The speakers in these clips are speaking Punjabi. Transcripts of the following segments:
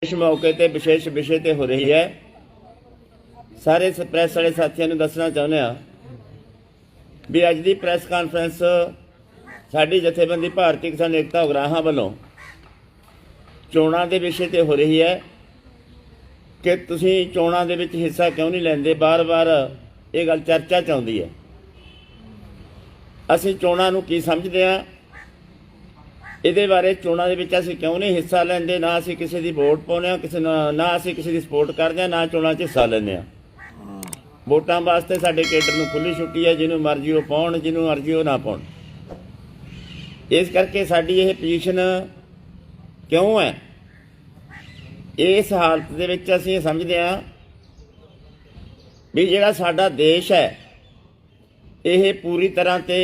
इस मौके पर विशेष विषय पर हो रही है। सारे प्रैस वाले साथियों को दसना चाहते हैं भी अज की प्रैस कॉन्फ्रेंस साडी जथेबंदी भारतीय किसान एकता उगराहां वालों चोणां दे विषय पर हो रही है कि तुसीं चोणां दे विच हिस्सा क्यों नहीं लैंदे। बार बार ये गल चर्चा च आउंदी है। असीं चोणां नूं की समझदे हां, इहदे बारे चोणां दे विच असीं क्यों नहीं हिस्सा लैंदे, ना असीं किसी दी वोट पाउने हां, किसी ना असीं किसी दी सपोर्ट करदे हां, ना चोणां च हिस्सा लैंदे हां। वोटां वास्ते साडे केडर नूं खुली छुट्टी है, जिन्हों मर्जी वो पाउण, जिन्हों मर्जी वो ना पाउण। इस करके साडी यह पोजीशन क्यों है, इस हालत दे विच असीं समझदे हां भी जिहड़ा साडा देश है यह पूरी तरह ते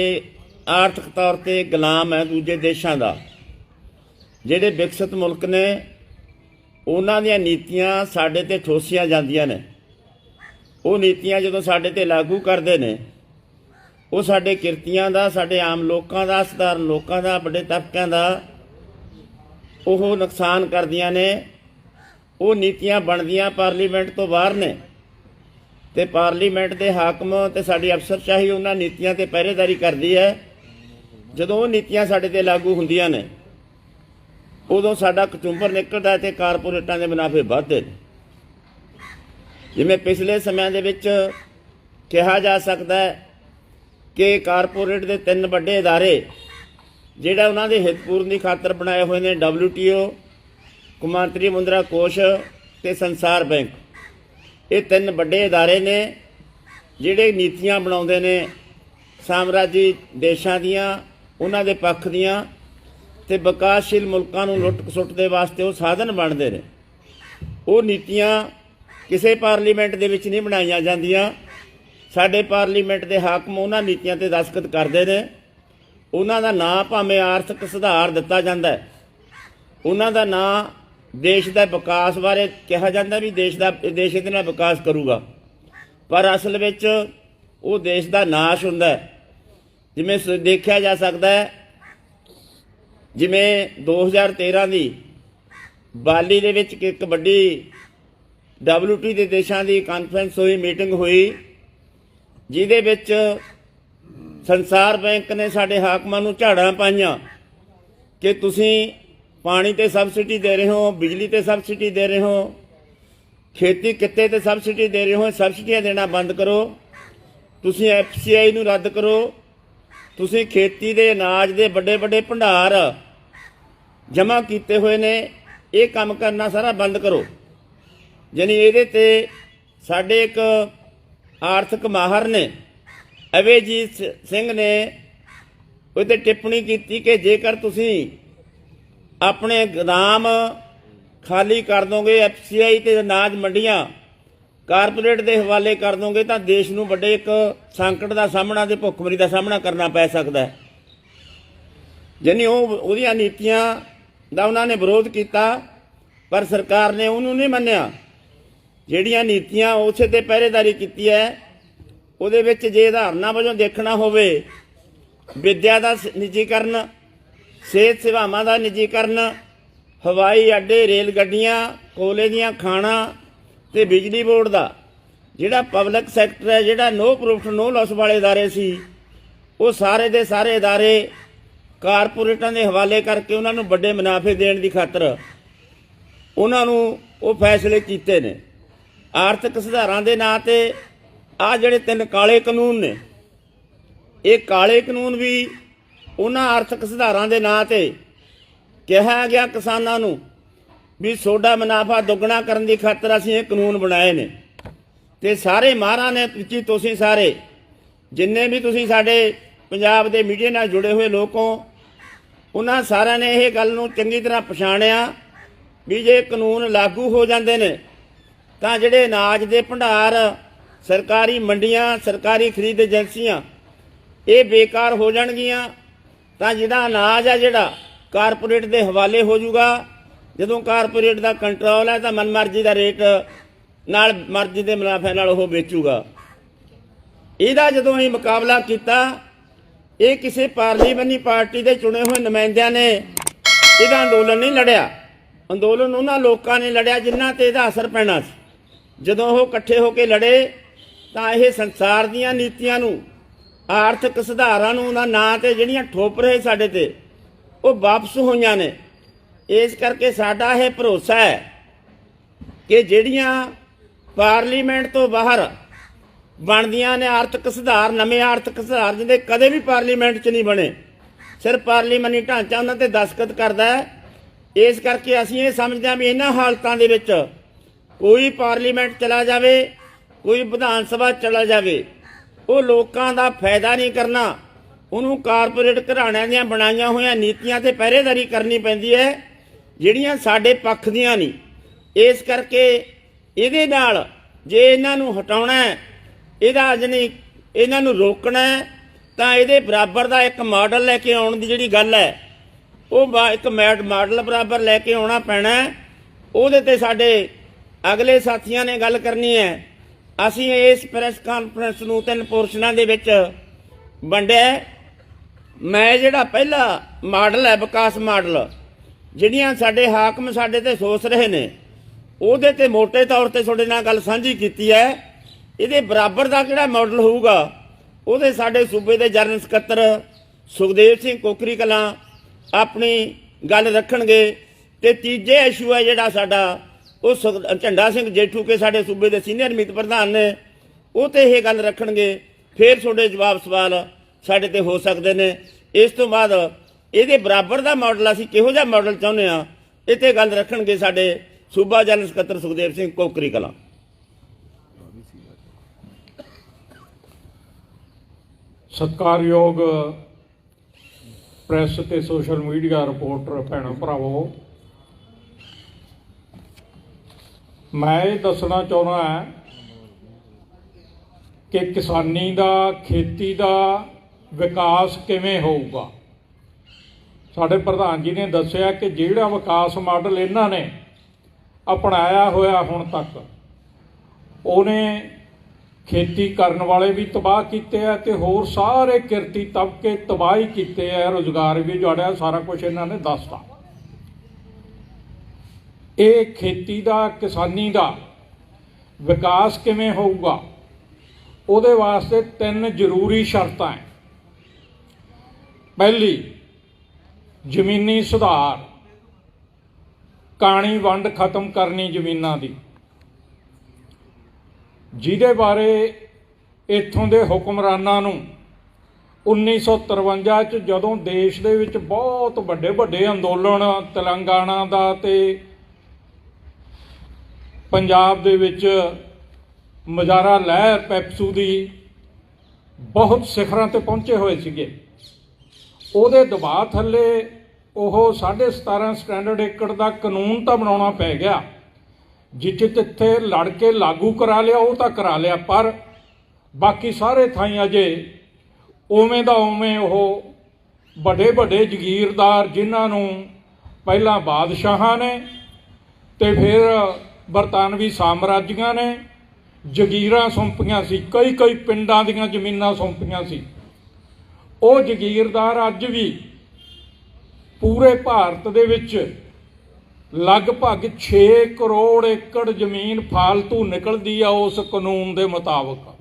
आर्थिक तौर पर गुलाम है दूजे देशों का। जिहड़े विकसित मुल्क ने उन्हां दीयां नीतियां साडे ते ठोसियां जांदियां ने। वो नीतियां जदों साडे ते लागू करदे ने वो साडे किरतियां दा, साडे आम लोकां दा, साधारण लोकां दा, बड़े तबकिਆਂ दा वो नुकसान करदियां ने। वो नीतियां बनदियां पार्लीमेंट तो बाहर ने ते पार्लीमेंट के हाकम ते साडी अफसरशाही उन्हां नीतियां ते पहरेदारी करदी है। जदों वो नीतियां साडे ते लागू हुंदियां ने उदों साडा कचुंबर निकलदा है ते कारपोरेटां दे मुनाफे वधदे ने। जिवें पिछले समय दे विच कहा जा सकता है कि कारपोरेट के 3 वड्डे इदारे जिहड़ा उन्हां दे हित पूर्ण की खातर बनाए हुए ने, WTO, कौमांतरी मुद्रा कोष ते संसार बैंक। ये 3 वड्डे इदारे ने जिहड़े नीतियां बनाउंदे ने साम्राजी देशां दियां, उन्हां दे पक्ष दियां ते विकासशील मुल्कां नूं लुੱਟ खसुੱਟ दे वास्ते वो साधन बनदे ने। वो नीतियां किसी पार्लीमेंट दे विच नहीं बनाईयां जांदियां। साडे पार्लीमेंट दे हाकम उन्हां नीतियां ते दस्तखत करदे ने। उन्हां दा नां भावें आर्थिक सुधार दिता जांदा है, उन्हां दा नां देश के विकास बारे कहा जाता भी देश इहदे नाल विकास करूगा, पर असल विच वो देश का नाश हुंदा है। जिवें देखा जा सकता है, जिवें 2013 की बाली दे विच एक वड्डी WTO के देशों की कॉन्फ्रेंस हुई, मीटिंग हुई, जिहदे विच संसार बैंक ने साडे हाकमां नूं झाड़ां पाईयां कि तुसीं पानी ते सबसिडी दे रहे हो, बिजली ते सबसिडी दे रहे हो, खेती कित्ते ते सबसिडी दे रहे हो, सबसिडियां देना बंद करो, तुसीं FCI नूं रद्द करो, तुसीं खेती दे अनाज दे बड़े बड़े भंडार जमा कीते हुए ने, ये काम करना सारा बंद करो। यानी इहदे ते साडे एक आर्थिक माहर ने अभयजीत सिंह ने उहते टिप्पणी की कि जेकर तुसीं अपने गोदाम खाली कर दोगे, FCI ते अनाज मंडियां कारपोरेट के हवाले कर दोगे तो देश नूं बड़े एक संकट का सामना ते भुखमरी का सामना करना पै सकता है। यानी उहदियां नीतियां दा उन्होंने विरोध किया, पर सरकार ने उन्होंने नहीं मन्निया। जिहड़ियां नीतियां उसे ते पहरेदारी की है, उहदे विच जे उदाहरणां वजों देखना होवे विद्या का निजीकरण, सेहत सेवावां का निजीकरण, हवाई अड्डे, रेल गड्डियां, कोले दियां खाणा ते बिजली बोर्ड का जिहड़ा पब्लिक सैक्टर है, जिहड़ा नो प्रॉफिट नो लॉस वाले इदारे सी, वो सारे दे सारे इदारे कारपोरेटां दे हवाले करके उन्होंने बड़े मुनाफे देने की खातर उन्होंने वो फैसले किए ने। आर्थिक सुधारां दे नां ते आ जिहड़े 3 काले कानून ने, ये काले कानून भी उन्हां आर्थिक सुधारां दे नां ते कहा गया किसानां नूं भी सोडा मुनाफा दुगना करने की खातर असीं ये कानून बनाए ने। ते सारे माहरां ने तुसीं सारे जिन्ने भी तुसीं साडे पंजाब दे मीडिया नाल जुड़े हुए लोग हो, उन्हां सारिਆਂ ने यह गल नूं चंगी तरह पछाणिया भी जे कानून लागू हो जाते हैं तो जिहड़े अनाज के भंडार, सरकारी मंडियां, सरकारी खरीद एजेंसियां ये बेकार हो जाणगियां। तो जिहड़ा अनाज है जिहड़ा कारपोरेट के हवाले हो जाऊगा। जदों कारपोरेट का कंट्रोल है तो मनमर्जी का रेट नाल मर्जी के मुनाफे नाल वो बेचूगा। इहदा जदों ही मुकाबला किया, ये किसी पार्लीमानी पार्टी के चुने हुए नुमाइंदियां ने इहदा अंदोलन नहीं लड़िया। ਅੰਦੋਲਨ ਉਹਨਾਂ ਲੋਕਾਂ ਨੇ ਲੜਿਆ ਜਿਨ੍ਹਾਂ ਤੇ ਇਹਦਾ ਅਸਰ ਪੈਣਾ ਸੀ। ਜਦੋਂ ਉਹ ਇਕੱਠੇ ਹੋ ਕੇ ਲੜੇ ਤਾਂ ਇਹ ਸੰਸਾਰ ਦੀਆਂ ਨੀਤੀਆਂ ਨੂੰ, ਆਰਥਿਕ ਸੁਧਾਰਾਂ ਨੂੰ, ਉਹਨਾਂ ਨਾਂ ਤੇ ਜਿਹੜੀਆਂ ਠੋਪ ਰਹੇ ਸਾਡੇ ਤੇ, ਉਹ ਵਾਪਸ ਹੋਈਆਂ ਨੇ। ਇਸ ਕਰਕੇ ਸਾਡਾ ਇਹ ਭਰੋਸਾ ਹੈ ਕਿ ਜਿਹੜੀਆਂ ਪਾਰਲੀਮੈਂਟ ਤੋਂ ਬਾਹਰ ਬਣਦੀਆਂ ਨੇ ਆਰਥਿਕ ਸੁਧਾਰ, ਨਵੇਂ ਆਰਥਿਕ ਸੁਧਾਰ ਜਿਹਦੇ ਕਦੇ ਵੀ ਪਾਰਲੀਮੈਂਟ 'ਚ ਨਹੀਂ ਬਣੇ, ਸਿਰਫ ਪਾਰਲੀਮਾਨੀ ਢਾਂਚਾ ਉਹਨਾਂ ਤੇ ਦਸਤਖਤ ਕਰਦਾ ਹੈ। ਇਸ ਕਰਕੇ ਅਸੀਂ ਇਹ ਸਮਝਦੇ ਹਾਂ ਵੀ ਇਹਨਾਂ ਹਾਲਤਾਂ ਦੇ ਵਿੱਚ ਕੋਈ ਪਾਰਲੀਮੈਂਟ ਚਲਾ ਜਾਵੇ, ਕੋਈ ਵਿਧਾਨ ਸਭਾ ਚਲਾ ਜਾਵੇ, ਉਹ ਲੋਕਾਂ ਦਾ ਫਾਇਦਾ ਨਹੀਂ ਕਰਨਾ। ਉਹਨੂੰ ਕਾਰਪੋਰੇਟ ਘਰਾਣਿਆਂ ਦੀਆਂ ਬਣਾਈਆਂ ਹੋਈਆਂ ਨੀਤੀਆਂ ਤੇ ਪਹਿਰੇਦਾਰੀ ਕਰਨੀ ਪੈਂਦੀ ਹੈ, ਜਿਹੜੀਆਂ ਸਾਡੇ ਪੱਖ ਦੀਆਂ ਨਹੀਂ। ਇਸ ਕਰਕੇ ਇਹਦੇ ਨਾਲ ਜੇ ਇਹਨਾਂ ਨੂੰ ਹਟਾਉਣਾ ਹੈ, ਇਹਦਾ ਜਾਣੀ ਇਹਨਾਂ ਨੂੰ ਰੋਕਣਾ ਹੈ, ਤਾਂ ਇਹਦੇ ਬਰਾਬਰ ਦਾ ਇੱਕ ਮਾਡਲ ਲੈ ਕੇ ਆਉਣ ਦੀ ਜਿਹੜੀ ਗੱਲ ਹੈ, ਉਹ ਇੱਕ ਮਾਡਲ ਬਰਾਬਰ ਲੈ ਕੇ ਆਉਣਾ ਪੈਣਾ। ਉਹਦੇ ਤੇ ਸਾਡੇ ਅਗਲੇ ਸਾਥੀਆਂ ਨੇ ਗੱਲ ਕਰਨੀ ਹੈ। ਅਸੀਂ ਇਸ ਪ੍ਰੈਸ ਕਾਨਫਰੰਸ ਨੂੰ 3 ਪੋਰਸ਼ਨਾਂ ਦੇ ਵਿੱਚ ਵੰਡਿਆ। ਮੈਂ ਜਿਹੜਾ ਪਹਿਲਾ ਮਾਡਲ ਹੈ, ਵਿਕਾਸ ਮਾਡਲ, ਜਿਹੜੀਆਂ ਸਾਡੇ ਹਾਕਮ ਸਾਡੇ ਤੇ ਸੋਚ ਰਹੇ ਨੇ, ਉਹਦੇ ਤੇ ਮੋਟੇ ਤੌਰ ਤੇ ਤੁਹਾਡੇ ਨਾਲ ਗੱਲ ਸਾਂਝੀ ਕੀਤੀ ਹੈ। ਇਹਦੇ ਬਰਾਬਰ ਦਾ ਕਿਹੜਾ ਮਾਡਲ ਹੋਊਗਾ, ਉਹਦੇ ਸਾਡੇ ਸੂਬੇ ਦੇ ਜਨਰਲ ਸਕੱਤਰ ਸੁਖਦੇਵ ਸਿੰਘ ਕੋਕਰੀ ਕਲਾਂ ਆਪਣੀ ਗੱਲ ਰੱਖਣਗੇ। ਤੇ ਤੀਜੇ ਇਸ਼ੂ ਹੈ ਜਿਹੜਾ ਸਾਡਾ, ਉਹ ਝੰਡਾ ਸਿੰਘ ਜੇਠੂ ਕੇ ਸਾਡੇ ਸੂਬੇ ਦੇ ਸੀਨੀਅਰ ਮੀਤ ਪ੍ਰਧਾਨ ਨੇ, ਉਹ ਤੇ ਇਹ ਗੱਲ ਰੱਖਣਗੇ। ਫਿਰ ਤੁਹਾਡੇ ਜਵਾਬ ਸਵਾਲ ਸਾਡੇ ਤੇ ਹੋ ਸਕਦੇ ਨੇ। ਇਸ ਤੋਂ ਬਾਅਦ ਇਹਦੇ ਬਰਾਬਰ ਦਾ ਮਾਡਲ ਅਸੀਂ ਕਿਹੋ ਜਿਹਾ ਮਾਡਲ ਚਾਹੁੰਦੇ ਹਾਂ, ਇਹ ਤੇ ਗੱਲ ਰੱਖਣਗੇ ਸਾਡੇ ਸੂਬਾ ਜਨਰਲ ਸਕੱਤਰ ਸੁਖਦੇਵ ਸਿੰਘ ਕੋਕਰੀ ਕਲਾਂ। ਸਤਿਕਾਰਯੋਗ ਪ੍ਰੈਸ ਤੇ ਸੋਸ਼ਲ ਮੀਡੀਆ ਰਿਪੋਰਟਰ ਭੈਣੋ ਭਰਾਵੋ, ਮੈਂ ਇਹ ਦੱਸਣਾ ਚਾਹੁੰਦਾ ਹਾਂ ਕਿ ਕਿਸਾਨੀ ਦਾ, ਖੇਤੀ ਦਾ ਵਿਕਾਸ ਕਿਵੇਂ ਹੋਊਗਾ। ਸਾਡੇ ਪ੍ਰਧਾਨ ਜੀ ਨੇ ਦੱਸਿਆ ਕਿ ਜਿਹੜਾ ਵਿਕਾਸ ਮਾਡਲ ਇਹਨਾਂ ਨੇ ਅਪਣਾਇਆ ਹੋਇਆ ਹੁਣ ਤੱਕ, ਉਹਨੇ ਖੇਤੀ ਕਰਨ ਵਾਲੇ ਵੀ ਤਬਾਹ ਕੀਤੇ ਆ ਤੇ ਹੋਰ ਸਾਰੇ ਕਿਰਤੀ ਤਬਕੇ ਤਬਾਹੀ ਕੀਤੇ ਆ, ਰੁਜ਼ਗਾਰ ਵੀ ਉਜਾੜਿਆ, ਸਾਰਾ ਕੁਝ ਇਹਨਾਂ ਨੇ ਦੱਸਤਾ। ਇਹ ਖੇਤੀ ਦਾ, ਕਿਸਾਨੀ ਦਾ ਵਿਕਾਸ ਕਿਵੇਂ ਹੋਊਗਾ, ਉਹਦੇ ਵਾਸਤੇ 3 ਜ਼ਰੂਰੀ ਸ਼ਰਤਾਂ ਹੈ। ਪਹਿਲੀ, ਜ਼ਮੀਨੀ ਸੁਧਾਰ, ਕਾਣੀ ਵੰਡ ਖਤਮ ਕਰਨੀ ਜ਼ਮੀਨਾਂ ਦੀ, ਜਿਹਦੇ ਬਾਰੇ ਇੱਥੋਂ ਦੇ ਹੁਕਮਰਾਨਾਂ ਨੂੰ 1953 'ਚ ਜਦੋਂ ਦੇਸ਼ ਦੇ ਵਿੱਚ ਬਹੁਤ ਵੱਡੇ ਵੱਡੇ ਅੰਦੋਲਨ ਤੇਲੰਗਾਨਾ ਦਾ ਤੇ ਪੰਜਾਬ ਦੇ ਵਿੱਚ ਮੁਜ਼ਾਹਰਾ ਲਹਿਰ ਪੈਪਸੂ ਦੀ ਬਹੁਤ ਸਿਖਰਾਂ ਤੇ ਪਹੁੰਚੇ ਹੋਏ ਸੀਗੇ, ਉਹਦੇ ਦਬਾਅ ਥੱਲੇ ਉਹ 17.5 ਸਟੈਂਡਰਡ ਏਕੜ ਦਾ ਕਾਨੂੰਨ ਤਾਂ ਬਣਾਉਣਾ ਪੈ ਗਿਆ, ਜਿੱਥੇ ਜਿੱਥੇ ਲੜ ਕੇ ਲਾਗੂ ਕਰਾ ਲਿਆ ਉਹ ਤਾਂ ਕਰਾ ਲਿਆ, ਪਰ ਬਾਕੀ ਸਾਰੇ ਥਾਈਂ ਅਜੇ ਉਵੇਂ ਦਾ ਉਵੇਂ ਉਹ ਵੱਡੇ ਵੱਡੇ ਜਗੀਰਦਾਰ, ਜਿਨ੍ਹਾਂ ਨੂੰ ਪਹਿਲਾਂ ਬਾਦਸ਼ਾਹਾਂ ਨੇ ਤੇ ਫਿਰ ਬਰਤਾਨਵੀ ਸਾਮਰਾਜੀਆਂ ਨੇ ਜਗੀਰਾਂ ਸੌਂਪੀਆਂ ਸੀ, ਕਈ ਕਈ ਪਿੰਡਾਂ ਦੀਆਂ ਜ਼ਮੀਨਾਂ ਸੌਂਪੀਆਂ ਸੀ, ਉਹ ਜਗੀਰਦਾਰ ਅੱਜ ਵੀ ਪੂਰੇ ਭਾਰਤ ਦੇ ਵਿੱਚ ਲਗਭਗ 6 ਕਰੋੜ ਏਕੜ ਜ਼ਮੀਨ ਫਾਲਤੂ ਨਿਕਲਦੀ ਆ ਉਸ ਕਾਨੂੰਨ ਦੇ ਮੁਤਾਬਕ।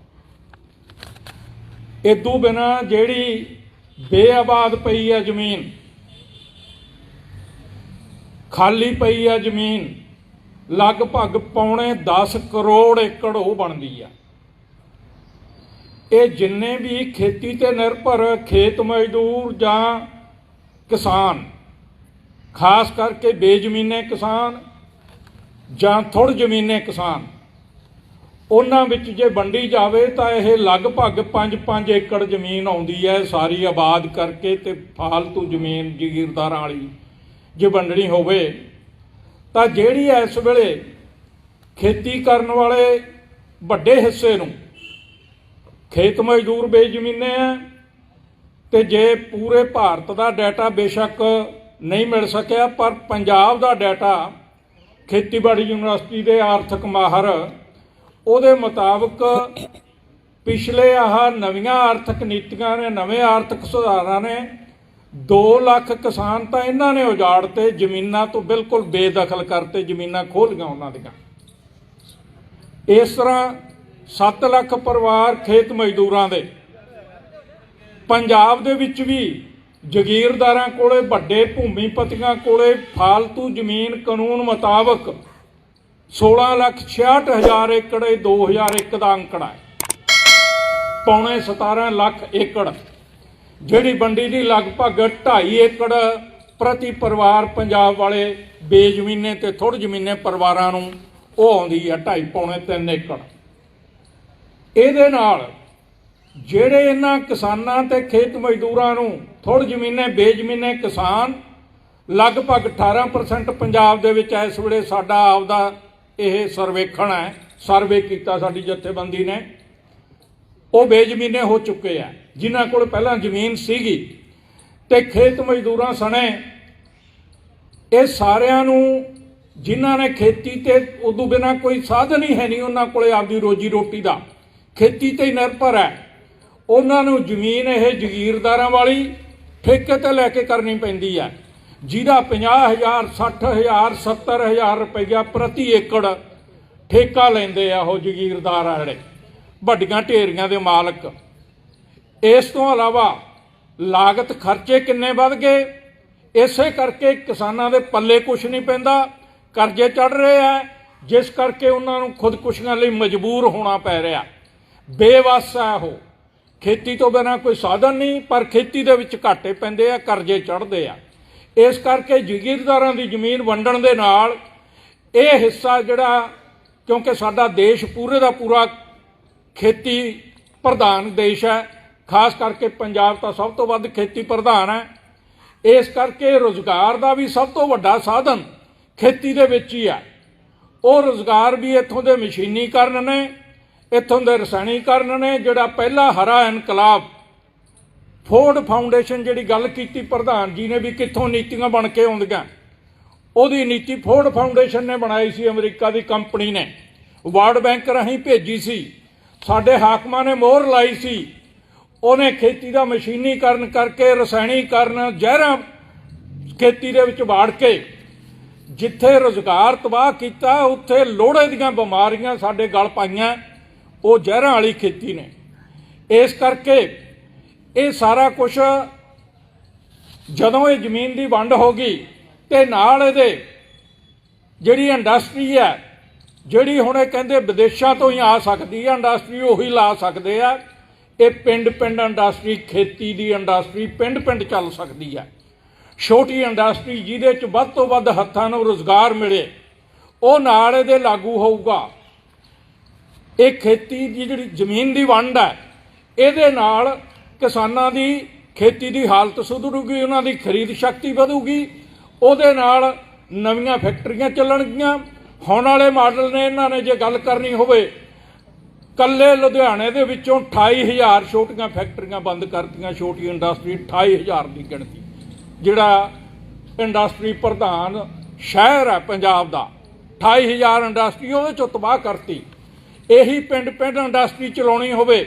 ਇਦੋਂ ਬਿਨਾਂ ਜਿਹੜੀ ਬੇਆਬਾਦ ਪਈ ਆ ਜ਼ਮੀਨ, ਖਾਲੀ ਪਈ ਆ ਜ਼ਮੀਨ, ਲਗਭਗ ਪੌਣੇ 10 ਕਰੋੜ ਏਕੜ ਉਹ ਬਣਦੀ ਆ। ਇਹ ਜਿੰਨੇ ਵੀ ਖੇਤੀ ਤੇ ਨਿਰਭਰ ਖੇਤ ਮਜ਼ਦੂਰ ਜਾਂ ਕਿਸਾਨ, ਖਾਸ ਕਰਕੇ ਬੇਜ਼ਮੀਨੇ ਕਿਸਾਨ ਜਾਂ ਥੋੜ੍ਹ ਜ਼ਮੀਨੇ ਕਿਸਾਨ, ਉਹਨਾਂ ਵਿੱਚ ਜੇ ਵੰਡੀ ਜਾਵੇ ਤਾਂ ਇਹ ਲਗਭਗ 5-5 ਏਕੜ ਜ਼ਮੀਨ ਆਉਂਦੀ ਹੈ ਸਾਰੀ ਆਬਾਦ ਕਰਕੇ। ਤੇ ਫਾਲਤੂ ਜ਼ਮੀਨ ਜਗੀਰਦਾਰਾਂ ਵਾਲੀ ਜੇ ਵੰਡਣੀ ਹੋਵੇ ਤਾਂ ਜਿਹੜੀ ਇਸ ਵੇਲੇ ਖੇਤੀ ਕਰਨ ਵਾਲੇ ਵੱਡੇ ਹਿੱਸੇ ਨੂੰ ਖੇਤ ਮਜ਼ਦੂਰ ਬੇਜ਼ਮੀਨੇ ਆ, ਤੇ ਜੇ ਪੂਰੇ ਭਾਰਤ ਦਾ ਡਾਟਾ ਬੇਸ਼ੱਕ ਨਹੀਂ ਮਿਲ ਸਕਿਆ, ਪਰ ਪੰਜਾਬ ਦਾ ਡਾਟਾ ਖੇਤੀਬਾੜੀ ਯੂਨੀਵਰਸਿਟੀ ਦੇ ਆਰਥਿਕ ਮਾਹਰ, ਉਹਦੇ ਮੁਤਾਬਕ ਪਿਛਲੇ ਨਵੀਆਂ ਆਰਥਿਕ ਨੀਤੀਆਂ ਨੇ, ਨਵੇਂ ਆਰਥਿਕ ਸੁਧਾਰਾਂ ਨੇ 2 ਲੱਖ ਕਿਸਾਨ ਤਾਂ ਇਹਨਾਂ ਨੇ ਉਜਾੜਤੇ, ਜ਼ਮੀਨਾਂ ਤੋਂ ਬਿਲਕੁਲ ਬੇਦਖਲ ਕਰਤੇ, ਜ਼ਮੀਨਾਂ ਖੋਹ ਲਈਆਂ ਉਹਨਾਂ ਦੀਆਂ। ਇਸ ਤਰ੍ਹਾਂ 7 ਲੱਖ ਪਰਿਵਾਰ ਖੇਤ ਮਜ਼ਦੂਰਾਂ ਦੇ। ਪੰਜਾਬ ਦੇ ਵਿੱਚ ਵੀ ਜ਼ਗੀਰਦਾਰਾਂ ਕੋਲੇ, ਵੱਡੇ ਭੂਮੀਪਤੀਆਂ ਕੋਲੇ ਫਾਲਤੂ ਜ਼ਮੀਨ ਕਾਨੂੰਨ ਮੁਤਾਬਕ 16,66,000 ਏਕੜ 2001 ਦਾ ਅੰਕੜਾ ਹੈ, ਪੌਣੇ 17 ਲੱਖ ਏਕੜ, ਜਿਹੜੀ ਵੰਡੀ ਦੀ ਲਗਭਗ 2.5 ਏਕੜ ਪ੍ਰਤੀ ਪਰਿਵਾਰ ਪੰਜਾਬ ਵਾਲੇ ਬੇਜ਼ਮੀਨੇ ਤੇ ਥੋੜ੍ਹੇ ਜ਼ਮੀਨੇ ਪਰਿਵਾਰਾਂ ਨੂੰ ਉਹ ਆਉਂਦੀ ਹੈ 2.5 ਪੌਣੇ 3 ਏਕੜ। ਇਹਦੇ ਨਾਲ ਜਿਹੜੇ ਇਹਨਾਂ ਕਿਸਾਨਾਂ ਤੇ ਖੇਤ ਮਜ਼ਦੂਰਾਂ ਨੂੰ ਥੋੜ੍ਹੇ ਜ਼ਮੀਨੇ ਬੇਜ਼ਮੀਨੇ ਕਿਸਾਨ ਲਗਭਗ 18% ਪੰਜਾਬ ਦੇ ਵਿੱਚ ਇਸ ਵੇਲੇ ਸਾਡਾ ਆਪਦਾ ਇਹ ਸਰਵੇਖਣ ਹੈ, ਸਰਵੇ ਕੀਤਾ ਸਾਡੀ ਜਥੇਬੰਦੀ ਨੇ, ਉਹ ਬੇਜ਼ਮੀਨੇ ਹੋ ਚੁੱਕੇ ਆ ਜਿਨ੍ਹਾਂ ਕੋਲ ਪਹਿਲਾਂ ਜ਼ਮੀਨ ਸੀਗੀ। ਤੇ ਖੇਤ ਮਜ਼ਦੂਰਾਂ ਸਣੇ ਇਹ ਸਾਰਿਆਂ ਨੂੰ ਜਿਨ੍ਹਾਂ ਨੇ ਖੇਤੀ ਤੇ ਉਦੋਂ ਬਿਨਾਂ ਕੋਈ ਸਾਧਨ ਹੀ ਹੈ ਨਹੀਂ, ਉਹਨਾਂ ਕੋਲੇ ਆਪਦੀ ਰੋਜੀ ਰੋਟੀ ਦਾ ਖੇਤੀ ਤੇ ਹੀ ਨਿਰਭਰ ਹੈ, ਉਹਨਾਂ ਨੂੰ ਜ਼ਮੀਨ ਇਹ ਜ਼ਗੀਰਦਾਰਾਂ ਵਾਲੀ ਠੇਕੇ ਤੇ ਲੈ ਕੇ ਕਰਨੀ ਪੈਂਦੀ ਹੈ, ਜਿਹਦਾ 50,000 60,000 70,000 ਰੁਪਈਆ ਪ੍ਰਤੀ ਏਕੜ ਠੇਕਾ ਲੈਂਦੇ ਆ ਉਹ ਜ਼ਗੀਰਦਾਰ ਆ ਜਿਹੜੇ ਵੱਡੀਆਂ ਢੇਰੀਆਂ ਦੇ ਮਾਲਕ। ਇਸ ਤੋਂ ਇਲਾਵਾ ਲਾਗਤ ਖਰਚੇ ਕਿੰਨੇ ਵੱਧ ਗਏ, ਇਸੇ ਕਰਕੇ ਕਿਸਾਨਾਂ ਦੇ ਪੱਲੇ ਕੁਛ ਨਹੀਂ ਪੈਂਦਾ, ਕਰਜ਼ੇ ਚੜ ਰਹੇ ਆ, ਜਿਸ ਕਰਕੇ ਉਹਨਾਂ ਨੂੰ ਖੁਦਕੁਸ਼ੀਆਂ ਲਈ ਮਜਬੂਰ ਹੋਣਾ ਪੈ ਰਿਹਾ। ਬੇਵੱਸ ਆ ਉਹ, ਖੇਤੀ ਤੋਂ ਬਿਨਾਂ ਕੋਈ ਸਾਧਨ ਨਹੀਂ, ਪਰ ਖੇਤੀ ਦੇ ਵਿੱਚ ਘਾਟੇ ਪੈਂਦੇ ਆ, ਕਰਜ਼ੇ ਚੜ੍ਹਦੇ ਆ। ਇਸ ਕਰਕੇ ਜ਼ਗੀਰਦਾਰਾਂ ਦੀ ਜ਼ਮੀਨ ਵੰਡਣ ਦੇ ਨਾਲ ਇਹ ਹਿੱਸਾ ਜਿਹੜਾ, ਕਿਉਂਕਿ ਸਾਡਾ ਦੇਸ਼ ਪੂਰੇ ਦਾ ਪੂਰਾ ਖੇਤੀ ਪ੍ਰਧਾਨ ਦੇਸ਼ ਹੈ, ਖਾਸ ਕਰਕੇ ਪੰਜਾਬ ਤਾਂ ਸਭ ਤੋਂ ਵੱਧ ਖੇਤੀ ਪ੍ਰਧਾਨ ਹੈ, ਇਸ ਕਰਕੇ ਰੁਜ਼ਗਾਰ ਦਾ ਵੀ ਸਭ ਤੋਂ ਵੱਡਾ ਸਾਧਨ ਖੇਤੀ ਦੇ ਵਿੱਚ ਹੀ ਹੈ। ਉਹ ਰੁਜ਼ਗਾਰ ਵੀ ਇੱਥੋਂ ਦੇ ਮਸ਼ੀਨੀਕਰਨ ਨੇ, ਇੱਥੋਂ ਦੇ ਰਸਾਇਣੀਕਰਨ ਨੇ। ਜਿਹੜਾ ਪਹਿਲਾ ਹਰਾ ਇਨਕਲਾਬ ਫੋਰਡ ਫਾਊਂਡੇਸ਼ਨ ਜਿਹੜੀ ਗੱਲ ਕੀਤੀ ਪ੍ਰਧਾਨ ਜੀ ਨੇ ਵੀ ਕਿੱਥੋਂ ਨੀਤੀਆਂ ਬਣ ਕੇ ਆਉਂਦੀਆਂ, ਉਹਦੀ ਨੀਤੀ ਫੋਰਡ ਫਾਊਂਡੇਸ਼ਨ ਨੇ ਬਣਾਈ ਸੀ, ਅਮਰੀਕਾ ਦੀ ਕੰਪਨੀ ਨੇ, ਵਰਲਡ ਬੈਂਕ ਰਾਹੀਂ ਭੇਜੀ ਸੀ, ਸਾਡੇ ਹਾਕਮਾਂ ਨੇ ਮੋਹਰ ਲਾਈ ਸੀ। ਉਹਨੇ ਖੇਤੀ ਦਾ ਮਸ਼ੀਨੀਕਰਨ ਕਰਕੇ, ਰਸਾਇਣੀਕਰਨ, ਜ਼ਹਿਰਾਂ ਖੇਤੀ ਦੇ ਵਿੱਚ ਵਾੜ ਕੇ ਜਿੱਥੇ ਰੁਜ਼ਗਾਰ ਤਬਾਹ ਕੀਤਾ, ਉੱਥੇ ਲੋੜੇ ਦੀਆਂ ਬਿਮਾਰੀਆਂ ਸਾਡੇ ਗਲ ਪਾਈਆਂ ਉਹ ਜ਼ਹਿਰਾਂ ਵਾਲੀ ਖੇਤੀ ਨੇ। ਇਸ ਕਰਕੇ ਇਹ ਸਾਰਾ ਕੁਝ ਜਦੋਂ ਇਹ ਜ਼ਮੀਨ ਦੀ ਵੰਡ ਹੋ ਗਈ ਤੇ ਨਾਲ ਇਹਦੇ ਜਿਹੜੀ ਇੰਡਸਟਰੀ ਹੈ, ਜਿਹੜੀ ਹੁਣ ਇਹ ਕਹਿੰਦੇ ਵਿਦੇਸ਼ਾਂ ਤੋਂ ਹੀ ਆ ਸਕਦੀ ਹੈ ਇੰਡਸਟਰੀ, ਉਹੀ ਲਾ ਸਕਦੇ ਆ। ਇਹ ਪਿੰਡ ਪਿੰਡ ਇੰਡਸਟਰੀ, ਖੇਤੀ ਦੀ ਇੰਡਸਟਰੀ ਪਿੰਡ ਪਿੰਡ ਚੱਲ ਸਕਦੀ ਹੈ। ਛੋਟੀ ਇੰਡਸਟਰੀ ਜਿਹਦੇ 'ਚ ਵੱਧ ਤੋਂ ਵੱਧ ਹੱਥਾਂ ਨੂੰ ਰੁਜ਼ਗਾਰ ਮਿਲੇ, ਉਹ ਨਾਲ ਇਹਦੇ ਲਾਗੂ ਹੋਊਗਾ। ਇਹ ਖੇਤੀ ਦੀ ਜਿਹੜੀ ਜ਼ਮੀਨ ਦੀ ਵੰਡ ਹੈ, ਇਹਦੇ ਨਾਲ ਕਿਸਾਨਾਂ ਦੀ ਖੇਤੀ ਦੀ ਹਾਲਤ ਸੁਧਰੂਗੀ, ਉਹਨਾਂ ਦੀ ਖਰੀਦ ਸ਼ਕਤੀ ਵਧੂਗੀ, ਉਹਦੇ ਨਾਲ ਨਵੀਆਂ ਫੈਕਟਰੀਆਂ ਚੱਲਣਗੀਆਂ। ਹੁਣ ਵਾਲੇ ਮਾਡਲ ਨੇ, ਇਹਨਾਂ ਨੇ ਜੇ ਗੱਲ ਕਰਨੀ ਹੋਵੇ, ਕੱਲੇ ਲੁਧਿਆਣੇ ਦੇ ਵਿੱਚੋਂ 28,000 ਛੋਟੀਆਂ ਫੈਕਟਰੀਆਂ ਬੰਦ ਕਰਤੀਆਂ, ਛੋਟੀ ਇੰਡਸਟਰੀ 28,000 ਦੀ ਗਿਣਤੀ, ਜਿਹੜਾ ਇੰਡਸਟਰੀ ਪ੍ਰਧਾਨ ਸ਼ਹਿਰ ਹੈ ਪੰਜਾਬ ਦਾ, 28,000 ਇੰਡਸਟਰੀ ਉਹਦੇ 'ਚੋਂ ਤਬਾਹ ਕਰਤੀ। ਇਹੀ ਪਿੰਡ ਪਿੰਡ ਇੰਡਸਟਰੀ ਚਲਾਉਣੀ ਹੋਵੇ,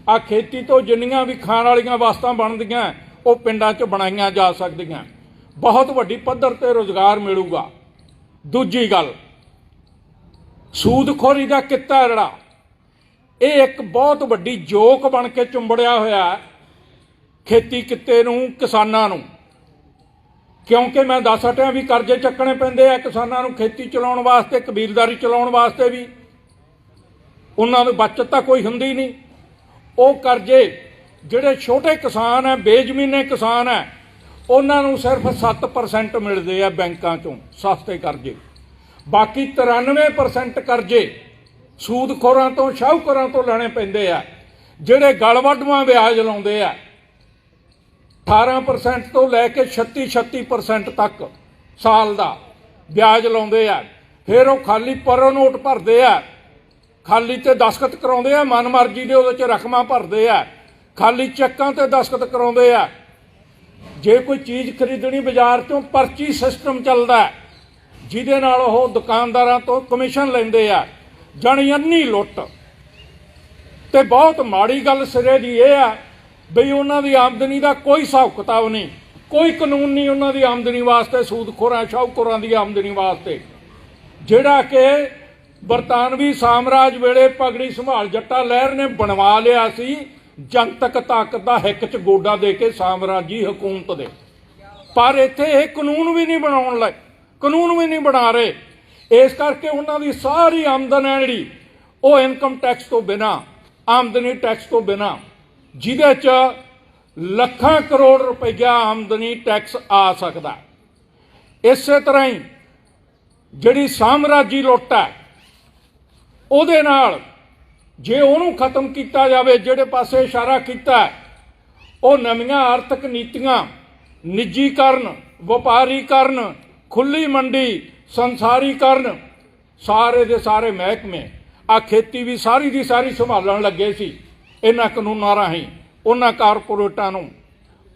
ਆ ਖੇਤੀ ਤੋਂ ਜਿੰਨੀਆਂ ਵੀ ਖਾਣ ਵਾਲੀਆਂ ਵਸਤਾਂ ਬਣਦੀਆਂ ਉਹ ਪਿੰਡਾਂ 'ਚ ਬਣਾਈਆਂ ਜਾ ਸਕਦੀਆਂ, ਬਹੁਤ ਵੱਡੀ ਪੱਧਰ ਤੇ ਰੁਜ਼ਗਾਰ ਮਿਲੂਗਾ। ਦੂਜੀ ਗੱਲ, ਸੂਦਖੋਰੀ ਦਾ ਕਿੱਤਾ ਜਿਹੜਾ, ਇਹ ਇੱਕ ਬਹੁਤ ਵੱਡੀ ਜੋਕ ਬਣ ਕੇ ਚੁੰਬੜਿਆ ਹੋਇਆ ਖੇਤੀ ਕਿੱਤੇ ਨੂੰ, ਕਿਸਾਨਾਂ ਨੂੰ, ਕਿਉਂਕਿ ਮੈਂ ਦੱਸ ਹਟਿਆ ਵੀ ਕਰਜ਼ੇ ਚੱਕਣੇ ਪੈਂਦੇ ਆ ਕਿਸਾਨਾਂ ਨੂੰ ਖੇਤੀ ਚਲਾਉਣ ਵਾਸਤੇ, ਕਬੀਲਦਾਰੀ ਚਲਾਉਣ ਵਾਸਤੇ ਵੀ। ਉਹਨਾਂ ਨੂੰ ਬਚਤ ਤਾਂ ਕੋਈ ਹੁੰਦੀ ਨਹੀਂ। ਉਹ ਕਰਜ਼ੇ ਜਿਹੜੇ ਛੋਟੇ ਕਿਸਾਨ ਹੈ, ਬੇਜ਼ਮੀਨੇ ਕਿਸਾਨ ਹੈ, ਉਹਨਾਂ ਨੂੰ ਸਿਰਫ 7% ਮਿਲਦੇ ਆ ਬੈਂਕਾਂ 'ਚੋਂ ਸਸਤੇ ਕਰਜ਼ੇ। ਬਾਕੀ 93% ਕਰਜ਼ੇ ਸੂਦਖੋਰਾਂ ਤੋਂ, ਸ਼ਾਹੂਕਾਰਾਂ ਤੋਂ ਲੈਣੇ ਪੈਂਦੇ ਆ, ਜਿਹੜੇ ਗਲ ਵੱਢਵਾਂ ਵਿਆਜ ਲਾਉਂਦੇ ਆ। 18% ਤੋਂ ਲੈ ਕੇ 36% ਤੱਕ ਸਾਲ ਦਾ ਵਿਆਜ ਲਾਉਂਦੇ ਆ। ਫਿਰ ਉਹ ਖਾਲੀ ਪਰੋ ਨੋਟ ਭਰਦੇ ਆ, ਖਾਲੀ ਤੇ ਦਸਖਤ ਕਰਾਉਂਦੇ ਆ, ਮਨਮਰਜ਼ੀ ਦੇ ਉਹਦੇ 'ਚ ਰਕਮਾਂ ਭਰਦੇ ਆ, ਖਾਲੀ ਚੈੱਕਾਂ ਤੇ ਦਸਖਤ ਕਰਾਉਂਦੇ ਆ। ਜੇ ਕੋਈ ਚੀਜ਼ ਖਰੀਦਣੀ ਬਾਜ਼ਾਰ 'ਚੋਂ, ਪਰਚੀ ਸਿਸਟਮ ਚੱਲਦਾ, ਜਿਹਦੇ ਨਾਲ ਉਹ ਦੁਕਾਨਦਾਰਾਂ ਤੋਂ ਕਮਿਸ਼ਨ ਲੈਂਦੇ ਆ। ਜਾਣੀ ਅੰਨੀ ਲੁੱਟ। ਤੇ ਬਹੁਤ ਮਾੜੀ ਗੱਲ ਸਿਰੇ ਦੀ ਇਹ ਆ ਬਈ ਉਹਨਾਂ ਦੀ ਆਮਦਨੀ ਦਾ ਕੋਈ ਹਿਸਾਬ ਕਿਤਾਬ ਨਹੀਂ। कोई कानून नहीं उन्हां दी आमदनी वास्ते, सूदखोरां शाहूखोरां दी आमदनी वास्ते, जिहड़ा कि बरतानवी साम्राज वेले पगड़ी संभाल जट्टा लहर ने बनवा लिया सी जनतक ताकत दा हिक च गोडा दे के साम्राजी हुकूमत दे। पर इत्थे ये कानून भी नहीं बनाउण लए, कानून भी नहीं बना रहे। इस करके उन्हां दी सारी आमदन है जिहड़ी वो इनकम टैक्स तो बिना, आमदनी टैक्स तो बिना, जिहदे च ਲੱਖਾਂ ਕਰੋੜ ਰੁਪਈਆ ਆਮਦਨੀ ਟੈਕਸ ਆ ਸਕਦਾ। ਇਸੇ ਤਰ੍ਹਾਂ ਹੀ ਜਿਹੜੀ ਸਾਮਰਾਜੀ ਲੁੱਟ ਹੈ ਉਹਦੇ ਨਾਲ ਜੇ ਉਹਨੂੰ ਖਤਮ ਕੀਤਾ ਜਾਵੇ, ਜਿਹੜੇ ਪਾਸੇ ਇਸ਼ਾਰਾ ਕੀਤਾ ਉਹ ਨਵੀਆਂ ਆਰਥਿਕ ਨੀਤੀਆਂ, ਨਿੱਜੀਕਰਨ, ਵਪਾਰੀਕਰਨ, ਖੁੱਲੀ ਮੰਡੀ, ਸੰਸਾਰੀਕਰਨ, ਸਾਰੇ ਦੇ ਸਾਰੇ ਮਹਿਕਮੇ, ਆ ਖੇਤੀ ਵੀ ਸਾਰੀ ਦੀ ਸਾਰੀ ਸੰਭਾਲਣ ਲੱਗੇ ਸੀ ਇਹਨਾਂ ਕਾਨੂੰਨਾਂ ਰਾਹੀਂ। ਉਹਨਾਂ ਕਾਰਪੋਰੇਟਾਂ ਨੂੰ,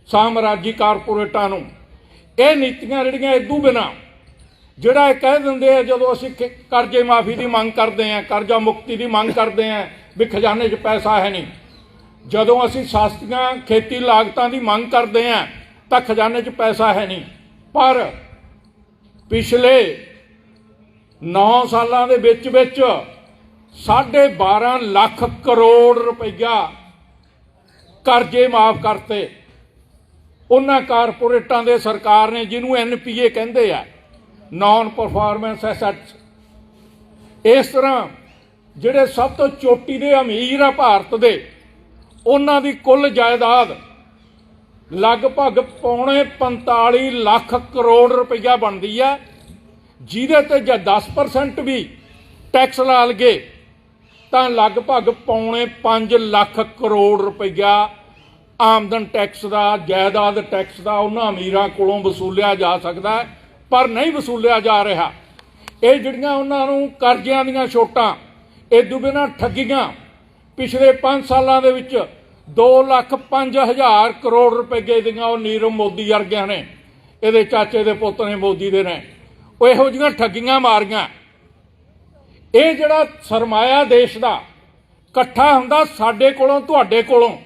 ਸਾਮਰਾਜੀ ਕਾਰਪੋਰੇਟਾਂ ਨੂੰ ਇਹ ਨੀਤੀਆਂ ਜਿਹੜੀਆਂ ਇਦੋਂ ਬਿਨਾਂ ਜਿਹੜਾ ਇਹ ਕਹਿ ਦਿੰਦੇ ਆ ਜਦੋਂ ਅਸੀਂ ਕਰਜ਼ੇ ਮਾਫੀ ਦੀ ਮੰਗ ਕਰਦੇ ਹਾਂ, ਕਰਜ਼ਾ ਮੁਕਤੀ ਦੀ ਮੰਗ ਕਰਦੇ ਹਾਂ ਵੀ ਖਜ਼ਾਨੇ 'ਚ ਪੈਸਾ ਹੈ ਨਹੀਂ, ਜਦੋਂ ਅਸੀਂ ਸਸਤੀਆਂ ਖੇਤੀ ਲਾਗਤਾਂ ਦੀ ਮੰਗ ਕਰਦੇ ਹਾਂ ਤਾਂ ਖਜ਼ਾਨੇ 'ਚ ਪੈਸਾ ਹੈ ਨਹੀਂ। ਪਰ ਪਿਛਲੇ 9 ਸਾਲਾਂ ਦੇ ਵਿੱਚ 12.5 ਲੱਖ ਕਰੋੜ ਰੁਪਈਆ ਕਰਜ਼ੇ ਮਾਫ ਕਰਤੇ ਉਹਨਾਂ ਕਾਰਪੋਰੇਟਾਂ ਦੇ ਸਰਕਾਰ ਨੇ, ਜਿਹਨੂੰ NPA ਕਹਿੰਦੇ ਆ, ਨਾਨ ਪਰਫਾਰਮੈਂਸ ਐਸੈਟਸ। ਇਸ ਤਰ੍ਹਾਂ ਜਿਹੜੇ ਸਭ ਤੋਂ ਚੋਟੀ ਦੇ ਅਮੀਰ ਆ ਭਾਰਤ ਦੇ, ਉਹਨਾਂ ਦੀ ਕੁੱਲ ਜਾਇਦਾਦ ਲਗਭਗ ਪੌਣੇ 45 ਲੱਖ ਕਰੋੜ ਰੁਪਈਆ ਬਣਦੀ ਹੈ, ਜਿਹਦੇ ਤੇ ਜੇ 10% ਵੀ ਟੈਕਸ ਲਾ ਲਈਏ ਤਾਂ ਲਗਭਗ ਪੌਣੇ 5 ਲੱਖ ਕਰੋੜ ਰੁਪਈਆ ਆਮਦਨ ਟੈਕਸ ਦਾ, ਜਾਇਦਾਦ ਟੈਕਸ ਦਾ ਉਹਨਾਂ ਅਮੀਰਾਂ ਕੋਲੋਂ ਵਸੂਲਿਆ ਜਾ ਸਕਦਾ ਹੈ, ਪਰ ਨਹੀਂ ਵਸੂਲਿਆ ਜਾ ਰਿਹਾ। ਇਹ ਜਿਹੜੀਆਂ ਉਹਨਾਂ ਨੂੰ ਕਰਜ਼ਿਆਂ ਦੀਆਂ ਛੋਟਾਂ, ਇਦੋਂ ਬਿਨਾਂ ਠੱਗੀਆਂ ਪਿਛਲੇ 5 ਸਾਲਾਂ ਦੇ ਵਿੱਚ 2,05,000 ਕਰੋੜ ਰੁਪਏ ਦੀਆਂ ਉਹ ਨੀਰਵ ਮੋਦੀ ਵਰਗਿਆਂ ਨੇ, ਇਹਦੇ ਚਾਚੇ ਦੇ ਪੁੱਤ ਨੇ ਮੋਦੀ ਦੇ ਨੇ, ਉਹ ਇਹੋ ਜਿਹੀਆਂ ਠੱਗੀਆਂ ਮਾਰੀਆਂ। ਇਹ ਜਿਹੜਾ ਸਰਮਾਇਆ ਦੇਸ਼ ਦਾ ਇਕੱਠਾ ਹੁੰਦਾ ਸਾਡੇ ਕੋਲੋਂ, ਤੁਹਾਡੇ ਕੋਲੋਂ,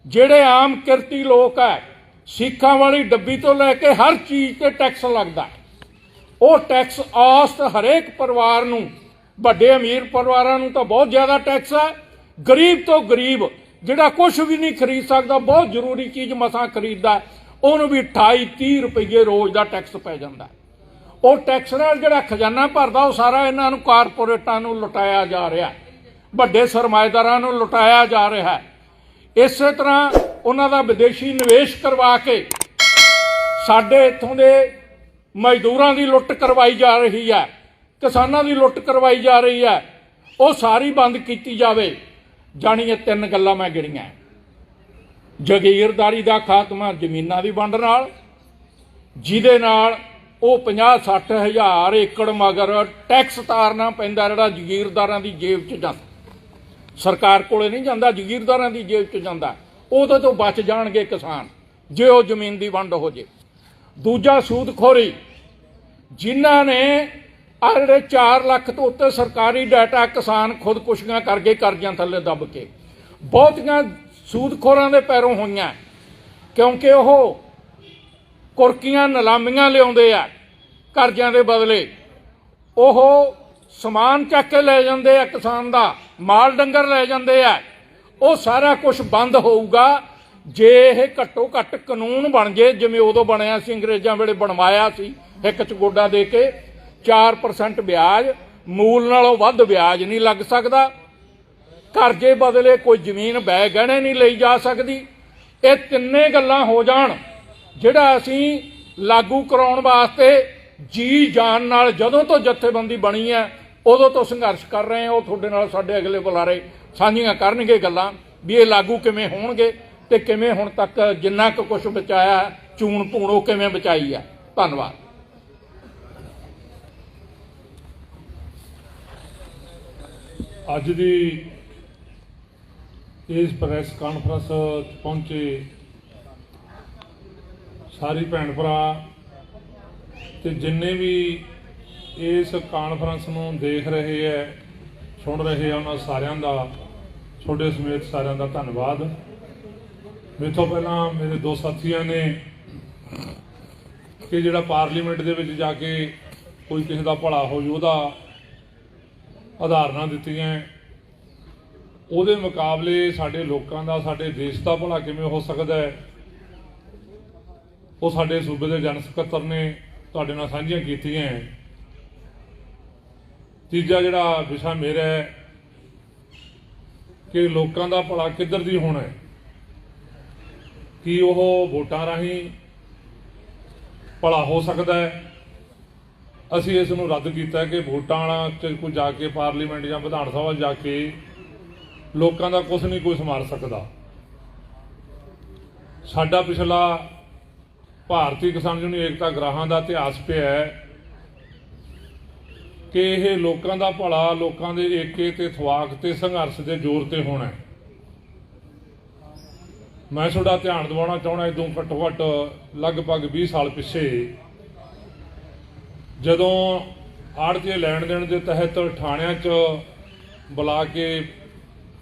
ਜਿਹੜੇ ਆਮ ਕਿਰਤੀ ਲੋਕ ਹੈ, ਸਿੱਖਾਂ ਵਾਲੀ ਡੱਬੀ ਤੋਂ ਲੈ ਕੇ ਹਰ ਚੀਜ਼ ਤੇ ਟੈਕਸ ਲੱਗਦਾ। ਉਹ ਟੈਕਸ ਔਸਤ ਹਰੇਕ ਪਰਿਵਾਰ ਨੂੰ, ਵੱਡੇ ਅਮੀਰ ਪਰਿਵਾਰਾਂ ਨੂੰ ਤਾਂ ਬਹੁਤ ਜ਼ਿਆਦਾ ਟੈਕਸ ਹੈ, ਗਰੀਬ ਤੋਂ ਗਰੀਬ ਜਿਹੜਾ ਕੁਝ ਵੀ ਨਹੀਂ ਖਰੀਦ ਸਕਦਾ, ਬਹੁਤ ਜ਼ਰੂਰੀ ਚੀਜ਼ ਮਸਾਂ ਖਰੀਦਦਾ, ਉਹਨੂੰ ਵੀ 28-30 ਰੁਪਏ ਰੋਜ਼ ਦਾ ਟੈਕਸ ਪੈ ਜਾਂਦਾ। ਉਹ ਟੈਕਸ ਨਾਲ ਜਿਹੜਾ ਖਜ਼ਾਨਾ ਭਰਦਾ ਉਹ ਸਾਰਾ ਇਹਨਾਂ ਨੂੰ ਕਾਰਪੋਰੇਟਾਂ ਨੂੰ ਲੁਟਾਇਆ ਜਾ ਰਿਹਾ, ਵੱਡੇ ਸਰਮਾਏਦਾਰਾਂ ਨੂੰ ਲੁਟਾਇਆ ਜਾ ਰਿਹਾ। ਇਸੇ ਤਰ੍ਹਾਂ ਉਹਨਾਂ ਦਾ ਵਿਦੇਸ਼ੀ ਨਿਵੇਸ਼ ਕਰਵਾ ਕੇ ਸਾਡੇ ਇੱਥੋਂ ਦੇ ਮਜ਼ਦੂਰਾਂ ਦੀ ਲੁੱਟ ਕਰਵਾਈ ਜਾ ਰਹੀ ਹੈ, ਕਿਸਾਨਾਂ ਦੀ ਲੁੱਟ ਕਰਵਾਈ ਜਾ ਰਹੀ ਹੈ, ਉਹ ਸਾਰੀ ਬੰਦ ਕੀਤੀ ਜਾਵੇ। ਜਾਣੀ ਇਹ 3 ਗੱਲਾਂ ਮੈਂ ਗਿਣੀਆਂ, ਜਾਗੀਰਦਾਰੀ ਦਾ ਖਾਤਮਾ ਜ਼ਮੀਨਾਂ ਦੀ ਵੰਡ ਨਾਲ, ਜਿਹਦੇ ਨਾਲ ਉਹ 50-60 ਹਜ਼ਾਰ ਏਕੜ ਮਗਰ ਟੈਕਸ ਤਾਰਨਾ ਪੈਂਦਾ, ਜਿਹੜਾ ਜਾਗੀਰਦਾਰਾਂ ਦੀ ਜੇਬ 'ਚ ਜਾਂਦਾ, ਸਰਕਾਰ ਕੋਲੇ ਨਹੀਂ ਜਾਂਦਾ, ਜਾਗੀਰਦਾਰਾਂ ਦੀ ਜੇਬ 'ਚ ਜਾਂਦਾ। ਉਹਦੇ ਤੋਂ ਬਚ ਜਾਣਗੇ ਕਿਸਾਨ ਜੇ ਉਹ ਜ਼ਮੀਨ ਦੀ ਵੰਡ ਹੋ ਜੇ। ਦੂਜਾ ਸੂਦਖੋਰੀ, ਜਿਨ੍ਹਾਂ ਨੇ ਆ ਜਿਹੜੇ 4 ਲੱਖ ਤੋਂ ਉੱਤੇ ਸਰਕਾਰੀ ਡਾਟਾ ਕਿਸਾਨ ਖੁਦਕੁਸ਼ੀਆਂ ਕਰ ਗਏ ਕਰਜ਼ਿਆਂ ਥੱਲੇ ਦੱਬ ਕੇ, ਬਹੁਤੀਆਂ ਸੂਦਖੋਰਾਂ ਦੇ ਪੈਰੋਂ ਹੋਈਆਂ, ਕਿਉਂਕਿ ਉਹ ਕੁਰਕੀਆਂ ਨਿਲਾਮੀਆਂ ਲਿਆਉਂਦੇ ਆ ਕਰਜ਼ਿਆਂ ਦੇ ਬਦਲੇ। ਉਹ ਸਮਾਨ ਚੱਕ ਕੇ ਲੈ ਜਾਂਦੇ ਆ, ਕਿਸਾਨ ਦਾ ਮਾਲ ਡੰਗਰ ਲੈ ਜਾਂਦੇ ਆ। ਉਹ ਸਾਰਾ ਕੁਝ ਬੰਦ ਹੋਊਗਾ ਜੇ ਇਹ ਘੱਟੋ ਘੱਟ ਕਾਨੂੰਨ ਬਣ ਜੇ, ਜਿਵੇਂ ਉਦੋਂ ਬਣਿਆ ਸੀ, ਅੰਗਰੇਜ਼ਾਂ ਵੇਲੇ ਬਣਵਾਇਆ ਸੀ, ਇੱਕ 'ਚ ਗੋਡਾ ਦੇ ਕੇ 4% ਵਿਆਜ, ਮੂਲ ਨਾਲੋਂ ਵੱਧ ਵਿਆਜ ਨਹੀਂ ਲੱਗ ਸਕਦਾ, ਕਰਜ਼ੇ ਬਦਲੇ ਕੋਈ ਜ਼ਮੀਨ ਬੈ ਗਹਿਣੇ ਨਹੀਂ ਲਈ ਜਾ ਸਕਦੀ। ਇਹ ਤਿੰਨੇ ਗੱਲਾਂ ਹੋ ਜਾਣ, ਜਿਹੜਾ ਅਸੀਂ ਲਾਗੂ ਕਰਾਉਣ ਵਾਸਤੇ ਜੀ ਜਾਨ ਨਾਲ ਜਦੋਂ ਤੋਂ ਜਥੇਬੰਦੀ ਬਣੀ ਹੈ ਉਦੋਂ ਤੋਂ ਸੰਘਰਸ਼ ਕਰ ਰਹੇ ਹਾਂ। ਉਹ ਤੁਹਾਡੇ ਨਾਲ ਸਾਡੇ ਅਗਲੇ ਬੁਲਾਰੇ ਸਾਂਝੀਆਂ ਕਰਨਗੇ ਗੱਲਾਂ ਵੀ ਇਹ ਲਾਗੂ ਕਿਵੇਂ ਹੋਣਗੇ ਤੇ ਕਿਵੇਂ ਹੁਣ ਤੱਕ ਜਿੰਨਾ ਕੁ ਕੁਛ ਬਚਾਇਆ ਚੂਣ ਪੂਣ ਉਹ ਕਿਵੇਂ ਬਚਾਈ ਹੈ। ਧੰਨਵਾਦ। ਅੱਜ ਦੀ ਇਸ ਪ੍ਰੈਸ ਕਾਨਫਰੰਸ ਪਹੁੰਚੇ ਸਾਰੀ ਭੈਣ ਭਰਾ ਤੇ ਜਿੰਨੇ ਵੀ ਇਸ ਕਾਨਫਰੰਸ ਨੂੰ ਦੇਖ ਰਹੇ ਹੈ, ਸੁਣ ਰਹੇ ਆ, ਉਹਨਾਂ ਸਾਰਿਆਂ ਦਾ, ਤੁਹਾਡੇ ਸਮੇਤ ਸਾਰਿਆਂ ਦਾ ਧੰਨਵਾਦ। ਮੇਰੇ ਤੋਂ ਪਹਿਲਾਂ ਮੇਰੇ ਦੋ ਸਾਥੀਆਂ ਨੇ कि ਜਿਹੜਾ ਪਾਰਲੀਮੈਂਟ ਦੇ ਵਿੱਚ ਜਾ ਕੇ ਕੋਈ ਕਿਸੇ ਦਾ ਭਲਾ ਹੋ ਜੂ ਉਹਦਾ ਉਦਾਹਰਨਾਂ ਦਿੱਤੀਆਂ। ਉਹਦੇ ਮੁਕਾਬਲੇ ਸਾਡੇ ਲੋਕਾਂ ਦਾ, ਸਾਡੇ ਦੇਸ਼ ਦਾ ਭਲਾ ਕਿਵੇਂ ਹੋ ਸਕਦਾ ਹੈ, ਉਹ ਸਾਡੇ ਸੂਬੇ ਦੇ ਜਨ ਸਕੱਤਰ ਨੇ ਤੁਹਾਡੇ ਨਾਲ ਸਾਂਝੀਆਂ ਕੀਤੀਆਂ। ਤੀਜਾ ਜਿਹੜਾ ਵਿਸ਼ਾ ਮੇਰਾ ਹੈ ਕਿ ਲੋਕਾਂ ਦਾ ਭਲਾ ਕਿੱਧਰ ਦੀ ਹੋਣਾ ਹੈ, ਕੀ ਉਹ ਵੋਟਾਂ ਰਾਹੀਂ ਭਲਾ ਹੋ ਸਕਦਾ ਹੈ। ਅਸੀਂ ਇਸ ਨੂੰ ਰੱਦ ਕੀਤਾ ਕਿ ਵੋਟਾਂ ਵਾਲਾ ਚ ਕੋਈ ਜਾ ਕੇ ਪਾਰਲੀਮੈਂਟ ਜਾਂ ਵਿਧਾਨ ਸਭਾ ਜਾ ਕੇ ਲੋਕਾਂ ਦਾ ਕੁਛ ਨਹੀਂ ਕੋਈ ਸੰਭਾਲ ਸਕਦਾ। ਸਾਡਾ ਪਿਛਲਾ ਭਾਰਤੀ ਕਿਸਾਨ ਯੂਨੀਅਨ ਏਕਤਾ ਗਰਾਹਾਂ ਦਾ ਇਤਿਹਾਸ ਪਿਆ ਹੈ ਕਿ ਇਹ ਲੋਕਾਂ ਦਾ ਭਲਾ, ਲੋਕਾਂ ਦੇ ਏਕੇ ਤੇ ਥਵਾਕ ਤੇ ਸੰਘਰਸ਼ ਦੇ ਜ਼ੋਰ ਤੇ ਹੋਣਾ ਹੈ। ਮੈਂ ਤੁਹਾਡਾ ਧਿਆਨ ਦਿਵਾਉਣਾ ਚਾਹੁੰਦਾ ਇਦੋਂ ਘੱਟੋ ਘੱਟ ਲਗਭਗ 20 ਸਾਲ ਪਿੱਛੇ, ਜਦੋਂ ਆੜ੍ਹਤੀਏ ਲੈਣ ਦੇਣ ਦੇ ਤਹਿਤ ਥਾਣਿਆਂ 'ਚ ਬੁਲਾ ਕੇ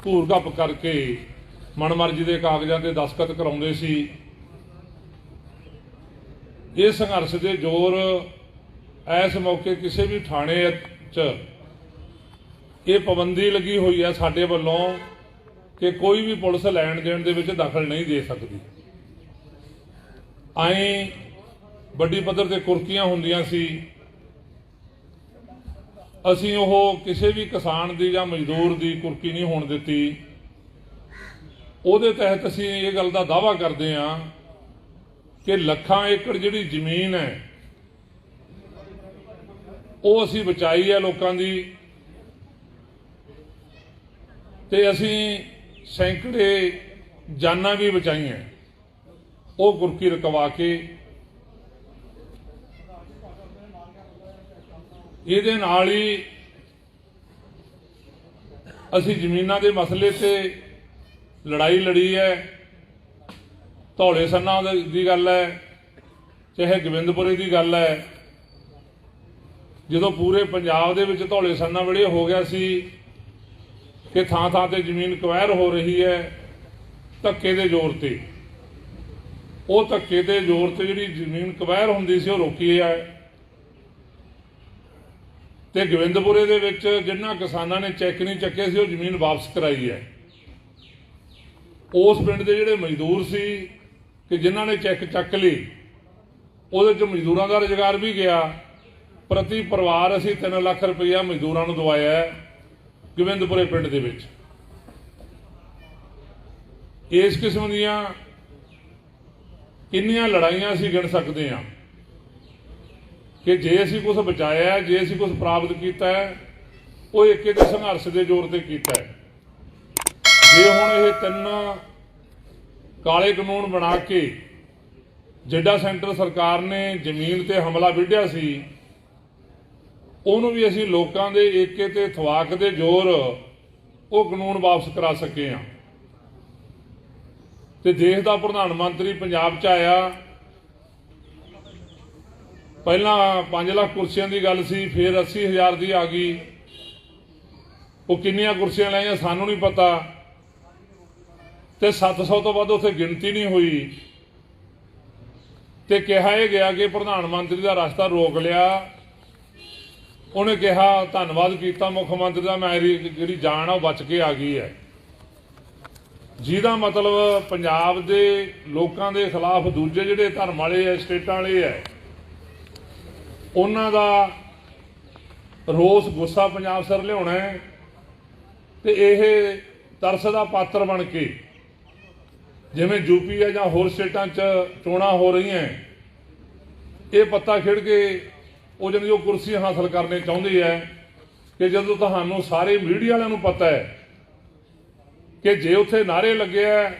ਘੂਰ ਘੱਪ ਕਰਕੇ ਮਨਮਰਜ਼ੀ ਦੇ ਕਾਗਜ਼ਾਂ ਤੇ ਦਸਤਖਤ ਕਰਾਉਂਦੇ ਸੀ। ਇਹ ਸੰਘਰਸ਼ ਦੇ ਜ਼ੋਰ ਇਸ ਮੌਕੇ ਕਿਸੇ ਵੀ ਥਾਣੇ 'ਚ ਇਹ ਪਾਬੰਦੀ ਲੱਗੀ ਹੋਈ ਹੈ ਸਾਡੇ ਵੱਲੋਂ ਕਿ ਕੋਈ ਵੀ ਪੁਲਿਸ ਲੈਣ ਦੇਣ ਦੇ ਵਿੱਚ ਦਖਲ ਨਹੀਂ ਦੇ ਸਕਦੀ। ਐਂ ਵੱਡੀ ਪੱਧਰ ਤੇ ਕੁਰਕੀਆਂ ਹੁੰਦੀਆਂ ਸੀ। ਅਸੀਂ ਉਹ ਕਿਸੇ ਵੀ ਕਿਸਾਨ ਦੀ ਜਾਂ ਮਜ਼ਦੂਰ ਦੀ ਕੁਰਕੀ ਨਹੀਂ ਹੋਣ ਦਿੱਤੀ। ਉਹਦੇ ਤਹਿਤ ਅਸੀਂ ਇਹ ਗੱਲ ਦਾ ਦਾਅਵਾ ਕਰਦੇ ਹਾਂ ਕਿ ਲੱਖਾਂ ਏਕੜ ਜਿਹੜੀ ਜ਼ਮੀਨ ਹੈ ਉਹ ਅਸੀਂ ਬਚਾਈ ਹੈ ਲੋਕਾਂ ਦੀ, ਤੇ ਅਸੀਂ ਸੈਂਕੜੇ ਜਾਨਾਂ ਵੀ ਬਚਾਈਆਂ ਉਹ ਕੁਰਕੀ ਰਕਵਾ ਕੇ। ਇਹਦੇ ਨਾਲ ਹੀ ਅਸੀਂ ਜ਼ਮੀਨਾਂ ਦੇ ਮਸਲੇ ਤੇ ਲੜਾਈ ਲੜੀ ਹੈ। ਧੌਲੇ ਸੰਨਾਂ ਦੀ ਗੱਲ ਹੈ, ਚਾਹੇ ਗੋਬਿੰਦਪੁਰੇ ਦੀ ਗੱਲ ਹੈ, ਜਦੋਂ ਪੂਰੇ ਪੰਜਾਬ ਦੇ ਵਿੱਚ ਧੌਲੇ ਸੰਨਾਂ ਵੇਲੇ ਹੋ ਗਿਆ ਸੀ ਕਿ ਥਾਂ ਥਾਂ ਤੇ ਜ਼ਮੀਨ ਕੁਐਰ ਹੋ ਰਹੀ ਹੈ ਧੱਕੇ ਦੇ ਜ਼ੋਰ ਤੇ। ਉਹ ਧੱਕੇ ਦੇ ਜ਼ੋਰ ਤੇ ਜਿਹੜੀ ਜ਼ਮੀਨ ਕੁਐਰ ਹੁੰਦੀ ਸੀ ਉਹ ਰੋਕੀ ਹੈ, ਤੇ ਗੋਬਿੰਦਪੁਰੇ ਦੇ ਵਿੱਚ ਜਿਨ੍ਹਾਂ ਕਿਸਾਨਾਂ ਨੇ ਚੈੱਕ ਨਹੀਂ ਚੱਕੇ ਸੀ ਉਹ ਜ਼ਮੀਨ ਵਾਪਸ ਕਰਾਈ ਹੈ। ਉਸ ਪਿੰਡ ਦੇ ਜਿਹੜੇ ਮਜ਼ਦੂਰ ਸੀ ਕਿ ਜਿਨ੍ਹਾਂ ਨੇ ਚੈੱਕ ਚੱਕ ਲਈ, ਉਹਦੇ 'ਚ ਮਜ਼ਦੂਰਾਂ ਦਾ ਰੁਜ਼ਗਾਰ ਵੀ ਗਿਆ। ਪ੍ਰਤੀ ਪਰਿਵਾਰ ਅਸੀਂ 3 ਲੱਖ ਰੁਪਈਆ ਮਜ਼ਦੂਰਾਂ ਨੂੰ ਦਵਾਇਆ ਹੈ ਗੋਬਿੰਦਪੁਰੇ ਪਿੰਡ ਦੇ ਵਿੱਚ। ਇਸ ਕਿਸਮ ਦੀਆਂ ਕਿੰਨੀਆਂ ਲੜਾਈਆਂ ਅਸੀਂ ਗਿਣ ਸਕਦੇ ਹਾਂ ਕਿ ਜੇ ਅਸੀਂ ਕੁਝ ਬਚਾਇਆ, ਜੇ ਅਸੀਂ ਕੁਝ ਪ੍ਰਾਪਤ ਕੀਤਾ ਹੈ, ਉਹ ਏਕੇ ਦੇ ਸੰਘਰਸ਼ ਦੇ ਜ਼ੋਰ ਤੇ ਕੀਤਾ ਹੈ। ਜੇ ਹੁਣ ਇਹ 3 ਕਾਲੇ ਕਾਨੂੰਨ ਬਣਾ ਕੇ ਜਿਹੜਾ ਸੈਂਟਰ ਸਰਕਾਰ ਨੇ ਜ਼ਮੀਨ ਤੇ ਹਮਲਾ ਵਿੱਢਿਆ ਸੀ, ਉਹਨੂੰ ਵੀ ਅਸੀਂ ਲੋਕਾਂ ਦੇ ਏਕੇ ਤੇ ਥਵਾਕ ਦੇ ਜ਼ੋਰ ਉਹ ਕਾਨੂੰਨ ਵਾਪਸ ਕਰਾ ਸਕੇ ਹਾਂ। ਤੇ ਦੇਸ਼ ਦਾ ਪ੍ਰਧਾਨ ਮੰਤਰੀ ਪੰਜਾਬ 'ਚ ਆਇਆ, ਪਹਿਲਾਂ 5 ਲੱਖ ਕੁਰਸੀਆਂ ਦੀ ਗੱਲ ਸੀ, ਫਿਰ 80,000 ਦੀ ਆ ਗਈ। ਉਹ ਕਿੰਨੀਆਂ ਕੁਰਸੀਆਂ ਲਾਈਆਂ ਸਾਨੂੰ ਨਹੀਂ ਪਤਾ, ਤੇ 700 ਤੋਂ ਵੱਧ ਉੱਥੇ ਗਿਣਤੀ ਨਹੀਂ ਹੋਈ। ਤੇ ਕਿਹਾ ਇਹ ਗਿਆ ਕਿ ਪ੍ਰਧਾਨ ਮੰਤਰੀ ਦਾ ਰਸਤਾ ਰੋਕ ਲਿਆ। ਉਹਨੇ ਕਿਹਾ, ਧੰਨਵਾਦ ਕੀਤਾ ਮੁੱਖ ਮੰਤਰੀ ਦਾ, ਮੇਰੀ ਜਿਹੜੀ ਜਾਨ ਆ ਉਹ ਬਚ ਕੇ ਆ ਗਈ ਹੈ। ਜਿਹਦਾ ਮਤਲਬ ਪੰਜਾਬ ਦੇ ਲੋਕਾਂ ਦੇ ਖਿਲਾਫ ਦੂਜੇ ਜਿਹੜੇ ਧਰਮ ਵਾਲੇ ਹੈ, ਸਟੇਟਾਂ ਵਾਲੇ ਹੈ, ਉਹਨਾਂ ਦਾ ਰੋਸ ਗੁੱਸਾ ਪੰਜਾਬ ਸਿਰ ਲਿਆਉਣਾ ਹੈ। ਤੇ ਇਹ ਤਰਸ ਦਾ ਪਾਤਰ ਬਣ ਕੇ, ਜਿਵੇਂ ਯੂਪੀ ਹੈ ਜਾਂ ਹੋਰ ਸਟੇਟਾਂ 'ਚ ਚੋਣਾਂ ਹੋ ਰਹੀਆਂ, ਇਹ ਪੱਤਾ ਖੇਡ ਕੇ ਉਹ ਜਿਹੜੀ ਉਹ ਕੁਰਸੀ ਹਾਸਲ ਕਰਨੇ ਚਾਹੁੰਦੇ ਹੈ ਕਿ ਜਦੋਂ ਤੁਹਾਨੂੰ ਸਾਰੇ ਮੀਡੀਆ ਵਾਲਿਆਂ ਨੂੰ ਪਤਾ ਹੈ ਕਿ ਜੇ ਉੱਥੇ ਨਾਅਰੇ ਲੱਗੇ ਆ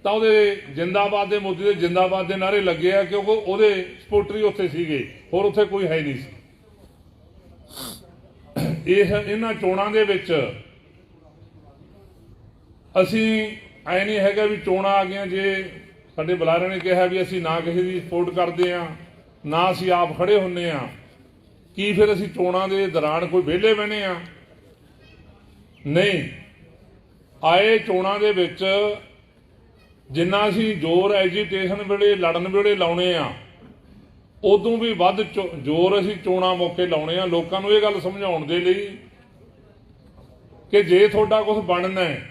ਤਾਂ ਉਹਦੇ ਜਿੰਦਾਬਾਦ ਦੇ, ਮੋਦੀ ਦੇ ਜਿੰਦਾਬਾਦ ਦੇ ਨਾਅਰੇ ਲੱਗੇ ਆ, ਕਿਉਂਕਿ ਉਹਦੇ ਸਪੋਰਟਰ ਹੀ ਉੱਥੇ ਸੀਗੇ, ਹੋਰ ਉੱਥੇ ਕੋਈ ਹੈ ਨਹੀਂ ਸੀ। ਇਹਨਾਂ ਚੋਣਾਂ ਦੇ ਵਿੱਚ ਅਸੀਂ ਐ ਨਹੀਂ ਹੈਗਾ ਵੀ ਚੋਣਾਂ ਆ ਗਈਆਂ, ਜੇ ਸਾਡੇ ਬੁਲਾਰਿਆਂ ਨੇ ਕਿਹਾ ਵੀ ਅਸੀਂ ਨਾ ਕਿਸੇ ਦੀ ਸਪੋਰਟ ਕਰਦੇ ਹਾਂ, ਨਾ ਅਸੀਂ ਆਪ ਖੜੇ ਹੁੰਦੇ ਹਾਂ, ਕੀ ਫਿਰ ਅਸੀਂ ਚੋਣਾਂ ਦੇ ਦੌਰਾਨ ਕੋਈ ਵਿਹਲੇ ਬਹਿਨੇ ਆ? ਨਹੀਂ, ਆਏ ਚੋਣਾਂ ਦੇ ਵਿੱਚ ਜਿੰਨਾ ਅਸੀਂ ਜ਼ੋਰ ਐਜੀਟੇਸ਼ਨ ਵੇਲੇ, ਲੜਨ ਵੇਲੇ ਲਾਉਣੇ ਆ, ਉਦੋਂ ਵੀ ਵੱਧ ਜ਼ੋਰ ਅਸੀਂ ਚੋਣਾਂ ਮੌਕੇ ਲਾਉਣੇ ਆ, ਲੋਕਾਂ ਨੂੰ ਇਹ ਗੱਲ ਸਮਝਾਉਣ ਦੇ ਲਈ ਕਿ ਜੇ ਤੁਹਾਡਾ ਕੁਝ ਬਣਨਾ ਹੈ,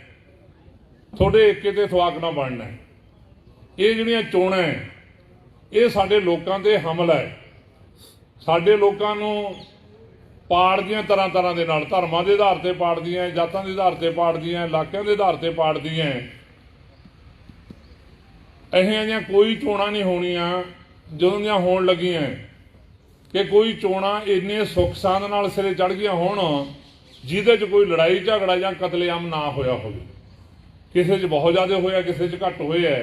ਤੁਹਾਡੇ ਏਕੇ ਤੇ ਥਵਾਕ ਨਾ ਬਣਨਾ ਹੈ। ਇਹ ਜਿਹੜੀਆਂ ਚੋਣਾਂ ਹੈ, ਇਹ ਸਾਡੇ ਲੋਕਾਂ ਤੇ ਹਮਲਾ ਹੈ। ਸਾਡੇ ਲੋਕਾਂ ਨੂੰ ਪਾੜਦੀਆਂ ਤਰ੍ਹਾਂ ਤਰ੍ਹਾਂ ਦੇ ਨਾਲ, ਧਰਮਾਂ ਦੇ ਆਧਾਰ ਤੇ ਪਾੜਦੀਆਂ, ਜਾਤਾਂ ਦੇ ਆਧਾਰ ਤੇ ਪਾੜਦੀਆਂ, ਇਲਾਕਿਆਂ ਦੇ ਆਧਾਰ ਤੇ ਪਾੜਦੀਆਂ। ਇਹੋ ਜਿਹੀਆਂ ਕੋਈ ਚੋਣਾਂ ਨਹੀਂ ਹੋਣੀਆਂ ਜਦੋਂ ਦੀਆਂ ਹੋਣ ਲੱਗੀਆਂ ਕਿ ਕੋਈ ਚੋਣਾਂ ਇੰਨੇ ਸੁੱਖ ਸਾਂਦ ਨਾਲ ਸਿਰੇ ਚੜ ਗਈਆਂ ਹੋਣ ਜਿਹਦੇ 'ਚ ਕੋਈ ਲੜਾਈ ਝਗੜਾ ਜਾਂ ਕਤਲੇਆਮ ਨਾ ਹੋਇਆ ਹੋਵੇ। ਕਿਸੇ 'ਚ ਬਹੁਤ ਜ਼ਿਆਦਾ ਹੋਇਆ, ਕਿਸੇ 'ਚ ਘੱਟ ਹੋਇਆ।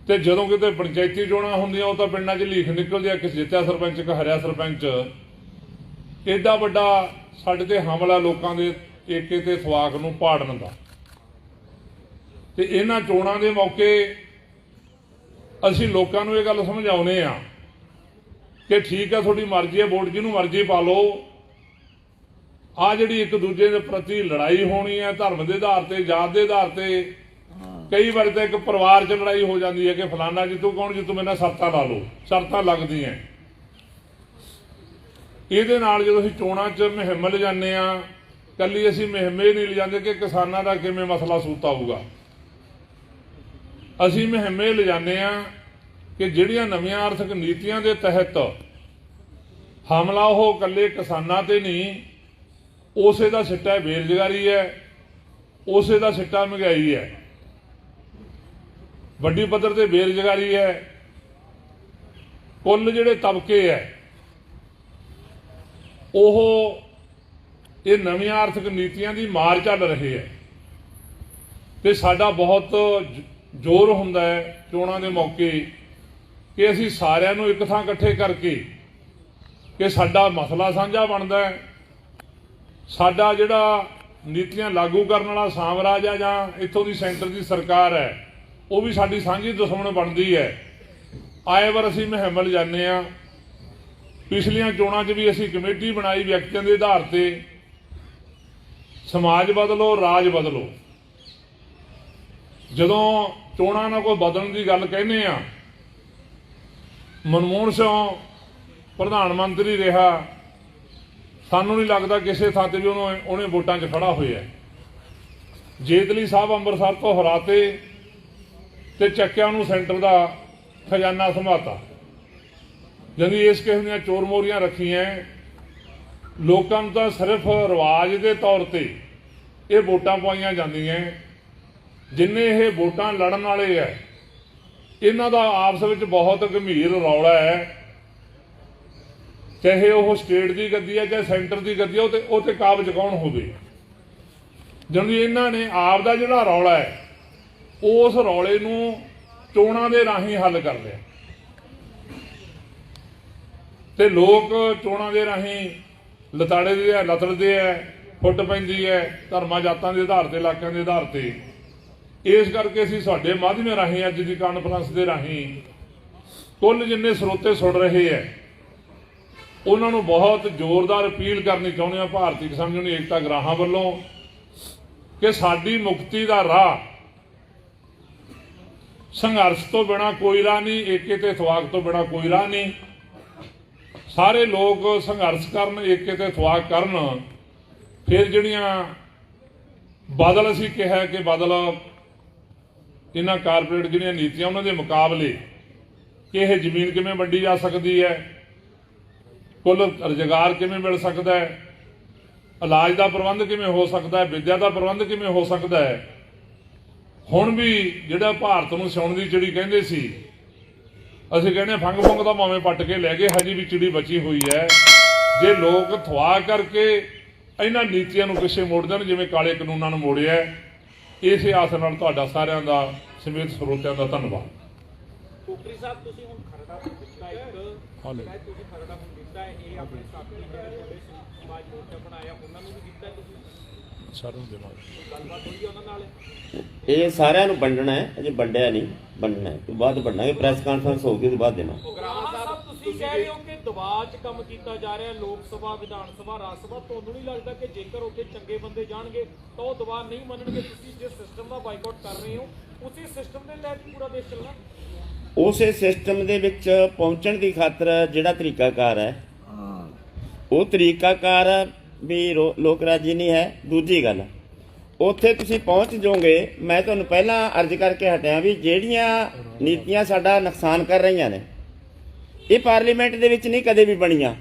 ਤੇ ਜਦੋਂ ਕਿਤੇ ਪੰਚਾਇਤੀ ਚੋਣਾਂ ਹੁੰਦੀਆਂ ਉਹ ਤਾਂ ਪਿੰਡਾਂ 'ਚ ਲੀਖ ਨਿਕਲਦੀ ਆ, ਕਿਸ ਜਿੱਤਿਆ ਸਰਪੰਚ, ਕਿ ਹਰਿਆ ਸਰਪੰਚ। ਏਡਾ ਵੱਡਾ ਸਾਡੇ ਤੇ ਹਮਲਾ ਲੋਕਾਂ ਦੇ ਏਕੇ ਤੇ ਥਵਾਕ ਨੂੰ ਪਾੜਨ ਦਾ। ਤੇ ਇਹਨਾਂ ਚੋਣਾਂ ਦੇ ਮੌਕੇ ਅਸੀਂ ਲੋਕਾਂ ਨੂੰ ਇਹ ਗੱਲ ਸਮਝਾਉਨੇ ਆ ਕਿ ਠੀਕ ਹੈ, ਤੁਹਾਡੀ ਮਰਜ਼ੀ ਹੈ, ਵੋਟ ਜਿਹਨੂੰ ਮਰਜ਼ੀ ਪਾ ਲਓ। ਆ ਜਿਹੜੀ ਇੱਕ ਦੂਜੇ ਦੇ ਪ੍ਰਤੀ ਲੜਾਈ ਹੋਣੀ ਹੈ ਧਰਮ ਦੇ ਆਧਾਰ ਤੇ, ਜਾਤ ਦੇ ਆਧਾਰ ਤੇ, ਕਈ ਵਾਰ ਤਾਂ ਇੱਕ ਪਰਿਵਾਰ 'ਚ ਲੜਾਈ ਹੋ ਜਾਂਦੀ ਹੈ ਕਿ ਫਲਾਨਾ ਜਿੱਤੂ, ਕੌਣ ਜਿੱਤੂ, ਮੇਰੇ ਨਾਲ ਸ਼ਰਤਾਂ ਲਾ ਲਓ। ਸ਼ਰਤਾਂ ਲੱਗਦੀਆਂ। ਇਹਦੇ ਨਾਲ ਜਦੋਂ ਅਸੀਂ ਚੋਣਾਂ 'ਚ ਮੁਹਿੰਮ ਲਿਜਾਂਦੇ ਆ, ਕੱਲੀ ਅਸੀਂ ਮੁਹਿੰਮ ਹੀ ਨਹੀਂ ਲਿਜਾਂਦੇ ਕਿ ਕਿਸਾਨਾਂ ਦਾ ਕਿਵੇਂ ਮਸਲਾ ਸੂਤ ਆਊਗਾ। ਅਸੀਂ ਮੁਹਿੰਮ ਇਹ ਲਿਜਾਂਦੇ ਆ ਕਿ ਜਿਹੜੀਆਂ ਨਵੀਆਂ ਆਰਥਿਕ ਨੀਤੀਆਂ ਦੇ ਤਹਿਤ ਹਮਲਾ ਉਹ ਇਕੱਲੇ ਕਿਸਾਨਾਂ ਤੇ ਨਹੀਂ, ਉਸੇ ਦਾ ਸਿੱਟਾ ਬੇਰੁਜ਼ਗਾਰੀ ਹੈ, ਉਸੇ ਦਾ ਸਿੱਟਾ ਮਹਿੰਗਾਈ ਹੈ, ਵੱਡੀ ਪੱਧਰ ਤੇ ਬੇਰੁਜ਼ਗਾਰੀ ਹੈ। ਕੁੱਲ ਜਿਹੜੇ ਤਬਕੇ ਹੈ ਉਹ ਇਹ ਨਵੀਆਂ ਆਰਥਿਕ ਨੀਤੀਆਂ ਦੀ ਮਾਰ ਚੱਲ ਰਹੇ ਹੈ। ਤੇ ਸਾਡਾ ਬਹੁਤ ਜ਼ੋਰ ਹੁੰਦਾ ਹੈ ਚੋਣਾਂ ਦੇ ਮੌਕੇ ਕਿ ਅਸੀਂ ਸਾਰਿਆਂ ਨੂੰ ਇੱਕ ਥਾਂ ਇਕੱਠੇ ਕਰਕੇ ਕਿ ਸਾਡਾ ਮਸਲਾ ਸਾਂਝਾ ਬਣਦਾ ਹੈ। ਸਾਡਾ ਜਿਹੜਾ ਨੀਤੀਆਂ ਲਾਗੂ ਕਰਨ ਵਾਲਾ ਸਾਮਰਾਜ ਹੈ ਜਾਂ ਇੱਥੋਂ ਦੀ ਸੈਂਟਰ ਦੀ ਸਰਕਾਰ ਹੈ, ਉਹ ਵੀ ਸਾਡੀ ਸਾਂਝੀ ਦੁਸ਼ਮਣ ਬਣਦੀ ਹੈ। ਆਏ ਵਾਰ ਅਸੀਂ ਮੁਹਿੰਮ ਲਿਜਾਂਦੇ ਆ। ਪਿਛਲੀਆਂ ਚੋਣਾਂ 'ਚ ਵੀ ਅਸੀਂ ਕਮੇਟੀ ਬਣਾਈ ਵਿਅਕਤੀਆਂ ਦੇ ਆਧਾਰ ਤੇ, ਸਮਾਜ ਬਦਲੋ, ਰਾਜ ਬਦਲੋ। ਜਦੋਂ ਚੋਣਾਂ ਨਾਲ ਕੋਈ ਬਦਲਣ ਦੀ ਗੱਲ ਕਹਿੰਦੇ ਆ, ਮਨਮੋਹਨ ਸਿੰਘ ਪ੍ਰਧਾਨ ਮੰਤਰੀ ਰਿਹਾ, ਸਾਨੂੰ ਨਹੀਂ ਲੱਗਦਾ ਕਿਸੇ ਥਾਂ ਤੇ ਵੀ ਉਹਨੇ ਵੋਟਾਂ 'ਚ ਖੜਾ ਹੋਇਆ। ਜੇਤਲੀ ਸਾਹਿਬ ਅੰਮ੍ਰਿਤਸਰ ਤੋਂ ਹਰਾਤੇ ਤੇ ਚੱਕਿਆ ਨੂੰ ਸੈਂਟਰ ਦਾ ਖਜ਼ਾਨਾ ਸੰਭਾਤਾ। ਜਦੋਂ ਇਸ ਕਿਸਮ ਦੀਆਂ ਚੋਰ ਮੋਰੀਆਂ ਰੱਖੀਆਂ, ਲੋਕਾਂ ਨੂੰ ਤਾਂ ਸਿਰਫ ਰਿਵਾਜ ਦੇ ਤੌਰ ਤੇ ਇਹ ਵੋਟਾਂ ਪਾਈਆਂ ਜਾਂਦੀਆਂ। ਜਿੰਨੇ ਇਹ ਵੋਟਾਂ ਲੜਨ ਵਾਲੇ ਹੈ, ਇਹਨਾਂ ਦਾ ਆਪਸ ਵਿੱਚ ਬਹੁਤ ਗੰਭੀਰ ਰੌਲਾ ਹੈ। ਚਾਹੇ ਉਹ ਸਟੇਟ ਦੀ ਗੱਦੀ ਹੈ, ਚਾਹੇ ਸੈਂਟਰ ਦੀ ਗੱਦੀ ਹੈ, ਉਹ ਤੇ ਕਾਬਜ਼ ਕੌਣ ਹੋਵੇ। ਜਦੋਂ ਇਹਨਾਂ ਨੇ ਆਪ ਦਾ ਜਿਹੜਾ ਰੌਲਾ ਹੈ, ਉਸ ਰੌਲੇ ਨੂੰ ਚੋਣਾਂ ਦੇ ਰਾਹੀਂ ਹੱਲ ਕਰ ਲਿਆ। ਤੇ ਲੋਕ ਚੋਣਾਂ ਦੇ ਰਾਹੀਂ ਲਤਾੜੇ ਦੇ ਆ, ਲਤੜਦੇ ਆ, ਫੁੱਟ ਪੈਂਦੀ ਹੈ ਧਰਮਾਂ ਜਾਤਾਂ ਦੇ ਆਧਾਰ ਤੇ, ਇਲਾਕਿਆਂ ਦੇ ਆਧਾਰ ਤੇ। ਇਸ ਕਰਕੇ ਅਸੀਂ ਸਾਡੇ ਮਾਧਿਅਮ ਰਾਹੀਂ ਅੱਜ ਦੀ ਕਾਨਫਰੰਸ ਦੇ ਰਾਹੀਂ ਕੁੱਲ ਜਿੰਨੇ ਸਰੋਤੇ ਸੁਣ ਰਹੇ ਹੈ, ਉਹਨਾਂ ਨੂੰ ਬਹੁਤ ਜ਼ੋਰਦਾਰ ਅਪੀਲ ਕਰਨੀ ਚਾਹੁੰਦੇ ਹਾਂ ਭਾਰਤੀ ਕਿਸਾਨ ਯੂਨੀਅਨ ਏਕਤਾ ਗਰਾਹਾਂ ਵੱਲੋਂ ਕਿ ਸਾਡੀ ਮੁਕਤੀ ਦਾ ਰਾਹ ਸੰਘਰਸ਼ ਤੋਂ ਬਿਨਾਂ ਕੋਈ ਰਾਹ ਨਹੀਂ, ਏਕੇ ਤੇ ਇਤਫਾਕ ਤੋਂ ਬਿਨਾਂ ਕੋਈ ਰਾਹ ਨਹੀਂ। ਸਾਰੇ ਲੋਕ ਸੰਘਰਸ਼ ਕਰਨ, ਏਕੇ ਤੇ ਇਤਫਾਕ ਕਰਨ। ਫਿਰ ਜਿਹੜੀਆਂ ਬਦਲ ਅਸੀਂ ਕਿਹਾ ਕਿ ਬਦਲ ਇਹਨਾਂ ਕਾਰਪੋਰੇਟ ਜਿਹੜੀਆਂ ਨੀਤੀਆਂ ਉਹਨਾਂ ਦੇ ਮੁਕਾਬਲੇ ਕਿ ਇਹ ਜ਼ਮੀਨ ਕਿਵੇਂ ਵੰਡੀ ਜਾ ਸਕਦੀ ਹੈ, ਕੁੱਲ ਰੁਜ਼ਗਾਰ ਕਿਵੇਂ ਮਿਲ ਸਕਦਾ ਹੈ, ਇਲਾਜ ਦਾ ਪ੍ਰਬੰਧ ਕਿਵੇਂ ਹੋ ਸਕਦਾ ਹੈ, ਵਿੱਦਿਆ ਦਾ ਪ੍ਰਬੰਧ ਕਿਵੇਂ ਹੋ ਸਕਦਾ ਹੈ। ਹੁਣ ਵੀ ਜਿਹੜਾ ਭਾਰਤ ਨੂੰ ਸਿਉਣ ਦੀ ਚਿੜੀ ਕਹਿੰਦੇ ਸੀ, ਅਸੀਂ ਕਹਿੰਦੇ ਫੰਗ ਫੁੰਗ ਦਾ ਭਾਵੇਂ ਪੱਟ ਕੇ ਲੈ ਗਏ, ਹਜੇ ਵੀ ਚਿੜੀ ਬਚੀ ਹੋਈ ਹੈ। ਜੇ ਲੋਕ ਥਵਾ ਕਰਕੇ ਇਹਨਾਂ ਨੀਤੀਆਂ ਨੂੰ ਪਿੱਛੇ ਮੋੜ ਦੇਣ ਜਿਵੇਂ ਕਾਲੇ ਕਾਨੂੰਨਾਂ ਨੂੰ ਮੋੜਿਆ, ਇਸੇ ਆਸ ਨਾਲ ਤੁਹਾਡਾ ਸਾਰਿਆਂ ਦਾ ਸਮੇਤ ਸਰੋਤਿਆਂ ਦਾ ਧੰਨਵਾਦ। ਕੋਕਰੀ ਸਾਹਿਬ, ਤੁਸੀਂ ਹੁਣ ਖਰੜਾ ਦਿੱਤਾ ਇੱਕ, ਤੁਸੀਂ ਖਰੜਾ ਹੁਣ ਦਿੱਤਾ, ਇਹ ਆਪਣੇ ਸਾਥੀ ਜਿਹੜੇ ਤੁਹਾਡੇ ਸਮਾਜ ਮੋਰਚਾ ਬਣਾਇਆ ਉਹਨਾਂ ਨੂੰ ਵੀ ਦਿੱਤਾ ਤੁਸੀਂ? ਸਾਰਿਆਂ ਨੂੰ ਦੇਵਾਂਗੇ। ਗੱਲਬਾਤ ਹੋਈ ਉਹਨਾਂ ਨਾਲ? ਇਹ ਸਾਰਿਆਂ ਨੂੰ ਵੰਡਣਾ ਹੈ, ਅਜੇ ਵੰਡਿਆ ਨਹੀਂ, ਵੰਡਣਾ ਹੈ, ਤੋਂ ਬਾਅਦ ਵੰਡਾਂਗੇ। ਪ੍ਰੈਸ ਕਾਨਫਰੰਸ ਹੋਊਗੀ, ਉਹਦੇ ਬਾਅਦ ਦੇਣਾ। ਤੁਸੀਂ ਕਹਿ ਰਹੇ ਹੋ ਕਿ ਦਬਾਅ 'ਚ ਕੰਮ ਕੀਤਾ ਜਾ ਰਿਹਾ, ਲੋਕ ਸਭਾ, ਵਿਧਾਨ ਸਭਾ, ਰਾਜ ਸਭਾ। ਤੁਹਾਨੂੰ ਨਹੀਂ ਲੱਗਦਾ ਕਿ ਜੇਕਰ ਉੱਥੇ ਚੰਗੇ ਬੰਦੇ ਜਾਣਗੇ ਤਾਂ ਉਹ ਦਬਾਅ ਨਹੀਂ ਮੰਨਣਗੇ? ਤੁਸੀਂ ਜਿਸ ਸਿਸਟਮ ਦਾ ਬਾਈਕਾਟ ਕਰ ਰਹੇ ਹੋ, ਉਸੇ ਸਿਸਟਮ ਦੇ ਤਹਿਤ ਪੂਰਾ ਦੇਸ਼ ਚੱਲਣਾ? ਉਸੇ ਸਿਸਟਮ ਦੇ ਵਿੱਚ ਪਹੁੰਚਣ ਦੀ ਖਾਤਰ ਜਿਹੜਾ ਤਰੀਕਾਕਾਰ ਹੈ ਉਹ ਤਰੀਕਾਕਾਰ ਵੀ ਲੋਕ ਰਾਜੀ ਨਹੀਂ ਹੈ। ਦੂਜੀ ਗੱਲ, ਉੱਥੇ ਤੁਸੀਂ ਪਹੁੰਚ ਜਾਓਗੇ, ਮੈਂ ਤੁਹਾਨੂੰ ਪਹਿਲਾਂ ਅਰਜ਼ ਕਰਕੇ ਹਟਿਆ ਵੀ ਜਿਹੜੀਆਂ ਨੀਤੀਆਂ ਸਾਡਾ ਨੁਕਸਾਨ ਕਰ ਰਹੀਆਂ ਨੇ ਇਹ ਪਾਰਲੀਮੈਂਟ ਦੇ ਵਿੱਚ ਨਹੀਂ ਕਦੇ ਵੀ ਬਣੀਆਂ।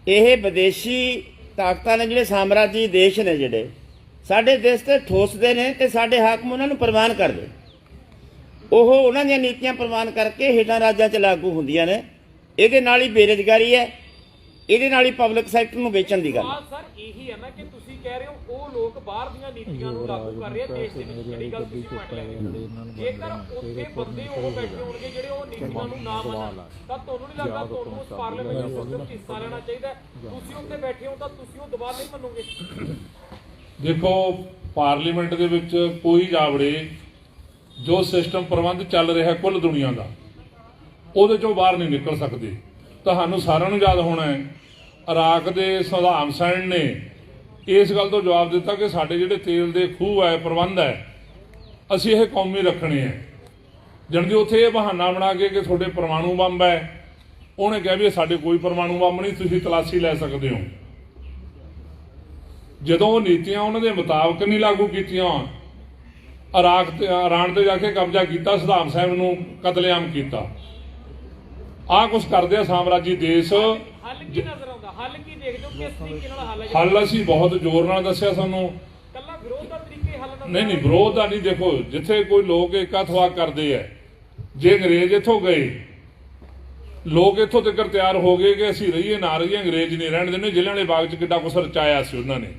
ਇਹ ਵਿਦੇਸ਼ੀ ਤਾਕਤਾਂ ਨੇ, ਜਿਹੜੇ ਸਾਮਰਾਜੀ ਦੇਸ਼ ਨੇ, ਜਿਹੜੇ ਸਾਡੇ ਦੇਸ਼ ਤੇ ਠੋਸਦੇ ਨੇ ਤੇ ਸਾਡੇ ਹਾਕਮ ਉਹਨਾਂ ਨੂੰ ਪ੍ਰਵਾਨ ਕਰਦੇ, ਉਹ ਉਹਨਾਂ ਦੀਆਂ ਨੀਤੀਆਂ ਪ੍ਰਵਾਨ ਕਰਕੇ ਹੇਠਾਂ ਰਾਜਾਂ 'ਚ ਲਾਗੂ ਹੁੰਦੀਆਂ ਨੇ। ਇਹਦੇ ਨਾਲ ਹੀ ਬੇਰੁਜ਼ਗਾਰੀ ਹੈ, ਇਹਦੇ ਨਾਲ ਹੀ ਪਬਲਿਕ ਸੈਕਟਰ ਨੂੰ ਵੇਚਣ ਦੀ ਗੱਲ। ਸਰ ਇਹੀ ਹੈ ਨਾ ਕਿ ਤੁਸੀਂ ਕਹਿ ਰਹੇ ਹੋ ਉਹ ਲੋਕ ਬਾਹਰ ਦੀਆਂ ਨੀਤੀਆਂ ਨੂੰ ਲਾਗੂ ਕਰ ਰਹੇ ਆ ਦੇਸ਼ ਦੇ ਵਿੱਚ, ਜਿਹੜੀ ਗੱਲ ਤੁਸੀਂ ਮੰਨ ਲੈਂਦੇ ਜੇਕਰ ਉੱਥੇ ਬੰਦੇ ਉਹ ਬੈਠੇ ਹੋਣਗੇ ਜਿਹੜੇ ਉਹ ਨੀਤੀਆਂ ਨੂੰ ਨਾ ਮੰਨਣ ਤਾਂ ਤੁਹਾਨੂੰ ਨਹੀਂ ਲੱਗਦਾ ਤੁਹਾਨੂੰ ਉਸ ਪਾਰਲੀਮੈਂਟ ਸਿਸਟਮ 'ਚ ਹਿੱਸਾ ਲੈਣਾ ਚਾਹੀਦਾ? ਤੁਸੀਂ ਉੱਥੇ ਬੈਠੇ ਹੋ ਤਾਂ ਤੁਸੀਂ ਉਹ ਦਬਾਅ ਨਹੀਂ ਮੰਨੋਗੇ? ਦੇਖੋ, ਪਾਰਲੀਮੈਂਟ ਦੇ ਵਿੱਚ ਕੋਈ ਜਾਵੜੇ ਜੋ ਸਿਸਟਮ ਪ੍ਰਬੰਧ ਚੱਲ ਰਿਹਾ ਕੁੱਲ ਦੁਨੀਆ ਦਾ, ਉਹਦੇ ਚੋਂ ਬਾਹਰ ਨਹੀਂ ਨਿਕਲ ਸਕਦੇ। ਤੁਹਾਨੂੰ ਸਾਰਿਆਂ ਨੂੰ ਯਾਦ ਹੋਣਾ ਹੈ ਇਰਾਕ ਦੇ ਸਦਾਮ ਹੁਸੈਨ ਨੇ ਇਸ ਗੱਲ ਤੋਂ ਜਵਾਬ ਦਿੱਤਾ ਕਿ ਸਾਡੇ ਜਿਹੜੇ ਤੇਲ ਦੇ ਖੂਹ ਹੈ, ਪ੍ਰਬੰਧ ਹੈ, ਅਸੀਂ ਇਹ ਕੌਮੀ ਰੱਖਣੇ ਹੈ। ਜਣਦੀ ਉੱਥੇ ਇਹ ਬਹਾਨਾ ਬਣਾ ਕੇ ਕਿ ਤੁਹਾਡੇ ਪਰਮਾਣੂ ਬੰਬ ਹੈ, ਉਹਨੇ ਕਿਹਾ ਵੀ ਸਾਡੇ ਕੋਈ ਪਰਮਾਣੂ ਬੰਬ ਨਹੀਂ, ਤੁਸੀਂ ਤਲਾਸ਼ੀ ਲੈ ਸਕਦੇ ਹੋ। ਜਦੋਂ ਉਹ ਨੀਤੀਆਂ ਉਹਨਾਂ ਦੇ ਮੁਤਾਬਕ ਨਹੀਂ ਲਾਗੂ ਕੀਤੀਆਂ, ਇਰਾਨ ਤੇ ਜਾ ਕੇ ਕਬਜ਼ਾ ਕੀਤਾ, ਸਦਾਮ ਹੁਸੈਨ ਨੂੰ ਕਤਲੇਆਮ ਕੀਤਾ। ਆਹ ਕੁਛ ਕਰਦੇ ਆ ਸਾਮਰਾਜੀ ਦੇਸ਼। ਹੱਲ ਕੀ ਨਜ਼ਰ ਆਉਂਦਾ? ਹੱਲ ਕੀ ਦੇਖਦੇ ਹੋ? ਕਿਸ ਤਰੀਕੇ ਨਾਲ ਹੱਲ ਹੈ? ਹੱਲ ਅਸੀਂ ਬਹੁਤ ਜ਼ੋਰ ਨਾਲ ਦੱਸਿਆ ਸਾਨੂੰ। ਕੱਲਾ ਵਿਰੋਧ ਦਾ ਤਰੀਕੇ ਹੱਲ ਨਜ਼ਰ ਨਹੀਂ ਵਿਰੋਧ ਦਾ ਨਹੀਂ। ਦੇਖੋ, ਜਿੱਥੇ ਕੋਈ ਲੋਕ ਏਕਾਤਵਾਦ ਕਰਦੇ ਆ, ਜੇ ਅੰਗਰੇਜ਼ ਇੱਥੋਂ ਗਏ, ਲੋਕ ਇੱਥੋਂ ਤੱਕ ਤਿਆਰ ਹੋ ਗਏ ਕਿ ਅਸੀਂ ਰਹੀਏ ਨਾ ਰਹੀਏ, ਅੰਗਰੇਜ਼ ਨਹੀਂ ਰਹਿਣ ਦੇਣੇ। ਜ਼ਿਲ੍ਹਿਆਂਵਾਲੇ ਬਾਗ 'ਚ ਕਿੱਡਾ ਕੁਛ ਰਚਾਇਆ ਸੀ ਉਹਨਾਂ ਨੇ,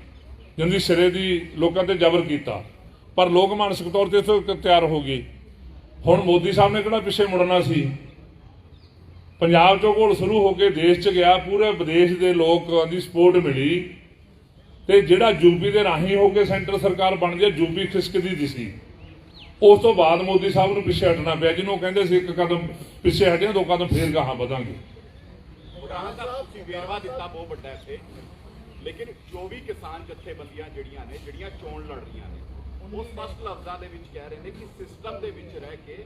ਜਿੰਦੀ ਸਿਰੇ ਦੀ ਲੋਕਾਂ ਤੇ ਜ਼ਬਰ ਕੀਤਾ, ਪਰ ਲੋਕ ਮਾਨਸਿਕ ਤੌਰ ਤੇ ਇੱਥੋਂ ਤਿਆਰ ਹੋ ਗਏ। ਹੁਣ ਮੋਦੀ ਸਾਹਿਬ ਨੇ ਕਿਹੜਾ ਪਿੱਛੇ ਮੁੜਨਾ ਸੀ? ਪੰਜਾਬ ਚੋਂ ਘੋਲ ਸ਼ੁਰੂ ਹੋ ਕੇ ਦੇਸ਼ 'ਚ ਗਿਆ, ਪੂਰੇ ਵਿਦੇਸ਼ ਦੇ ਲੋਕਾਂ ਦੀ ਸਪੋਰਟ ਮਿਲੀ ਤੇ ਜਿਹੜਾ ਯੂਪੀ ਦੇ ਰਾਹੀਂ ਹੋ ਕੇ ਸੈਂਟਰ ਸਰਕਾਰ ਬਣ ਗਿਆ, ਯੂਪੀ ਖਿਸਕਦੀ ਦੀ ਸੀ। ਉਸ ਤੋਂ ਬਾਅਦ ਮੋਦੀ ਸਾਹਿਬ ਨੂੰ ਪਿੱਛੇ ਹਟਣਾ ਪਿਆ, ਜਿਹਨੂੰ ਕਹਿੰਦੇ ਸੀ ਇੱਕ ਕਦਮ ਪਿੱਛੇ ਹਟਿਆ, 2 ਕਦਮ ਫੇਰ ਗਾਹਾਂ ਵਧਾਂਗੇ। ਤੁਸੀਂ ਵੇਰਵਾ ਦਿੱਤਾ ਬਹੁਤ ਵੱਡਾ ਇੱਥੇ, ਲੇਕਿਨ 24 ਕਿਸਾਨ ਜਥੇਬੰਦੀਆਂ ਜਿਹੜੀਆਂ ਚੋਣ ਲੜ ਰਹੀਆਂ ਨੇ, ਉਹ ਸਪਸ਼ਟ ਲਫ਼ਜ਼ਾਂ ਦੇ ਵਿੱਚ ਕਹਿ ਰਹੇ ਨੇ ਕਿ ਸਿਸਟਮ ਦੇ ਵਿੱਚ ਰਹਿ ਕੇ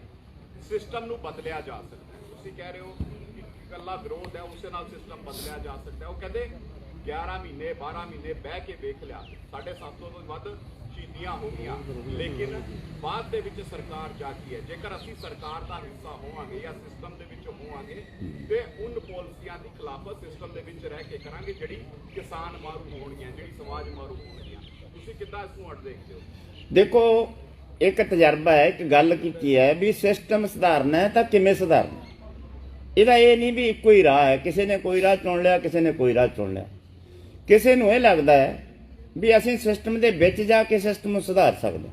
ਸਿਸਟਮ ਨੂੰ ਬਦਲਿਆ ਜਾ ਸਕਦਾ ਹੈ। ਤੁਸੀਂ ਕਹਿ ਰਹੇ ਹੋ ਕਿ ਇਕੱਲਾ ਵਿਰੋਧ ਹੈ, ਉਸੇ ਨਾਲ ਸਿਸਟਮ ਬਦਲਿਆ ਜਾ ਸਕਦਾ ਹੈ। ਉਹ ਕਹਿੰਦੇ 11 ਮਹੀਨੇ 12 ਮਹੀਨੇ ਬਹਿ ਕੇ ਵੇਖ ਲਿਆ, 750 ਤੋਂ ਵੱਧ ਸ਼ਹੀਦੀਆਂ ਹੋ ਗਈਆਂ, ਲੇਕਿਨ ਬਾਅਦ ਦੇ ਵਿੱਚ ਸਰਕਾਰ ਜਾਗੀ ਹੈ। ਜੇਕਰ ਅਸੀਂ ਸਰਕਾਰ ਦਾ ਹਿੱਸਾ ਹੋਵਾਂਗੇ ਜਾਂ ਸਿਸਟਮ ਦੇ ਵਿੱਚ ਹੋਵਾਂਗੇ ਤੇ ਉਨ ਪਾਲਿਸੀਆਂ ਦੀ ਖਿਲਾਫਤ ਸਿਸਟਮ ਦੇ ਵਿੱਚ ਰਹਿ ਕੇ ਕਰਾਂਗੇ ਜਿਹੜੀ ਕਿਸਾਨ ਮਾਰੂ ਹੋਣਗੀਆਂ, ਜਿਹੜੀ ਸਮਾਜ ਮਾਰੂ ਹੋਣਗੀਆਂ। ਤੁਸੀਂ ਕਿੱਦਾਂ ਇਸ ਨੂੰ ਅੜ ਦੇਖਦੇ ਹੋ? ਦੇਖੋ, ਇੱਕ ਤਜਰਬਾ ਹੈ, ਇੱਕ ਗੱਲ ਕੀਤੀ ਹੈ ਵੀ ਸਿਸਟਮ ਸੁਧਾਰਨਾ ਹੈ ਤਾਂ ਕਿਵੇਂ ਸੁਧਾਰਨਾ। ਇਹਦਾ ਇਹ ਨਹੀਂ ਵੀ ਇੱਕੋ ਹੀ ਰਾਹ ਹੈ, ਕਿਸੇ ਨੇ ਕੋਈ ਰਾਹ ਚੁਣ ਲਿਆ, ਕਿਸੇ ਨੇ ਕੋਈ ਰਾਹ ਚੁਣ ਲਿਆ। ਕਿਸੇ ਨੂੰ ਇਹ ਲੱਗਦਾ ਹੈ ਵੀ ਅਸੀਂ ਸਿਸਟਮ ਦੇ ਵਿੱਚ ਜਾ ਕੇ ਸਿਸਟਮ ਨੂੰ ਸੁਧਾਰ ਸਕਦੇ।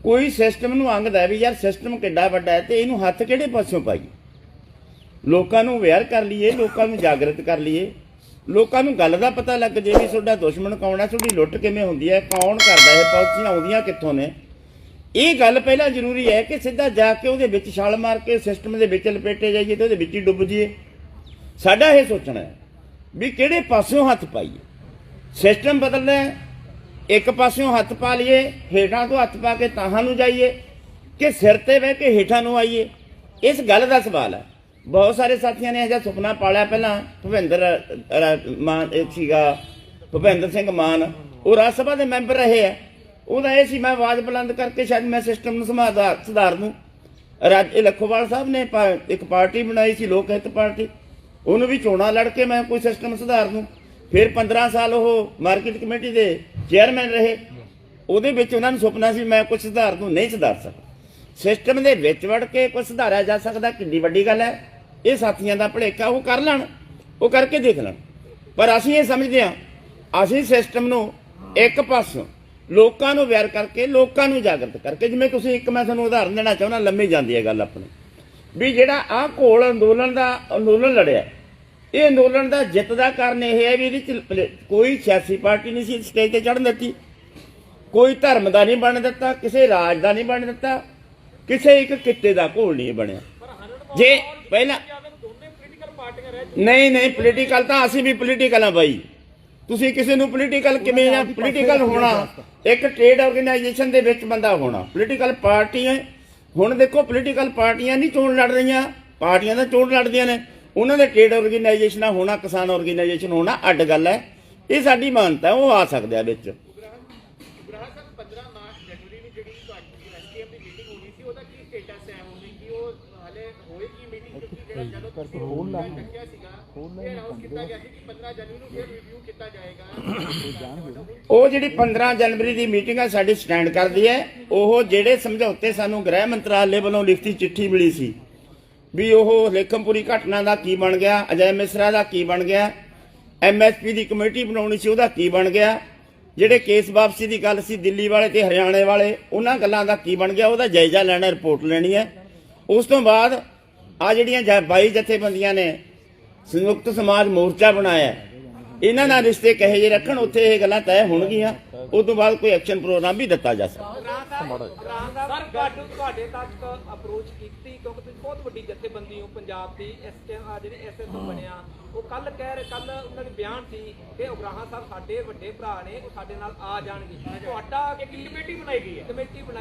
ਕੋਈ ਸਿਸਟਮ ਨੂੰ ਅੰਗਦਾ ਵੀ ਯਾਰ ਸਿਸਟਮ ਕਿੱਡਾ ਵੱਡਾ ਹੈ ਤੇ ਇਹਨੂੰ ਹੱਥ ਕਿਹੜੇ ਪਾਸਿਓਂ ਪਾਈਏ। ਲੋਕਾਂ ਨੂੰ ਅਵੇਅਰ ਕਰ ਲਈਏ, ਲੋਕਾਂ ਨੂੰ ਜਾਗਰਤ ਕਰ ਲਈਏ, ਲੋਕਾਂ ਨੂੰ ਗੱਲ ਦਾ ਪਤਾ ਲੱਗ ਜੇ ਵੀ ਤੁਹਾਡਾ ਦੁਸ਼ਮਣ ਕੌਣ ਹੈ, ਤੁਹਾਡੀ ਲੁੱਟ ਕਿਵੇਂ ਹੁੰਦੀ ਹੈ, ਕੌਣ ਕਰਦਾ ਹੈ, ਪਾਲਿਸੀਆਂ ਆਉਂਦੀਆਂ ਕਿੱਥੋਂ ਨੇ। ਇਹ ਗੱਲ ਪਹਿਲਾਂ ਜ਼ਰੂਰੀ ਹੈ ਕਿ ਸਿੱਧਾ ਜਾ ਕੇ ਉਹਦੇ ਵਿੱਚ ਛਾਲ ਮਾਰ ਕੇ ਸਿਸਟਮ ਦੇ ਵਿੱਚ ਲਪੇਟੇ ਜਾਈਏ ਤੇ ਉਹਦੇ ਵਿੱਚ ਹੀ ਡੁੱਬ ਜਾਈਏ। ਸਾਡਾ ਇਹ ਸੋਚਣਾ ਹੈ ਵੀ ਕਿਹੜੇ ਪਾਸਿਓਂ ਹੱਥ ਪਾਈਏ। ਸਿਸਟਮ ਬਦਲਣਾ ਹੈ, ਇੱਕ ਪਾਸਿਓਂ ਹੱਥ ਪਾ ਲਈਏ, ਹੇਠਾਂ ਤੋਂ ਹੱਥ ਪਾ ਕੇ ਤਾਹਾਂ ਨੂੰ ਜਾਈਏ ਕਿ ਸਿਰ ਤੇ ਬਹਿ ਕੇ ਹੇਠਾਂ ਨੂੰ ਆਈਏ। ਇਸ ਗੱਲ ਦਾ ਸਵਾਲ ਹੈ। ਬਹੁਤ ਸਾਰੇ ਸਾਥੀਆਂ ਨੇ ਇਹ ਜਿਹਾ ਸੁਪਨਾ ਪਾਲਿਆ। ਪਹਿਲਾਂ ਭੁਪਿੰਦਰ ਸਿੰਘ ਮਾਨ, ਉਹ ਰਾਜ ਸਭਾ ਦੇ ਮੈਂਬਰ ਰਹੇ ਆ। ਉਹਦਾ ਇਹ ਸੀ ਮੈਂ ਆਵਾਜ਼ ਬੁਲੰਦ ਕਰਕੇ ਸ਼ਾਇਦ ਮੈਂ ਸਿਸਟਮ ਨੂੰ ਸੁਧਾਰ ਦੂੰ। ਲੱਖੋਵਾਲ ਸਾਹਿਬ ਨੇ ਇੱਕ ਪਾਰਟੀ ਬਣਾਈ ਸੀ, ਲੋਕ ਹਿੱਤ ਪਾਰਟੀ, ਉਹਨੂੰ ਵੀ ਚੋਣਾਂ ਲੜ ਕੇ ਮੈਂ ਕੋਈ ਸਿਸਟਮ ਸੁਧਾਰ ਦੂੰ। ਫਿਰ 15 ਸਾਲ ਉਹ ਮਾਰਕੀਟ ਕਮੇਟੀ ਦੇ ਚੇਅਰਮੈਨ ਰਹੇ। ਉਹਦੇ ਵਿੱਚ ਉਹਨਾਂ ਨੂੰ ਸੁਪਨਾ ਸੀ ਮੈਂ ਕੁਝ ਸੁਧਾਰ ਦੂੰ, ਨਹੀਂ ਸੁਧਾਰ ਸਕਦਾ। ਸਿਸਟਮ ਦੇ ਵਿੱਚ ਵੜ ਕੇ ਕੁਝ ਸੁਧਾਰਿਆ ਜਾ ਸਕਦਾ, ਕਿੰਨੀ ਵੱਡੀ ਗੱਲ ਹੈ। ਇਹ ਸਾਥੀਆਂ ਦਾ ਭੁਲੇਖਾ, ਉਹ ਕਰ ਲੈਣ, ਉਹ ਕਰਕੇ ਦੇਖ ਲੈਣ। ਪਰ ਅਸੀਂ ਇਹ ਸਮਝਦੇ ਹਾਂ ਅਸੀਂ ਸਿਸਟਮ ਨੂੰ ਇੱਕ ਪਾਸੋਂ ਲੋਕਾਂ ਨੂੰ ਅਵੇਅਰ ਕਰਕੇ, ਲੋਕਾਂ ਨੂੰ ਜਾਗਰਤ ਕਰਕੇ, ਜਿਵੇਂ ਤੁਸੀਂ ਇੱਕ ਮੈਂ ਤੁਹਾਨੂੰ ਉਦਾਹਰਨ ਦੇਣਾ ਚਾਹੁੰਦਾ, ਲੰਮੀ ਜਾਂਦੀ ਹੈ ਗੱਲ ਆਪਣੀ, ਵੀ ਜਿਹੜਾ ਆਹ ਘੋਲ ਅੰਦੋਲਨ ਲੜਿਆ, ਇਹ ਅੰਦੋਲਨ ਦਾ ਜਿੱਤ ਦਾ ਕਾਰਨ ਇਹ ਹੈ ਵੀ ਇਹਦੇ ਚ ਕੋਈ ਸਿਆਸੀ ਪਾਰਟੀ ਨਹੀਂ ਸੀ ਸਟੇਜ ਤੇ ਚੜ੍ਹਨ ਦਿੱਤੀ, ਕੋਈ ਧਰਮ ਦਾ ਨਹੀਂ ਬਣ ਦਿੱਤਾ, ਕਿਸੇ ਰਾਜ ਦਾ ਨਹੀਂ ਬਣ ਦਿੱਤਾ, ਕਿਸੇ ਇੱਕ ਕਿੱਤੇ ਦਾ ਘੋਲ ਨਹੀਂ ਬਣਿਆ। ਜੇ ਪਹਿਲਾਂ ਨਹੀਂ ਪੋਲੀਟੀਕਲ ਤਾਂ ਅਸੀਂ ਵੀ ਪੋਲੀਟੀਕਲ ਆ ਬਾਈ। ਤੁਸੀਂ ਕਿਸੇ ਨੂੰ ਪੋਲੀਟੀਕਲ ਕਿਵੇਂ ਆ? ਪੋਲੀਟੀਕਲ ਹੋਣਾ ਇੱਕ ਟ੍ਰੇਡ ਆਰਗੇਨਾਈਜੇਸ਼ਨ ਦੇ ਵਿੱਚ ਬੰਦਾ ਹੋਣਾ, ਪੋਲੀਟੀਕਲ ਪਾਰਟੀ ਹੁਣ ਦੇਖੋ ਪੋਲੀਟੀਕਲ ਪਾਰਟੀਆਂ ਨਹੀਂ ਚੋਣ ਲੜ ਰਹੀਆਂ, ਪਾਰਟੀਆਂ ਤਾਂ ਚੋਣ ਲੜਦੀਆਂ ਨੇ, ਉਹਨਾਂ ਦੇ ਟ੍ਰੇਡ ਆਰਗੇਨਾਈਜੇਸ਼ਨਾਂ ਹੋਣਾ, ਕਿਸਾਨ ਆਰਗੇਨਾਈਜੇਸ਼ਨ ਹੋਣਾ ਅੱਡ ਗੱਲ ਹੈ। ਇਹ ਸਾਡੀ ਮਾਨਤਾ, ਉਹ ਆ ਸਕਦੇ ਆ ਵਿੱਚ। ਉਹ ਜਿਹੜੀ 15 ਜਨਵਰੀ ਦੀ ਮੀਟਿੰਗ ਹੈ ਸਾਡੀ ਸਟੈਂਡ ਕਰਦੀ ਹੈ। ਉਹ ਜਿਹੜੇ ਸਮਝੌਤੇ ਸਾਨੂੰ ਗ੍ਰਹਿ ਮੰਤਰਾਲੇ ਵੱਲੋਂ ਲਿਖਤੀ ਚਿੱਠੀ ਮਿਲੀ ਸੀ ਵੀ ਉਹ ਲੇਖਮਪੁਰੀ ਘਟਨਾ ਦਾ ਕੀ ਬਣ ਗਿਆ, ਅਜੈ ਮਿਸਰਾ ਦਾ ਕੀ ਬਣ ਗਿਆ, MSP ਦੀ ਕਮੇਟੀ ਬਣਾਉਣੀ ਸੀ ਉਹਦਾ ਕੀ ਬਣ ਗਿਆ, ਜਿਹੜੇ ਕੇਸ ਵਾਪਸੀ ਦੀ ਗੱਲ ਸੀ ਦਿੱਲੀ ਵਾਲੇ ਤੇ ਹਰਿਆਣੇ ਵਾਲੇ ਉਹਨਾਂ ਗੱਲਾਂ ਦਾ ਕੀ ਬਣ ਗਿਆ, ਉਹਦਾ ਜਾਇਜ਼ਾ ਲੈਣਾ, ਰਿਪੋਰਟ ਲੈਣੀ ਹੈ। ਉਸ ਤੋਂ ਬਾਅਦ ਆ ਜਿਹੜੀਆਂ 22 ਜਥੇਬੰਦੀਆਂ ਨੇ ਸੰਯੁਕਤ ਸਮਾਜ ਮੋਰਚਾ ਬਣਾਇਆ, ਇਹਨਾਂ ਨਾਲ ਰਿਸ਼ਤੇ ਕਹੇ ਜੇ ਰੱਖਣ, ਉੱਥੇ ਇਹ ਗੱਲਾਂ ਤੈਅ ਹੋਣਗੀਆਂ। ਉਸ ਤੋਂ ਬਾਅਦ ਕੋਈ ਐਕਸ਼ਨ ਪ੍ਰੋਗਰਾਮ ਵੀ ਦਿੱਤਾ ਜਾ ਸਕਦਾ। ਸਰ ਤੁਹਾਡੇ ਤੱਕ ਅਪਰੋਚ ਕੀਤੀ ਕਿਉਂਕਿ ਤੁਸੀਂ ਬਹੁਤ ਵੱਡੀ ਜਥੇਬੰਦੀ ਹੋ ਪੰਜਾਬ ਦੀ, ਜਿਹੜੇ SSO ਬਣਿਆ ਉਹ ਕੱਲ ਉਹਨਾਂ ਦੇ ਬਿਆਨ ਸੀ ਕਿ ਉਗਰਾਹਾਂ ਸਾਹਿਬ ਸਾਡੇ ਵੱਡੇ ਭਰਾ ਨੇ, ਉਹ ਸਾਡੇ ਨਾਲ ਆ ਜਾਣਗੇ। ਤੁਹਾਡਾ ਇੱਕ ਕਮੇਟੀ ਬਣਾਈ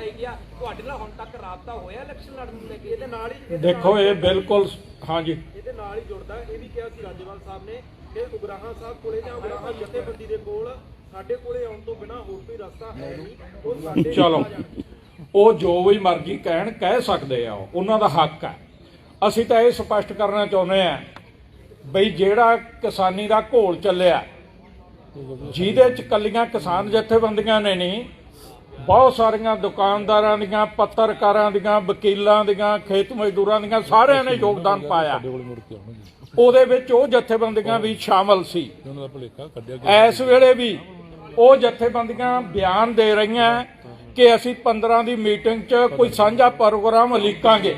ਗਈ ਆ, ਤੁਹਾਡੇ ਨਾਲ ਹੁਣ ਤੱਕ ਰਾਬਤਾ ਹੋਇਆ ਇਲੈਕਸ਼ਨ ਲੜਨ ਨੂੰ ਲੈ ਕੇ? ਇਹਦੇ ਨਾਲ ਹੀ ਦੇਖੋ ਇਹ ਬਿਲਕੁਲ ਹਾਂਜੀ ਇਹਦੇ ਨਾਲ ਹੀ ਜੁੜਦਾ। ਇਹ ਵੀ ਕਿਹਾ ਸੀ ਰਾਜੇਵਾਲ ਸਾਹਿਬ ਨੇ ਕਿ ਉਗਰਾਹਾਂ ਸਾਹਿਬ ਕੋਲੇ ਜਾਂ ਉਗਰਾਹਾਂ ਜਥੇਬੰਦੀ ਦੇ ਕੋਲ ਸਾਡੇ ਕੋਲੇ ਆਉਣ ਤੋਂ ਬਿਨਾਂ ਹੋਰ ਕੋਈ ਰਸਤਾ ਹੈ ਨਹੀਂ, ਉਹ ਸਾਡੇ ਚਲੋ ਉਹ ਜੋ ਵੀ ਮਰਜ਼ੀ ਕਹਿ ਸਕਦੇ ਆ, ਉਹਨਾਂ ਦਾ ਹੱਕ ਹੈ। ਅਸੀਂ ਤਾਂ ਇਹ ਸਪਸ਼ਟ ਕਰਨਾ ਚਾਹੁੰਦੇ ਆ ਬਈ ਜਿਹੜਾ ਕਿਸਾਨੀ ਦਾ ਘੋਲ ਚੱਲਿਆ, ਜਿਹਦੇ ਚ ਕੱਲੀਆਂ ਕਿਸਾਨ ਜਥੇਬੰਦੀਆਂ ਨੇ ਨਹੀਂ, ਬਹੁਤ ਸਾਰੀਆਂ ਦੁਕਾਨਦਾਰਾਂ ਦੀਆਂ, ਪੱਤਰਕਾਰਾਂ ਦੀਆਂ, ਵਕੀਲਾਂ ਦੀਆਂ, ਖੇਤ ਮਜ਼ਦੂਰਾਂ ਦੀਆਂ, ਸਾਰਿਆਂ ਨੇ ਯੋਗਦਾਨ ਪਾਇਆ। ਉਹਦੇ ਵਿੱਚ ਉਹ ਜਥੇਬੰਦੀਆਂ ਵੀ ਸ਼ਾਮਲ ਸੀ। ਇਸ ਵੇਲੇ ਵੀ ਉਹ ਜਥੇਬੰਦੀਆਂ ਬਿਆਨ ਦੇ ਰਹੀਆਂ ਕਿ ਅਸੀਂ 15 ਦੀ ਮੀਟਿੰਗ 'ਚ ਕੋਈ ਸਾਂਝਾ ਪ੍ਰੋਗਰਾਮ ਉਲੀਕਾਂਗੇ।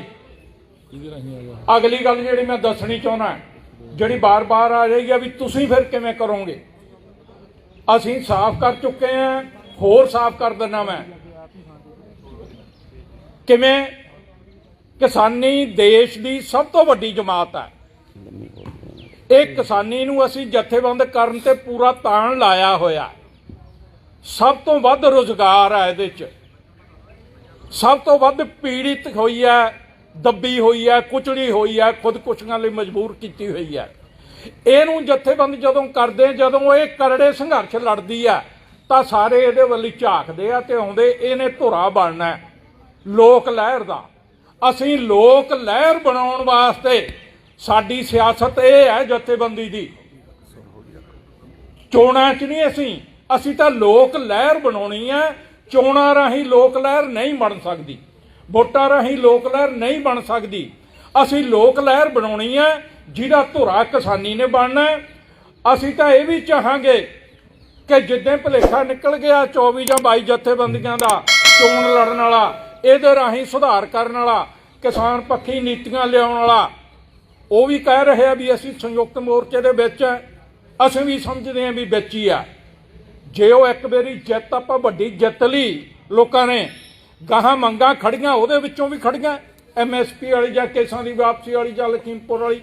ਅਗਲੀ ਗੱਲ ਜਿਹੜੀ ਮੈਂ ਦੱਸਣੀ ਚਾਹੁੰਦਾ, ਜਿਹੜੀ ਬਾਰ-ਬਾਰ ਆ ਰਹੀ ਹੈ ਵੀ ਤੁਸੀਂ ਫਿਰ ਕਿਵੇਂ ਕਰੋਗੇ, ਅਸੀਂ ਸਾਫ਼ ਕਰ ਚੁੱਕੇ ਹਾਂ, ਹੋਰ ਸਾਫ਼ ਕਰ ਦਿੰਦਾ ਮੈਂ। ਕਿਵੇਂ? ਕਿਸਾਨੀ ਦੇਸ਼ ਦੀ ਸਭ ਤੋਂ ਵੱਡੀ ਜਮਾਤ ਹੈ। ਇਹ ਕਿਸਾਨੀ ਨੂੰ ਅਸੀਂ ਜਥੇਬੰਦ ਕਰਨ ਤੇ ਪੂਰਾ ਤਾਣ ਲਾਇਆ ਹੋਇਆ। ਸਭ ਤੋਂ ਵੱਧ ਰੁਜ਼ਗਾਰ ਹੈ ਇਹਦੇ 'ਚ, ਸਭ ਤੋਂ ਵੱਧ ਪੀੜਿਤ ਹੋਈ ਹੈ, ਦੱਬੀ ਹੋਈ ਹੈ, ਕੁਚਲੀ ਹੋਈ ਹੈ, ਖੁਦਕੁਸ਼ੀਆਂ ਲਈ ਮਜਬੂਰ ਕੀਤੀ ਹੋਈ ਹੈ। ਇਹਨੂੰ ਜਥੇਬੰਦ ਜਦੋਂ ਕਰਦੇ, ਜਦੋਂ ਇਹ ਕਰੜੇ ਸੰਘਰਸ਼ ਲੜਦੀ ਹੈ ਤਾਂ ਸਾਰੇ ਇਹਦੇ ਵੱਲ ਝਾਕਦੇ ਆ ਤੇ ਆਉਂਦੇ, ਇਹਨੇ ਧੁਰਾ ਬਣਨਾ ਲੋਕ ਲਹਿਰ ਦਾ। ਅਸੀਂ ਲੋਕ ਲਹਿਰ ਬਣਾਉਣ ਵਾਸਤੇ ਸਾਡੀ ਸਿਆਸਤ ਇਹ ਹੈ ਜਥੇਬੰਦੀ ਦੀ, ਚੋਣਾਂ 'ਚ ਨਹੀਂ। ਅਸੀਂ ਤਾਂ ਲੋਕ ਲਹਿਰ ਬਣਾਉਣੀ ਹੈ। ਚੋਣਾਂ ਰਾਹੀਂ ਲੋਕ ਲਹਿਰ ਨਹੀਂ ਬਣ ਸਕਦੀ, ਵੋਟਾਂ ਰਾਹੀਂ ਲੋਕ ਲਹਿਰ ਨਹੀਂ ਬਣ ਸਕਦੀ। ਅਸੀਂ ਲੋਕ ਲਹਿਰ ਬਣਾਉਣੀ ਹੈ ਜਿਹਦਾ ਧੁਰਾ ਕਿਸਾਨੀ ਨੇ ਬਣਨਾ। ਅਸੀਂ ਤਾਂ ਇਹ ਵੀ ਚਾਹਾਂਗੇ ਕਿ ਜਿੱਦਾਂ ਭੁਲੇਖਾ ਨਿਕਲ ਗਿਆ 24 ਜਾਂ 22 ਜਥੇਬੰਦੀਆਂ ਦਾ ਚੋਣ ਲੜਨ ਵਾਲਾ, ਇਹਦੇ ਰਾਹੀਂ ਸੁਧਾਰ ਕਰਨ ਵਾਲਾ, ਕਿਸਾਨ ਪੱਖੀ ਨੀਤੀਆਂ ਲਿਆਉਣ ਵਾਲਾ, ਉਹ ਵੀ ਕਹਿ ਰਹੇ ਆ ਵੀ ਅਸੀਂ ਸੰਯੁਕਤ ਮੋਰਚੇ ਦੇ ਵਿੱਚ ਹੈ। ਅਸੀਂ ਵੀ ਸਮਝਦੇ ਹਾਂ ਵੀ ਵਿੱਚ ਹੀ ਆ। ਜੇ ਉਹ ਇੱਕ ਵਾਰੀ ਜਿੱਤ, ਆਪਾਂ ਵੱਡੀ ਜਿੱਤ ਲਈ, ਲੋਕਾਂ ਨੇ ਗਾਹਾਂ ਮੰਗਾਂ ਖੜੀਆਂ, ਉਹਦੇ ਵਿੱਚੋਂ ਵੀ ਖੜੀਆਂ MSP ਵਾਲੀ ਜਾਂ ਕੇਸਾਂ ਦੀ ਵਾਪਸੀ ਵਾਲੀ ਜਾਂ ਲਖੀਮਪੁਰ ਵਾਲੀ,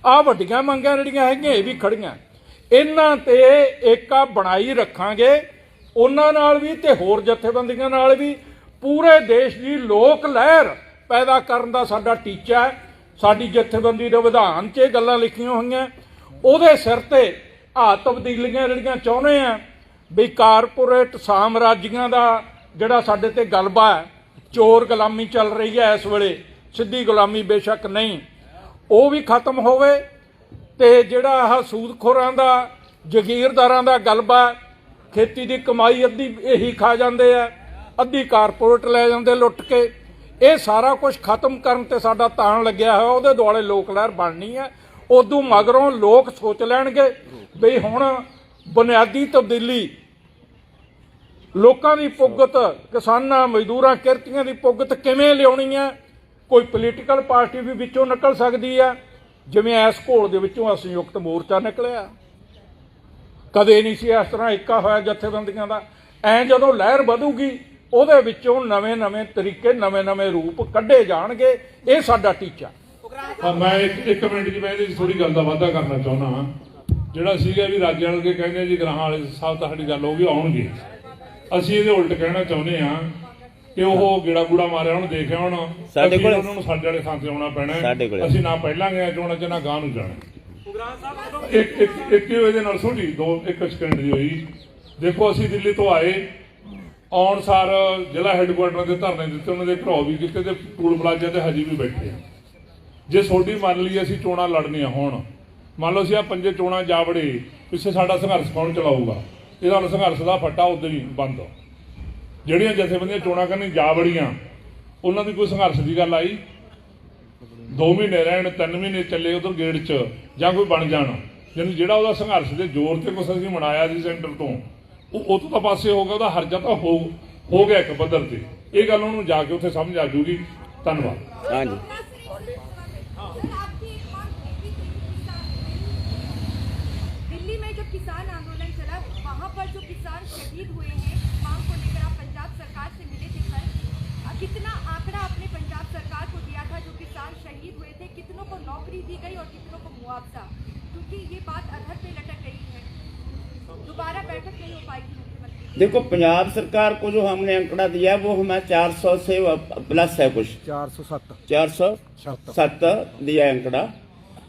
ਆਹ ਵੱਡੀਆਂ ਮੰਗਾਂ ਜਿਹੜੀਆਂ ਹੈਗੀਆਂ ਇਹ ਵੀ ਖੜੀਆਂ। ਇਹਨਾਂ ਤੇ ਏਕਾ ਬਣਾਈ ਰੱਖਾਂਗੇ, ਉਹਨਾਂ ਨਾਲ ਵੀ ਤੇ ਹੋਰ ਜਥੇਬੰਦੀਆਂ ਨਾਲ ਵੀ। ਪੂਰੇ ਦੇਸ਼ ਦੀ ਲੋਕ ਲਹਿਰ ਪੈਦਾ ਕਰਨ ਦਾ ਸਾਡਾ ਟੀਚਾ ਹੈ। ਸਾਡੀ ਜਥੇਬੰਦੀ ਦੇ ਵਿਧਾਨ 'ਚ ਇਹ ਗੱਲਾਂ ਲਿਖੀਆਂ ਹੋਈਆਂ। ਉਹਦੇ ਸਿਰ ਤੇ ਆਹ ਤਬਦੀਲੀਆਂ ਜਿਹੜੀਆਂ ਚਾਹੁੰਦੇ ਆ ਵੀ ਕਾਰਪੋਰੇਟ ਸਾਮਰਾਜੀਆਂ ਦਾ ਜਿਹੜਾ ਸਾਡੇ ਤੇ ਗਲਬਾ ਹੈ, ਚੋਰ ਗੁਲਾਮੀ ਚੱਲ ਰਹੀ ਹੈ ਇਸ ਵੇਲੇ, ਸਿੱਧੀ ਗੁਲਾਮੀ ਬੇਸ਼ੱਕ ਨਹੀਂ, ਉਹ ਵੀ ਖਤਮ ਹੋਵੇ। ਤੇ ਜਿਹੜਾ ਆਹ ਸੂਦਖੋਰਾਂ ਦਾ, ਜਗੀਰਦਾਰਾਂ ਦਾ ਗਲਬਾ, ਖੇਤੀ ਦੀ ਕਮਾਈ ਅੱਧੀ ਇਹੀ ਖਾ ਜਾਂਦੇ ਆ, ਅੱਧੀ ਕਾਰਪੋਰੇਟ ਲੈ ਜਾਂਦੇ ਲੁੱਟ ਕੇ, ਇਹ ਸਾਰਾ ਕੁਝ ਖਤਮ ਕਰਨ ਤੇ ਸਾਡਾ ਤਾਣ ਲੱਗਿਆ ਹੋਇਆ। ਉਹਦੇ ਦੁਆਲੇ ਲੋਕ ਲਹਿਰ ਬਣਨੀ ਹੈ। ਉਦੋਂ ਮਗਰੋਂ ਲੋਕ ਸੋਚ ਲੈਣਗੇ ਵੀ ਹੁਣ ਬੁਨਿਆਦੀ ਤਬਦੀਲੀ, ਲੋਕਾਂ ਦੀ ਪੁੱਗਤ, ਕਿਸਾਨਾਂ, ਮਜ਼ਦੂਰਾਂ, ਕਿਰਤੀਆਂ ਦੀ ਪੁੱਗਤ ਕਿਵੇਂ ਲਿਆਉਣੀ ਹੈ। ਕੋਈ ਪੋਲੀਟੀਕਲ ਪਾਰਟੀ ਵੀ ਵਿੱਚੋਂ ਨਿਕਲ ਸਕਦੀ ਹੈ, ਜਿਵੇਂ ਇਸ ਘੋਲ ਦੇ ਵਿੱਚੋਂ ਸੰਯੁਕਤ ਮੋਰਚਾ ਨਿਕਲਿਆ। ਕਦੇ ਨਹੀਂ ਸੀ ਇਸ ਤਰ੍ਹਾਂ ਏਕਾ ਹੋਇਆ ਜਥੇਬੰਦੀਆਂ ਦਾ। ਐਂ ਜਦੋਂ ਲਹਿਰ ਵਧੂਗੀ, ਉਹਦੇ ਵਿੱਚੋਂ ਨਵੇਂ-ਨਵੇਂ ਤਰੀਕੇ, ਨਵੇਂ-ਨਵੇਂ ਰੂਪ ਕੱਢੇ ਜਾਣਗੇ। ਇਹ ਸਾਡਾ ਟੀਚਾ। ਮੈਂ ਇੱਕ ਮਿੰਟ ਜੀ, ਮੈਂ ਇਹਦੀ ਥੋੜੀ ਗੱਲ ਦਾ ਵਾਅਦਾ ਕਰਨਾ ਚਾਹੁੰਦਾ ਹਾਂ। ਜਿਹੜਾ ਸੀਗਾ ਵੀ ਰਾਜੇ ਵਾਲੇ ਕਹਿੰਦੇ ਜੀ ਗ੍ਰਾਹਾਂ ਵਾਲੇ ਸਾਹਿਬ ਤਾਂ ਸਾਡੀ ਗੱਲ ਹੋ ਗਈ, ਆਉਣਗੇ। ਅਸੀਂ ਇਹਦੇ ਉਲਟ ਕਹਿਣਾ ਚਾਹੁੰਦੇ ਹਾਂ ਕਿ ਉਹ ਗੇੜਾ ਗੂੜਾ ਮਾਰਿਆ ਉਹਨੂੰ ਦੇਖਿਆ ਹੁਣ ਸਾਡੇ ਕੋਲ ਉਹਨਾਂ ਨੂੰ ਸਾਡੇ ਵਾਲੇ ਥਾਂ ਤੇ ਆਉਣਾ ਪੈਣਾ ਹੈ। ਸਾਡੇ ਕੋਲ ਅਸੀਂ ਨਾ ਪਹਿਲਾਂ ਗਏ ਚੋਣਾਂ 'ਚ ਨਾ ਗਾਂ ਨੂੰ ਜਾਣਾ। ਉਗਰਾਹ ਸਾਹਿਬ ਜਦੋਂ ਇੱਕ ਹੀ ਵਜੇ ਨਾਲ ਸੁਣ ਜੀ 1 ਸਕਿੰਟ ਦੀ ਹੋਈ। ਦੇਖੋ ਅਸੀਂ ਦਿੱਲੀ ਤੋਂ ਆਏ, ਆਉਣ ਸਾਰ ਜ਼ਿਲ੍ਹਾ ਹੈੱਡਕੁਆਰਟਰ ਦੇ ਧਰਨੇ ਦਿੱਤੇ, ਉਹਨਾਂ ਦੇ ਘਰੋਂ ਵੀ ਕੀਤੇ ਤੇ ਟੂਲ ਪਲਾਜ਼ਾ ਤੇ ਹਜੇ ਵੀ ਬੈਠੇ ਆ। ਜੇ ਤੁਹਾਡੀ ਮੰਨ ਲਈ ਅਸੀਂ ਚੋਣਾਂ ਲੜਨੀਆਂ ਹੋਣ, ਮੰਨ ਲਓ ਅਸੀਂ ਆ 5 ਚੋਣਾਂ ਜਾ ਵੜੇ, ਪਿੱਛੇ ਸਾਡਾ ਸੰਘਰਸ਼ ਕੌਣ ਚਲਾਊਗਾ? ਇਹਦਾ ਹੁਣ ਸੰਘਰਸ਼ ਦਾ ਫੱਟਾ ਉਧਰ ਹੀ ਬੰਦ। ਜਿਹੜੀਆਂ ਜਥੇਬੰਦੀਆਂ ਚੋਣਾਂ ਕਰਨੀ ਜਾ ਵੜੀਆਂ, ਉਹਨਾਂ ਦੀ ਕੋਈ ਸੰਘਰਸ਼ ਦੀ ਗੱਲ ਆਈ? 2 ਮਹੀਨੇ ਰਹਿਣ, 3 ਮਹੀਨੇ ਚੱਲੇ ਉਧਰ ਗੇੜ 'ਚ ਜਾਂ ਕੋਈ ਬਣ ਜਾਣ, ਜਾਨੀ ਜਿਹੜਾ ਉਹਦਾ ਸੰਘਰਸ਼ ਦੇ ਜ਼ੋਰ ਤੇ ਕੁਛ ਅਸੀਂ ਮਨਾਇਆ ਸੀ ਸੈਂਟਰ ਤੋਂ, ਉਹ ਤੋਂ ਤਾਂ ਪਾਸੇ ਹੋ ਗਿਆ, ਉਹਦਾ ਹਰਜਾ ਤਾਂ ਹੋ ਗਿਆ ਇੱਕ ਪੱਧਰ ਤੇ। ਇਹ ਗੱਲ ਉਹਨੂੰ ਜਾ ਕੇ ਉੱਥੇ ਸਮਝ ਆ ਜੂਗੀ। ਧੰਨਵਾਦ। ਹਾਂਜੀ दिल्ली में जब किसान आंदोलन चला, वहाँ पर जो किसान शहीद हुए हैं, मांग को लेकर आप पंजाब सरकार से मिले थे कल, कितना आंकड़ा आपने पंजाब सरकार को दिया था? जो किसान शहीद हुए थे, कितनों को नौकरी दी गई और कितनों को मुआवजा? क्योंकि ये बात अधर पे लटक गई है, दोबारा बैठक नहीं हो पाएगी मुख्यमंत्री। देखो, पंजाब सरकार को जो हमने आंकड़ा दिया वो हमें 400 से प्लस है, कुछ 407 दिया आंकड़ा।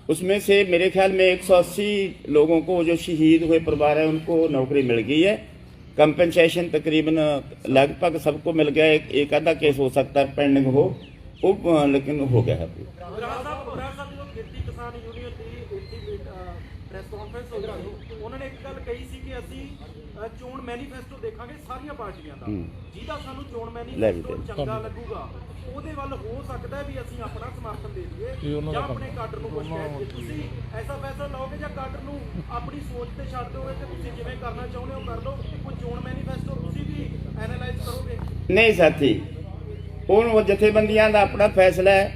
उसमें से मेरे ख्याल में 180 लोगों को, जो शहीद हुए परिवार है, उनको नौकरी मिल गई है। कंपनसेशन तकरीबन लगभग सबको मिल गया। एक आधा केस हो सकता है पेंडिंग हो, वो लेकिन हो गया है। ਉਗਰਾਹ ਸਾਹਿਬ ਜਦੋਂ ਖੇਤੀ ਕਿਸਾਨ ਯੂਨੀਅਨ ਦੀ ਪ੍ਰੈਸ ਕਾਨਫਰੰਸ ਹੋ ਗਈ, ਉਹਨਾਂ ਨੇ ਇੱਕ ਗੱਲ ਕਹੀ ਸੀ ਕਿ ਅਸੀਂ ਚੋਣ ਮੈਨੀਫੈਸਟੋ ਦੇਖਾਂਗੇ ਸਾਰੀਆਂ ਪਾਰਟੀਆਂ ਦਾ, ਜਿਹਦਾ ਸਾਨੂੰ ਚੋਣ ਮੈਨੀਫੈਸਟੋ ਚੰਗਾ ਲੱਗੂਗਾ ਉਹਦੇ ਵੱਲ ਹੋ ਸਕਦਾ ਵੀ ਅਸੀਂ ਆਪਣਾ ਸਮਰਥਨ ਦੇ ਦਈਏ ਜਾਂ ਆਪਣੇ ਕਾਡਰ ਨੂੰ ਕੁਝ ਕਹਿ ਦਈਏ। ਤੁਸੀਂ ਐਸਾ ਫੈਸਲਾ ਲਓਗੇ ਜਾਂ ਕਾਡਰ ਨੂੰ ਆਪਣੀ ਸੋਚ ਤੇ ਛੱਡ ਦਿਓਗੇ ਕਿ ਤੁਸੀਂ ਜਿਵੇਂ ਕਰਨਾ ਚਾਹੁੰਦੇ ਹੋ ਕਰ ਲਓ? ਕੋਈ ਚੋਣ ਮੈਨੀਫੈਸਟੋ ਤੁਸੀਂ ਵੀ ਐਨਾਲਾਈਜ਼ ਕਰੋਗੇ? ਨਹੀਂ ਸਾਥੀ, ਉਹ ਜਥੇਬੰਦੀਆਂ ਦਾ ਆਪਣਾ ਫੈਸਲਾ ਹੈ।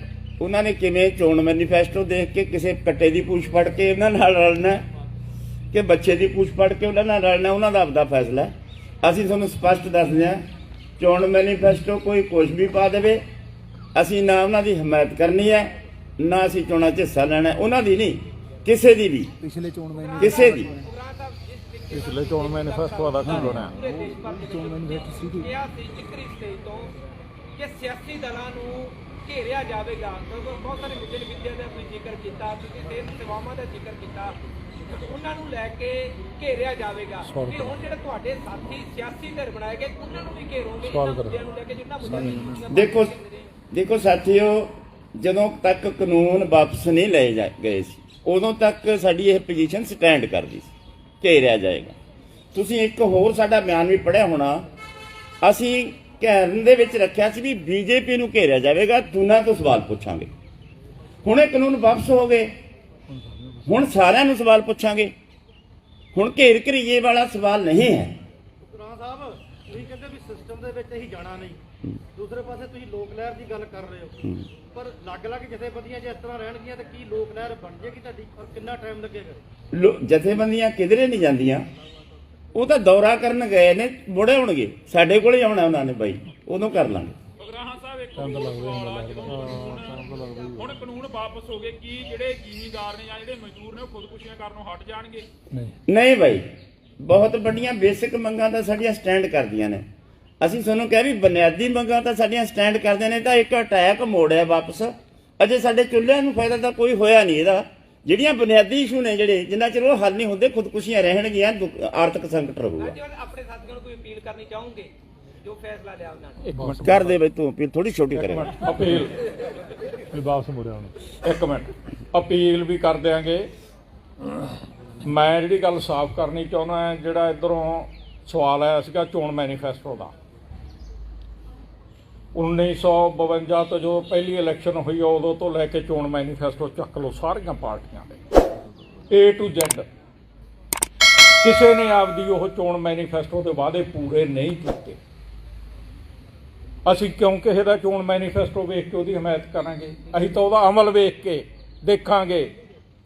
ਉਹਨਾਂ ਨੇ ਕਿਵੇਂ ਚੋਣ ਮੈਨੀਫੈਸਟੋ ਦੇਖ ਕੇ ਕਿਸੇ ਕੱਟੇ ਦੀ ਪੂਛ ਫੜ ਕੇ ਉਹਨਾਂ ਨਾਲ ਰਲਣਾ ਕਿ ਬੱਚੇ ਦੀ ਪੂਛ ਫੜ ਕੇ ਉਹਨਾਂ ਨਾਲ ਰਲਣਾ, ਉਹਨਾਂ ਦਾ ਆਪਦਾ ਫੈਸਲਾ ਹੈ। ਅਸੀਂ ਤੁਹਾਨੂੰ ਸਪਸ਼ਟ ਦੱਸਦੇ ਹਾਂ, ਚੋਣ ਮੈਨੀਫੈਸਟੋ ਕੋਈ ਕੁਛ ਵੀ ਪਾ ਦੇਵੇ, ਅਸੀਂ ਨਾ ਉਹਨਾਂ ਦੀ ਹਮਾਇਤ ਕਰਨੀ ਹੈ, ਨਾ ਅਸੀਂ ਚੋਣਾਂ 'ਚ ਹਿੱਸਾ ਲੈਣਾ। ਉਹਨਾਂ ਦੀ ਨਹੀਂ, ਕਿਸੇ ਦੀ ਵੀ, ਪਿਛਲੇ ਚੋਣ ਕਿਸੇ ਦੀ। ਮੈਨੀਫੈਸਟੋ ਦਾ ਕੀ ਬਣਿਆ? ਚੋਣ ਮੈਨੀਫੈਸਟੋ ਸੀ ਕਿਹਾ ਸੀ ਜ਼ਿਕਰੀ ਸਟੇਜ ਤੋਂ ਕਿ ਸਿਆਸੀ ਦਲਾਂ ਨੂੰ ਘੇਰਿਆ ਜਾਵੇਗਾ। ਬਹੁਤ ਸਾਰੇ ਮੁੱਦੇ ਵਿਦਿਆ ਦਾ ਆਪਣੀ ਜ਼ਿਕਰ ਕੀਤਾ, ਤੁਸੀਂ ਸਿਹਤ ਸੇਵਾਵਾਂ ਦਾ ਜ਼ਿਕਰ ਕੀਤਾ, ਉਹਨਾਂ ਨੂੰ ਲੈ ਕੇ ਘੇਰਿਆ ਜਾਵੇਗਾ। ਕਿ ਹੁਣ ਜਿਹੜੇ ਤੁਹਾਡੇ ਸਾਥੀ ਸਿਆਸੀ ਧਿਰ ਬਣਾਏ ਗਏ, ਉਹਨਾਂ ਨੂੰ ਵੀ ਘੇਰੋਗੇ ਇਹਨਾਂ ਮੁੱਦਿਆਂ ਨੂੰ ਲੈ ਕੇ, ਜਿੰਨਾ ਮੁੱਦਿਆਂ ਦੇਖੋ ਸਾਥੀਓ, ਜਦੋਂ ਤੱਕ ਕਾਨੂੰਨ ਵਾਪਸ ਨਹੀਂ ਲਏ ਗਏ ਸੀ, ਉਦੋਂ ਤੱਕ ਸਾਡੀ ਇਹ ਪੋਜੀਸ਼ਨ ਸਟੈਂਡ ਕਰਦੀ ਸੀ, ਘੇਰਿਆ ਜਾਏਗਾ। ਤੁਸੀਂ ਇੱਕ ਹੋਰ ਸਾਡਾ ਬਿਆਨ ਵੀ ਪੜ੍ਹਿਆ ਹੋਣਾ, ਅਸੀਂ ਘੇਰਨ ਦੇ ਵਿੱਚ ਰੱਖਿਆ ਸੀ ਵੀ ਬੀਜੇਪੀ ਨੂੰ ਘੇਰਿਆ ਜਾਵੇਗਾ, ਦੋਨਾਂ ਤੋਂ ਸਵਾਲ ਪੁੱਛਾਂਗੇ। ਹੁਣ ਇਹ ਕਾਨੂੰਨ ਵਾਪਸ ਹੋ ਗਏ, ਹੁਣ ਸਾਰਿਆਂ ਨੂੰ ਸਵਾਲ ਪੁੱਛਾਂਗੇ। ਹੁਣ ਘੇਰ ਘਰੀਏ ਵਾਲਾ ਸਵਾਲ ਨਹੀਂ ਹੈ। ਗੁਰਾਂ ਸਾਹਿਬ, ਤੁਸੀਂ ਕਹਿੰਦੇ ਵੀ ਸਿਸਟਮ ਦੇ ਵਿੱਚ ਅਸੀਂ ਜਾਣਾ ਨਹੀਂ, ਦੂਸਰੇ ਪਾਸੇ ਤੁਸੀਂ ਲੋਕ ਲਹਿਰ ਦੀ ਗੱਲ ਕਰ ਰਹੇ ਹੋ, ਪਰ ਲੱਗ-ਲੱਗ ਜਥੇਬੰਦੀਆਂ ਜੇ ਇਸ ਤਰ੍ਹਾਂ ਰਹਿਣਗੀਆਂ ਤਾਂ ਕੀ ਲੋਕ ਲਹਿਰ ਬਣ ਜੇਗੀ ਤੁਹਾਡੀ, ਔਰ ਕਿੰਨਾ ਟਾਈਮ ਲੱਗੇਗਾ? ਜਥੇਬੰਦੀਆਂ ਕਿਧਰੇ ਨਹੀਂ ਜਾਂਦੀਆਂ, ਉਹ ਤਾਂ ਦੌਰਾ ਕਰਨ ਗਏ ਨੇ, ਮੁੜੇ ਹੋਣਗੇ, ਸਾਡੇ ਕੋਲ ਹੀ ਆਉਣਾ ਉਹਨਾਂ ਨੇ ਬਾਈ, ਉਦੋਂ ਕਰ ਲਾਂਗੇ। ਉਗਰਾਹਾਂ ਸਾਹਿਬ ਇੱਕ ਹੁਣ ਕਾਨੂੰਨ ਵਾਪਸ ਹੋ ਗਏ, ਕੀ ਜਿਹੜੇ ਜ਼ਿਮੀਂਦਾਰ ਨੇ ਜਾਂ ਜਿਹੜੇ ਮਜ਼ਦੂਰ ਨੇ ਉਹ ਖੁਦਕੁਸ਼ੀਆਂ ਕਰਨੋਂ ਹਟ ਜਾਣਗੇ? ਨਹੀਂ ਬਾਈ, ਬਹੁਤ ਵੱਡੀਆਂ ਬੇਸਿਕ ਮੰਗਾਂ ਤਾਂ ਸਾਡੀਆਂ ਸਟੈਂਡ ਕਰਦੀਆਂ ਨੇ। ਅਸੀਂ ਤੁਹਾਨੂੰ ਕਿਹਾ ਵੀ ਬੁਨਿਆਦੀ ਮੰਗਾਂ ਤਾਂ ਸਾਡੀਆਂ ਸਟੈਂਡ ਕਰਦੇ ਨੇ, ਤਾਂ ਇੱਕ ਅਟੈਕ ਮੋੜਿਆ ਵਾਪਸ। ਅਜੇ ਸਾਡੇ ਚੁੱਲ੍ਹਿਆਂ ਨੂੰ ਫਾਇਦਾ ਤਾਂ ਕੋਈ ਹੋਇਆ ਨਹੀਂ ਇਹਦਾ। ਜਿਹੜੀਆਂ ਬੁਨਿਆਦੀ ਇਸ਼ੂ ਨੇ, ਜਿਹੜੇ ਜਿੰਨਾ ਚਿਰ ਉਹ ਹੱਲ ਨਹੀਂ ਹੁੰਦੇ, ਖੁਦਕੁਸ਼ੀਆਂ ਰਹਿਣਗੀਆਂ, ਆਰਥਿਕ ਸੰਕਟ ਰਹੂਗਾ। ਆਪਣੇ ਸਾਥੀਆਂ ਨੂੰ ਕੋਈ ਅਪੀਲ ਕਰਨੀ ਚਾਹੋਗੇ ਜੋ ਫੈਸਲਾ ਲਿਆ ਉਹਨਾਂ ਨੇ? ਕਰ ਦੇ ਬਈ ਤੂੰ ਅਪੀਲ, ਥੋੜੀ ਛੋਟੀ ਕਰੇਗਾ। ਅਪੀਲ ਵੀ ਵਾਪਸ ਮੁੜਿਆ ਹੁਣ। ਇੱਕ ਮਿੰਟ, ਅਪੀਲ ਵੀ ਕਰ ਦਿਆਂਗੇ। ਮੈਂ ਜਿਹੜੀ ਗੱਲ ਸਾਫ਼ ਕਰਨੀ ਚਾਹੁੰਦਾ, ਜਿਹੜਾ ਇੱਧਰੋਂ ਸਵਾਲ ਆਇਆ ਸੀਗਾ ਚੋਣ ਮੈਨੀਫੈਸਟੋ ਦਾ, 1952 ਤੋਂ ਜੋ ਪਹਿਲੀ ਇਲੈਕਸ਼ਨ ਹੋਈ ਉਦੋਂ ਤੋਂ ਲੈ ਕੇ ਚੋਣ ਮੈਨੀਫੈਸਟੋ ਚੱਕ ਲਓ ਸਾਰੀਆਂ ਪਾਰਟੀਆਂ ਦੇ A to Z, ਕਿਸੇ ਨੇ ਆਪਦੀ ਉਹ ਚੋਣ ਮੈਨੀਫੈਸਟੋ ਦੇ ਵਾਅਦੇ ਪੂਰੇ ਨਹੀਂ ਕੀਤੇ। ਅਸੀਂ ਕਿਉਂ ਕਿਸੇ ਦਾ ਚੋਣ ਮੈਨੀਫੈਸਟੋ ਵੇਖ ਕੇ ਉਹਦੀ ਹਮਾਇਤ ਕਰਾਂਗੇ? ਅਸੀਂ ਤਾਂ ਉਹਦਾ ਅਮਲ ਵੇਖ ਕੇ ਦੇਖਾਂਗੇ।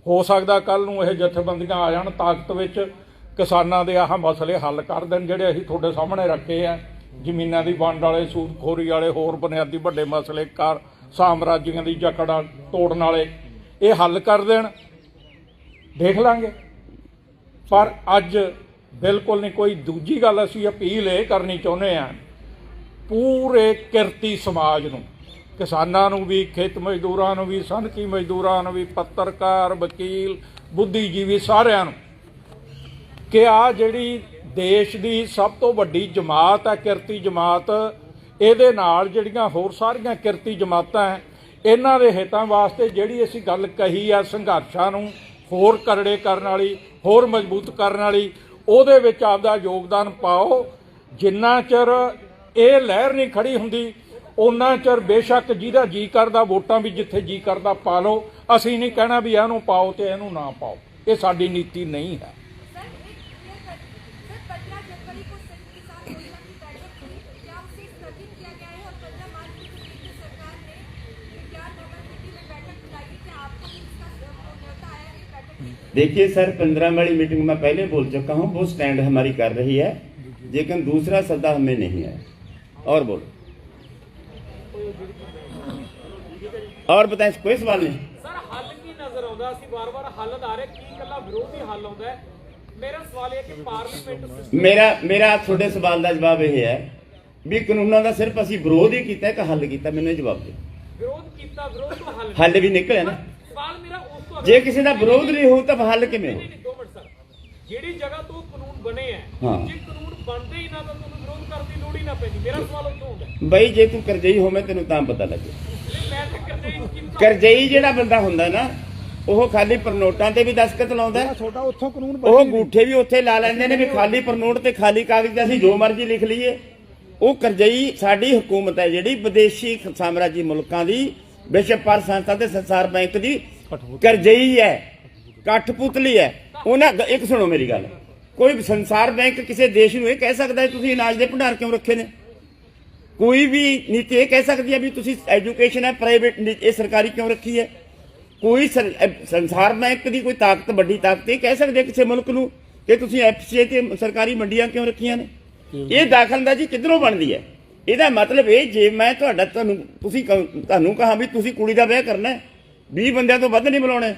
ਹੋ ਸਕਦਾ ਕੱਲ ਨੂੰ ਇਹ ਜਥੇਬੰਦੀਆਂ ਆ ਜਾਣ ਤਾਕਤ ਵਿੱਚ, ਕਿਸਾਨਾਂ ਦੇ ਆਹ ਮਸਲੇ ਹੱਲ ਕਰ ਦੇਣ ਜਿਹੜੇ ਅਸੀਂ ਤੁਹਾਡੇ ਸਾਹਮਣੇ ਰੱਖੇ ਆ, ਜ਼ਮੀਨਾਂ ਦੀ ਵੰਡ ਵਾਲੇ, ਸੂਦਖੋਰੀ ਵਾਲੇ, ਹੋਰ ਬੁਨਿਆਦੀ ਵੱਡੇ ਮਸਲੇ, ਸਾਮਰਾਜੀਆਂ ਦੀ ਜਕੜਾਂ ਤੋੜਨ ਵਾਲੇ, ਇਹ ਹੱਲ ਕਰ ਦੇਣ, ਦੇਖ ਲਾਂਗੇ। ਪਰ ਅੱਜ ਬਿਲਕੁਲ ਨਹੀਂ। ਕੋਈ ਦੂਜੀ ਗੱਲ ਅਸੀਂ ਅਪੀਲ ਇਹ ਕਰਨੀ ਚਾਹੁੰਦੇ ਹਾਂ ਪੂਰੇ ਕਿਰਤੀ ਸਮਾਜ ਨੂੰ, ਕਿਸਾਨਾਂ ਨੂੰ ਵੀ, ਖੇਤ ਮਜ਼ਦੂਰਾਂ ਨੂੰ ਵੀ, ਸਨਅਤੀ ਮਜ਼ਦੂਰਾਂ ਨੂੰ ਵੀ, ਪੱਤਰਕਾਰ, ਵਕੀਲ, ਬੁੱਧੀਜੀਵੀ, ਸਾਰਿਆਂ ਨੂੰ ਕਿ ਆ ਜਿਹੜੀ ਦੇਸ਼ ਦੀ ਸਭ ਤੋਂ ਵੱਡੀ ਜਮਾਤ ਹੈ ਕਿਰਤੀ ਜਮਾਤ, ਇਹਦੇ ਨਾਲ ਜਿਹੜੀਆਂ ਹੋਰ ਸਾਰੀਆਂ ਕਿਰਤੀ ਜਮਾਤਾਂ ਹੈ ਇਹਨਾਂ ਦੇ ਹਿੱਤਾਂ ਵਾਸਤੇ ਜਿਹੜੀ ਅਸੀਂ ਗੱਲ ਕਹੀ ਆ ਸੰਘਰਸ਼ਾਂ ਨੂੰ ਹੋਰ ਕਰੜੇ ਕਰਨ ਵਾਲੀ, ਹੋਰ ਮਜ਼ਬੂਤ ਕਰਨ ਵਾਲੀ, ਉਹਦੇ ਵਿੱਚ ਆਪਦਾ ਯੋਗਦਾਨ ਪਾਓ। ਜਿੰਨਾ ਚਿਰ ਇਹ ਲਹਿਰ ਨਹੀਂ ਖੜੀ ਹੁੰਦੀ ਉਹਨਾਂ ਚਿਰ ਬੇਸ਼ੱਕ ਜਿਹਦਾ ਜੀ ਕਰਦਾ ਵੋਟਾਂ ਵੀ ਜਿੱਥੇ ਜੀ ਕਰਦਾ ਪਾ ਲਓ। ਅਸੀਂ ਨਹੀਂ ਕਹਿਣਾ ਵੀ ਇਹਨੂੰ ਪਾਓ ਤੇ ਇਹਨੂੰ ਨਾ ਪਾਓ, ਇਹ ਸਾਡੀ ਨੀਤੀ ਨਹੀਂ ਹੈ। सर एक क्लियर कर सर 15 जनवरी को संयुक्त किसान मोर्चा की बैठक हुई, क्या उसे स्थगित किया गया है? और 15 मार्च को केंद्र सरकार ने विज्ञान भवन दिल्ली में बैठक बुलाई है, क्या आपको भी इसका न्योता आया है बैठक में? देखिए सर, 15 वाली मीटिंग में पहले बोल चुका हूँ, वो स्टैंड हमारी कर रही है, लेकिन दूसरा सद्दा हमें नहीं है। और बोलो, और बताएं, कोई सवाल नहीं। ਸਰ ਹੱਲ ਕੀ ਨਜ਼ਰ ਆਉਂਦਾ? ਅਸੀਂ ਵਾਰ-ਵਾਰ ਹੱਲ ਦਾ ਰਹੇ, ਕੀ ਇਕੱਲਾ ਵਿਰੋਧੀ ਹੱਲ ਆਉਂਦਾ ਹੈ? ਮੇਰਾ ਸਵਾਲ ਇਹ ਹੈ ਕਿ ਪਾਰਲੀਮੈਂਟ ਸਿਸਟਮ ਮੇਰਾ ਤੁਹਾਡੇ ਸਵਾਲ ਦਾ ਜਵਾਬ ਇਹ ਹੈ ਵੀ ਕਾਨੂੰਨਾਂ ਦਾ ਸਿਰਫ ਅਸੀਂ ਵਿਰੋਧ ਹੀ ਕੀਤਾ ਕਿ ਹੱਲ ਕੀਤਾ? ਮੈਨੂੰ ਇਹ ਜਵਾਬ ਦਿਓ। ਵਿਰੋਧ ਕੀਤਾ, ਵਿਰੋਧ ਤੋਂ ਹੱਲ ਹੱਲ ਵੀ ਨਿਕਲਿਆ ਨਾ। ਸਵਾਲ ਮੇਰਾ ਉਸ ਤੋਂ ਜੇ ਕਿਸੇ ਦਾ ਵਿਰੋਧ ਨਹੀਂ ਹੋ ਤਾਂ ਹੱਲ ਕਿਵੇਂ ਹੋ? ਨਹੀਂ, 2 ਮਿੰਟ ਸਰ, ਜਿਹੜੀ ਜਗ੍ਹਾ ਤੋਂ ਕਾਨੂੰਨ ਬਣੇ ਹੈ, ਹਾਂ। ਜੇ ਕਾਨੂੰਨ ਬਣਦੇ ਹੀ ਨਾ ਤਾਂ ਤੁਹਾਨੂੰ ਵਿਰੋਧ ਕਰਨ ਦੀ ਲੋੜ ਹੀ ਨਾ ਪੈਂਦੀ। ਮੇਰਾ ਸਵਾਲ ਉੱਥੋਂ ਹੁੰਦਾ ਹੈ। ਬਈ ਜੇ ਤੂੰ ਕਰਜਈ ਹੋਵੇਂ ਤੈਨੂੰ ਤਾਂ ਪਤਾ ਲੱਗੇ। ਮੈਂ ਤਾਂ ਕਰਦੇ ਹੀ ਕਰਜਈ ਜਿਹੜਾ ਬੰਦਾ ਹੁੰਦਾ ਨਾ, ਉਹ ਖਾਲੀ ਪ੍ਰਨੋਟਾਂ ਤੇ ਵੀ ਦਸਤਖਤ ਲਾਉਂਦਾ ਹੈ, ਛੋਟਾ ਉੱਥੋਂ ਕਾਨੂੰਨ ਉਹ ਅੰਗੂਠੇ ਵੀ ਉੱਥੇ ਲਾ ਲੈਂਦੇ ਨੇ ਵੀ ਖਾਲੀ ਪ੍ਰਨੋਟ ਤੇ ਖਾਲੀ ਕਾਗਜ਼ ਤੇ ਅਸੀਂ ਜੋ ਮਰਜ਼ੀ ਲਿਖ ਲਈਏ। ਉਹ ਕਰਜਈ ਸਾਡੀ ਹਕੂਮਤ ਹੈ ਜਿਹੜੀ ਵਿਦੇਸ਼ੀ ਸਾਮਰਾਜੀ ਮੁਲਕਾਂ ਦੀ, ਵਿਸ਼ਵ ਸੰਸਥਾ ਤੇ ਸੰਸਾਰ ਬੈਂਕ ਦੀ ਕਰਜਈ ਹੈ, ਕਠਪੁਤਲੀ ਹੈ। ਉਹਨਾਂ ਇੱਕ ਸੁਣੋ ਮੇਰੀ ਗੱਲ, ਕੋਈ ਸੰਸਾਰ ਬੈਂਕ ਕਿਸੇ ਦੇਸ਼ ਨੂੰ ਇਹ ਕਹਿ ਸਕਦਾ ਹੈ ਤੁਸੀਂ ਅਨਾਜ ਦੇ ਭੰਡਾਰ ਕਿਉਂ ਰੱਖੇ ਨੇ? ਕੋਈ ਵੀ ਨੀਤੀ ਇਹ ਕਹਿ ਸਕਦੀ ਹੈ ਵੀ ਤੁਸੀਂ ਐਜੂਕੇਸ਼ਨ ਹੈ ਪ੍ਰਾਈਵੇਟ, ਇਹ ਸਰਕਾਰੀ ਕਿਉਂ ਰੱਖੀ ਹੈ? ਕੋਈ ਸੰਸਾਰ ਬੈਂਕ ਦੀ ਕੋਈ ਤਾਕਤ, ਵੱਡੀ ਤਾਕਤ ਇਹ ਕਹਿ ਸਕਦੇ ਕਿਸੇ ਮੁਲਕ ਨੂੰ ਕਿ ਤੁਸੀਂ ਐਫਸੀਏ ਤੇ ਸਰਕਾਰੀ ਮੰਡੀਆਂ ਕਿਉਂ ਰੱਖੀਆਂ ਨੇ? ਇਹ ਦਾਖਲਅੰਦਾਜ਼ੀ ਕਿੱਧਰੋਂ ਬਣਦੀ ਹੈ? ਇਹਦਾ ਮਤਲਬ ਇਹ, ਜੇ ਮੈਂ ਤੁਹਾਨੂੰ ਕਹਾਂ ਵੀ ਤੁਸੀਂ ਕੁੜੀ ਦਾ ਵਿਆਹ ਕਰਨਾ ਹੈ, 20 ਬੰਦਿਆਂ ਤੋਂ ਵੱਧ ਨਹੀਂ ਬੁਲਾਉਣੇ,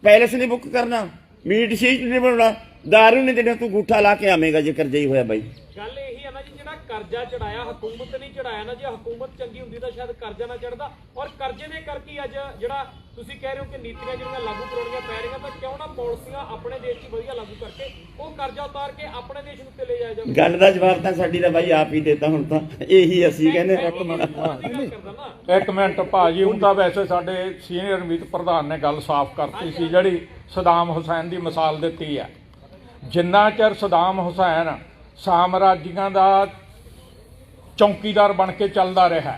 ਪੈਲਸ ਨਹੀਂ ਬੁੱਕ ਕਰਨਾ, ਮੀਟ ਸ਼ੀਟ ਨਹੀਂ ਬਣਾਉਣਾ, ਦਾਰੂ ਨਹੀਂ ਦੇਣਾ, ਤੂੰ ਗੂਠਾ ਲਾ ਕੇ ਆਵੇਂਗਾ ਜੇ ਕਰਜ਼ਈ ਹੋਇਆ ਬਾਈ। ਗੱਲ ਇਹੀ ਹੈ ਨਾ ਜੀ, ਜਿਹੜਾ ਕਰਜ਼ਾ ਚੜਾਇਆ ਹਕੂਮਤ ਨਹੀਂ ਚੜਾਇਆ ਨਾ। ਜੇ ਹਕੂਮਤ ਚੰਗੀ ਹੁੰਦੀ ਤਾਂ ਸ਼ਾਇਦ ਕਰਜ਼ਾ ਨਾ ਚੜਦਾ। ਔਰ ਕਰਜ਼ੇ ਦੇ ਕਰਕੇ ਅੱਜ ਜਿਹੜਾ ਤੁਸੀਂ ਕਹਿ ਰਹੇ ਹੋ ਕਿ ਨੀਤੀਆਂ ਜਿਹੜੀਆਂ ਲਾਗੂ ਕਰਾਉਣੀਆਂ ਪੈ ਰਹੀਆਂ, ਤਾਂ ਕਿਉਂ ਨਾ ਪਾਲਿਸੀਆਂ ਆਪਣੇ ਦੇਸ਼ 'ਚ ਵਧੀਆ ਲਾਗੂ ਕਰਕੇ ਉਹ ਕਰਜ਼ਾ ਉਤਾਰ ਕੇ ਆਪਣੇ ਦੇਸ਼ ਨੂੰ ਤੇ ਲੈ ਜਾਇਆ ਜਾਵੇ। ਗੱਲ ਦਾ ਜਵਾਬ ਤਾਂ ਸਾਡੀ ਦਾ ਬਾਈ ਆਪ ਹੀ ਦੇਤਾ। ਹੁਣ ਤਾਂ ਇਹੀ ਅਸੀਂ ਕਹਿੰਦੇ ਇੱਕ ਮਿੰਟ ਭਾਜੀ, ਹੁਣ ਤਾਂ ਵੈਸੇ ਸਾਡੇ ਸੀਨੀਅਰ ਮੀਤ ਪ੍ਰਧਾਨ ਨੇ ਗੱਲ ਸਾਫ਼ ਕਰਤੀ ਸੀ, ਜਿਹੜੀ ਸਦਾਮ ਹੁਸੈਨ ਦੀ ਮਿਸਾਲ ਦਿੱਤੀ ਹੈ। ਜਿੰਨਾ ਚਿਰ ਸਦਾਮ ਹੁਸੈਨ ਸਾਮਰਾਜੀਆਂ ਦਾ ਚੌਕੀਦਾਰ ਬਣ ਕੇ ਚੱਲਦਾ ਰਿਹਾ,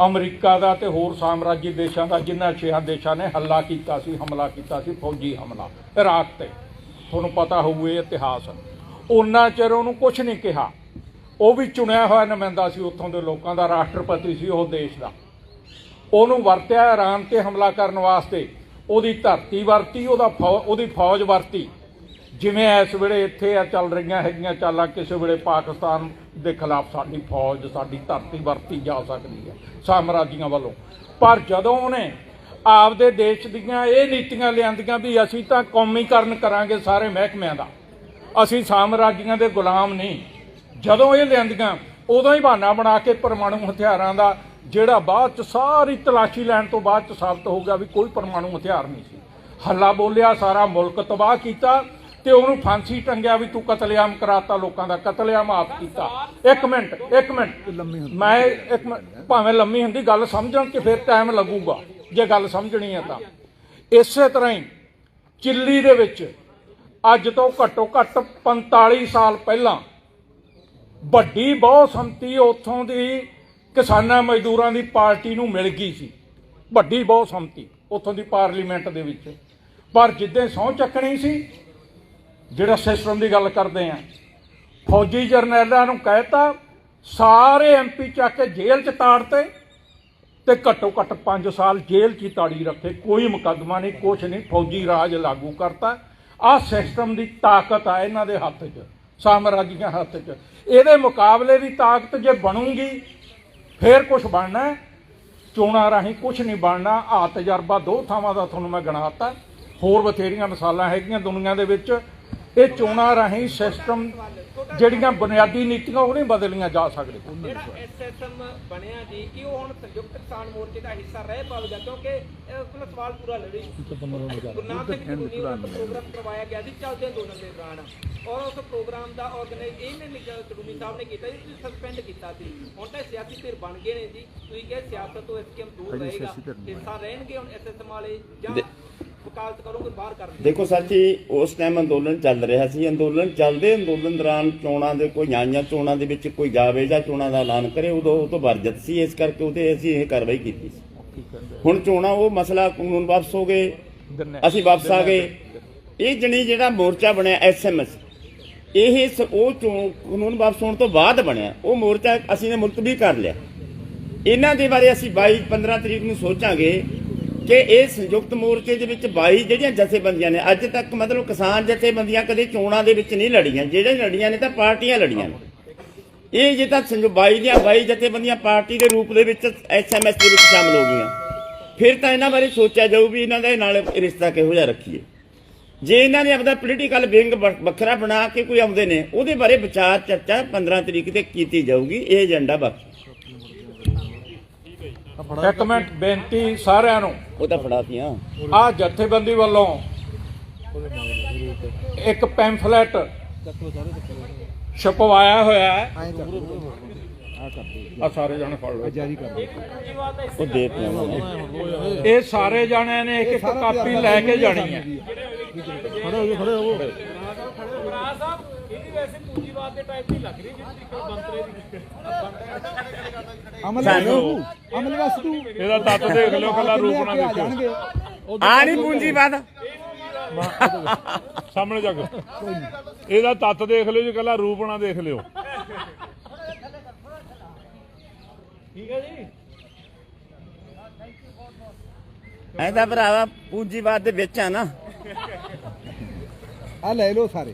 ਅਮਰੀਕਾ ਦਾ ਤੇ ਹੋਰ ਸਾਮਰਾਜੀ ਦੇਸ਼ਾਂ ਦਾ, ਜਿਨ੍ਹਾਂ 6 ਦੇਸ਼ਾਂ ਨੇ ਹਮਲਾ ਕੀਤਾ ਸੀ ਫੌਜੀ ਹਮਲਾ ਇਰਾਕ ਤੇ, ਤੁਹਾਨੂੰ ਪਤਾ ਹੋਊ ਇਹ ਇਤਿਹਾਸ, ਉਹਨਾਂ ਚਿਰ ਉਹਨੂੰ ਕੁਝ ਨਹੀਂ ਕਿਹਾ। ਉਹ ਵੀ ਚੁਣਿਆ ਹੋਇਆ ਨੁਮਾਇੰਦਾ ਸੀ ਉੱਥੋਂ ਦੇ ਲੋਕਾਂ ਦਾ, ਰਾਸ਼ਟਰਪਤੀ ਸੀ ਉਹ ਦੇਸ਼ ਦਾ। ਉਹਨੂੰ ਵਰਤਿਆ ਇਰਾਨ ਤੇ ਹਮਲਾ ਕਰਨ ਵਾਸਤੇ, ਉਹਦੀ ਧਰਤੀ ਵਰਤੀ, ਉਹਦੀ ਫੌਜ ਵਰਤੀ। ਜਿਵੇਂ ਇਸ ਵੇਲੇ ਇੱਥੇ ਚੱਲ ਰਹੀਆਂ ਹੈਗੀਆਂ ਚਾਲਾਂ, ਕਿਸੇ ਵੇਲੇ ਪਾਕਿਸਤਾਨ ਦੇ ਖਿਲਾਫ ਸਾਡੀ ਫੌਜ, ਸਾਡੀ ਧਰਤੀ ਵਰਤੀ ਜਾ ਸਕਦੀ ਹੈ ਸਾਮਰਾਜੀਆਂ ਵੱਲੋਂ। ਪਰ ਜਦੋਂ ਉਹਨੇ ਆਪਦੇ ਦੇਸ਼ ਦੀਆਂ ਇਹ ਨੀਤੀਆਂ ਲਿਆਂਦੀਆਂ ਵੀ ਅਸੀਂ ਤਾਂ ਕੌਮੀਕਰਨ ਕਰਾਂਗੇ ਸਾਰੇ ਮਹਿਕਮਿਆਂ ਦਾ, ਅਸੀਂ ਸਾਮਰਾਜੀਆਂ ਦੇ ਗੁਲਾਮ ਨਹੀਂ, ਜਦੋਂ ਇਹ ਲਿਆਂਦੀਆਂ ਉਦੋਂ ਹੀ ਬਹਾਨਾ ਬਣਾ ਕੇ ਪਰਮਾਣੂ ਹਥਿਆਰਾਂ ਦਾ, ਜਿਹੜਾ ਬਾਅਦ 'ਚ ਸਾਰੀ ਤਲਾਸ਼ੀ ਲੈਣ ਤੋਂ ਬਾਅਦ 'ਚ ਸਾਬਤ ਹੋ ਗਿਆ ਵੀ ਕੋਈ ਪਰਮਾਣੂ ਹਥਿਆਰ ਨਹੀਂ ਸੀ, ਹੱਲਾ ਬੋਲਿਆ, ਸਾਰਾ ਮੁਲਕ ਤਬਾਹ ਕੀਤਾ ਤੇ ਉਹਨੂੰ ਫਾਂਸੀ ਟੰਗਿਆ ਵੀ ਤੂੰ ਕਤਲੇਆਮ ਕਰਾਤਾ, ਲੋਕਾਂ ਦਾ ਕਤਲੇਆਮ ਆਪ ਕੀਤਾ। ਇੱਕ ਮਿੰਟ ਮੈਂ ਭਾਵੇਂ ਲੰਮੀ ਹੁੰਦੀ ਗੱਲ ਸਮਝਣ ਕਿ ਫਿਰ ਟਾਈਮ ਲੱਗੂਗਾ, ਜੇ ਗੱਲ ਸਮਝਣੀ ਹੈ ਤਾਂ। ਇਸੇ ਤਰ੍ਹਾਂ ਹੀ ਚਿੱਲੀ ਦੇ ਵਿੱਚ ਅੱਜ ਤੋਂ ਘੱਟੋ ਘੱਟ 45 ਸਾਲ ਪਹਿਲਾਂ ਵੱਡੀ ਬਹੁਸੰਮਤੀ ਉੱਥੋਂ ਦੀ ਕਿਸਾਨਾਂ ਮਜ਼ਦੂਰਾਂ ਦੀ ਪਾਰਟੀ ਨੂੰ ਮਿਲ ਗਈ ਸੀ, ਵੱਡੀ ਬਹੁਸੰਮਤੀ ਉੱਥੋਂ ਦੀ ਪਾਰਲੀਮੈਂਟ ਦੇ ਵਿੱਚ। ਪਰ ਜਿੱਦਾਂ ਸਹੁੰ ਚੱਕਣੀ ਸੀ, ਜਿਹੜਾ ਸਿਸਟਮ ਦੀ ਗੱਲ ਕਰਦੇ ਆ, ਫੌਜੀ ਜਰਨੈਲਾਂ ਨੂੰ ਕਹਿਤਾ ਸਾਰੇ ਐਮਪੀ ਚੱਕ ਕੇ ਜੇਲ੍ਹ 'ਚ ਤਾੜਤੇ ਤੇ ਘੱਟੋ ਘੱਟ 5 ਸਾਲ ਜੇਲ੍ਹ 'ਚ ਹੀ ਤਾੜੀ ਰੱਖੇ, ਕੋਈ ਮੁਕੱਦਮਾ ਨਹੀਂ, ਕੁਛ ਨਹੀਂ, ਫੌਜੀ ਰਾਜ ਲਾਗੂ ਕਰਤਾ। ਆਹ ਸਿਸਟਮ ਦੀ ਤਾਕਤ ਆ ਇਹਨਾਂ ਦੇ ਹੱਥ 'ਚ, ਸਾਮਰਾਜੀਆਂ ਹੱਥ 'ਚ। ਇਹਦੇ ਮੁਕਾਬਲੇ ਦੀ ਤਾਕਤ ਜੇ ਬਣੂਗੀ ਫੇਰ ਕੁਛ ਬਣਨਾ, ਚੋਣਾਂ ਰਾਹੀਂ ਕੁਛ ਨਹੀਂ ਬਣਨਾ। ਆਹ ਤਜਰਬਾ 2 ਥਾਵਾਂ ਦਾ ਤੁਹਾਨੂੰ ਮੈਂ ਗਿਣਾਤਾ, ਹੋਰ ਬਥੇਰੀਆਂ ਮਿਸਾਲਾਂ ਹੈਗੀਆਂ ਦੁਨੀਆ ਦੇ ਵਿੱਚ। ਇਹ ਚੋਣਾਂ ਰਾਹੀਂ ਸਿਸਟਮ ਜਿਹੜੀਆਂ ਬੁਨਿਆਦੀ ਨੀਤੀਆਂ ਉਹ ਨਹੀਂ ਬਦਲੀਆਂ ਜਾ ਸਕਦੀਆਂ। ਜਿਹੜਾ ਐਸਐਸਐਮ ਬਣਿਆ ਜੀ ਕੀ ਉਹ ਹੁਣ ਸੰਯੁਕਤ ਕਿਸਾਨ ਮੋਰਚੇ ਦਾ ਹਿੱਸਾ ਰਹਿ ਪਾਵੇਗਾ? ਕਿਉਂਕਿ ਕੋਲ ਸਵਾਲ ਪੂਰਾ ਲੜੀ ਗੁਰਨਾਮ ਸਿੰਘ ਜੀ ਦਾ ਪ੍ਰੋਗਰਾਮ ਕਰਵਾਇਆ ਗਿਆ ਸੀ ਚੱਲਦੇ ਅੰਦੋਲਨ ਦੇ ਦੌਰਾਨ, ਔਰ ਉਸ ਪ੍ਰੋਗਰਾਮ ਦਾ ਆਰਗੇਨਾਈਜ਼ ਇਹਨੇ ਚੜੂਨੀ ਸਾਹਿਬ ਨੇ ਕੀਤਾ ਜੀ, ਤੁਸੀਂ ਸਸਪੈਂਡ ਕੀਤਾ ਸੀ। ਹੁਣ ਤਾਂ ਸਿਆਸੀ ਧਿਰ ਬਣ ਗਏ ਨੇ ਜੀ, ਤੁਸੀਂ ਕਿਹਾ ਸਿਆਸਤ ਤੋਂ ਐਸਕੇਐਮ ਦੂਰ ਰਹੇਗਾ, ਹਿੱਸਾ ਰਹਿਣਗੇ ਹੁਣ ਐਸਐਸਐਮ ਵਾਲੇ ਜਾਂ ਵਕਾਲਤ ਕਰੋਗੇ ਬਾਹਰ ਕਰ ਦਿਓ? ਦੇਖੋ ਸਰ ਜੀ, ਉਸ ਟਾਈਮ ਅੰਦੋਲਨ ਚੱਲ ਰਿਹਾ ਸੀ। ਅੰਦੋਲਨ ਦੌਰਾਨ ਚੋਣਾਂ ਦੇ ਕੋਈ ਆਈਆਂ ਚੋਣਾਂ ਦੇ ਵਿੱਚ ਕੋਈ ਜਾਵੇ ਜਾਂ ਚੋਣਾਂ ਦਾ ਐਲਾਨ ਕਰੇ, ਉਦੋਂ ਉਹ ਤੋਂ ਵਰਜਿਤ ਸੀ, ਇਸ ਕਰਕੇ ਉਹਦੇ ਅਸੀਂ ਇਹ ਕਾਰਵਾਈ ਕੀਤੀ ਸੀ। ਹੁਣ ਚੋਣਾਂ ਉਹ ਮਸਲਾ ਕਾਨੂੰਨ ਵਾਪਸ ਹੋ ਗਏ, ਅਸੀਂ ਵਾਪਸ ਆ ਗਏ। ਇਹ ਜਿਹੜਾ ਮੋਰਚਾ ਬਣਿਆ ਐਸਐਮਐਸ, ਇਹ ਉਹ ਕਾਨੂੰਨ ਵਾਪਸ ਹੋਣ ਤੋਂ ਬਾਅਦ ਬਣਿਆ, ਉਹ ਮੋਰਚਾ ਅਸੀਂ ਨੇ ਮੁਲਤਵੀ ਕਰ ਲਿਆ। ਇਹਨਾਂ ਦੇ ਬਾਰੇ ਅਸੀਂ 22-15 ਤਰੀਕ ਨੂੰ ਸੋਚਾਂਗੇ ਕਿ ਇਹ ਸੰਯੁਕਤ ਮੋਰਚੇ ਦੇ ਵਿੱਚ 22 ਜਿਹੜੀਆਂ ਜਥੇਬੰਦੀਆਂ ਨੇ, ਅੱਜ ਤੱਕ ਮਤਲਬ ਕਿਸਾਨ ਜਥੇਬੰਦੀਆਂ ਕਦੇ ਚੋਣਾਂ ਦੇ ਵਿੱਚ ਨਹੀਂ ਲੜੀਆਂ, ਜਿਹੜੀਆਂ ਲੜੀਆਂ ਨੇ ਤਾਂ ਪਾਰਟੀਆਂ ਲੜੀਆਂ ਨੇ। ਇਹ ਜੇ ਤਾਂ 22 ਦੀਆਂ 22 ਜਥੇਬੰਦੀਆਂ ਪਾਰਟੀ ਦੇ ਰੂਪ ਦੇ ਵਿੱਚ ਐਸਐਮਐਸ ਦੇ ਵਿੱਚ ਸ਼ਾਮਲ ਹੋ ਗਈਆਂ, ਫਿਰ ਤਾਂ ਇਹਨਾਂ ਬਾਰੇ ਸੋਚਿਆ ਜਾਊ ਵੀ ਇਹਨਾਂ ਦੇ ਨਾਲ ਰਿਸ਼ਤਾ ਕਿਹੋ ਜਿਹਾ ਰੱਖੀਏ। ਜੇ ਇਹਨਾਂ ਨੇ ਆਪਦਾ ਪੋਲੀਟੀਕਲ ਵਿੰਗ ਵੱਖਰਾ ਬਣਾ ਕੇ ਕੋਈ ਆਉਂਦੇ ਨੇ, ਉਹਦੇ ਬਾਰੇ ਵਿਚਾਰ ਚਰਚਾ 15 ਤਰੀਕ ਤੇ ਕੀਤੀ ਜਾਊਗੀ। ਇਹ ਏਜੰਡਾ ਬਾਕੀ ਇੱਕ ਮਿੰਟ ਬੇਨਤੀ ਸਾਰਿਆਂ ਨੂੰ, ਉਹ ਤਾਂ ਫੜਾਤੀਆਂ। ਆਹ ਜਥੇਬੰਦੀ ਵੱਲੋਂ ਇੱਕ ਪੈਂਫਲੇਟ ਛਪਵਾਇਆ ਹੋਇਆ ਹੈ, ਆ ਸਾਰੇ ਜਾਣੇ ਫੜ ਲਓ। ਉਹ ਦੇ ਦਿੱਤੀਆਂ। ਇਹ ਸਾਰੇ ਜਾਣਿਆਂ ਨੇ ਇੱਕ ਇੱਕ ਕਾਪੀ ਲੈ ਕੇ ਜਾਣੀ ਹੈ। ਰਾਜ ਸਾਹਿਬ ਇਹਦੀ ਵੈਸੇ ਪੂੰਜੀਵਾਦ ਦੇ ਟਾਈਪ ਦੀ ਲੱਗ ਰਹੀ ਜਿਸ ਤਰੀਕੇ ਬੰਤਰੇ ਦੀ ਅਮਲ ਵਸਤੂ ਇਹਦਾ ਤੱਤ ਦੇਖ ਲਿਓ, ਕੱਲਾ ਰੂਪ ਨਾ ਦੇਖਿਓ। ਆ ਨਹੀਂ ਪੂੰਜੀਵਾਦ ਸਾਹਮਣੇ ਜਾ ਕੇ ਇਹਦਾ ਤੱਤ ਦੇਖ ਲਿਓ ਜੀ, ਕੱਲਾ ਰੂਪ ਨਾ ਦੇਖ ਲਿਓ। ਠੀਕ ਹੈ ਜੀ। ਐਦਾ ਭਰਾਵਾ ਪੂੰਜੀਵਾਦ ਦੇ ਵਿੱਚ ਆ ਨਾ। ਆ ਲੈ ਲਓ ਸਾਰੇ।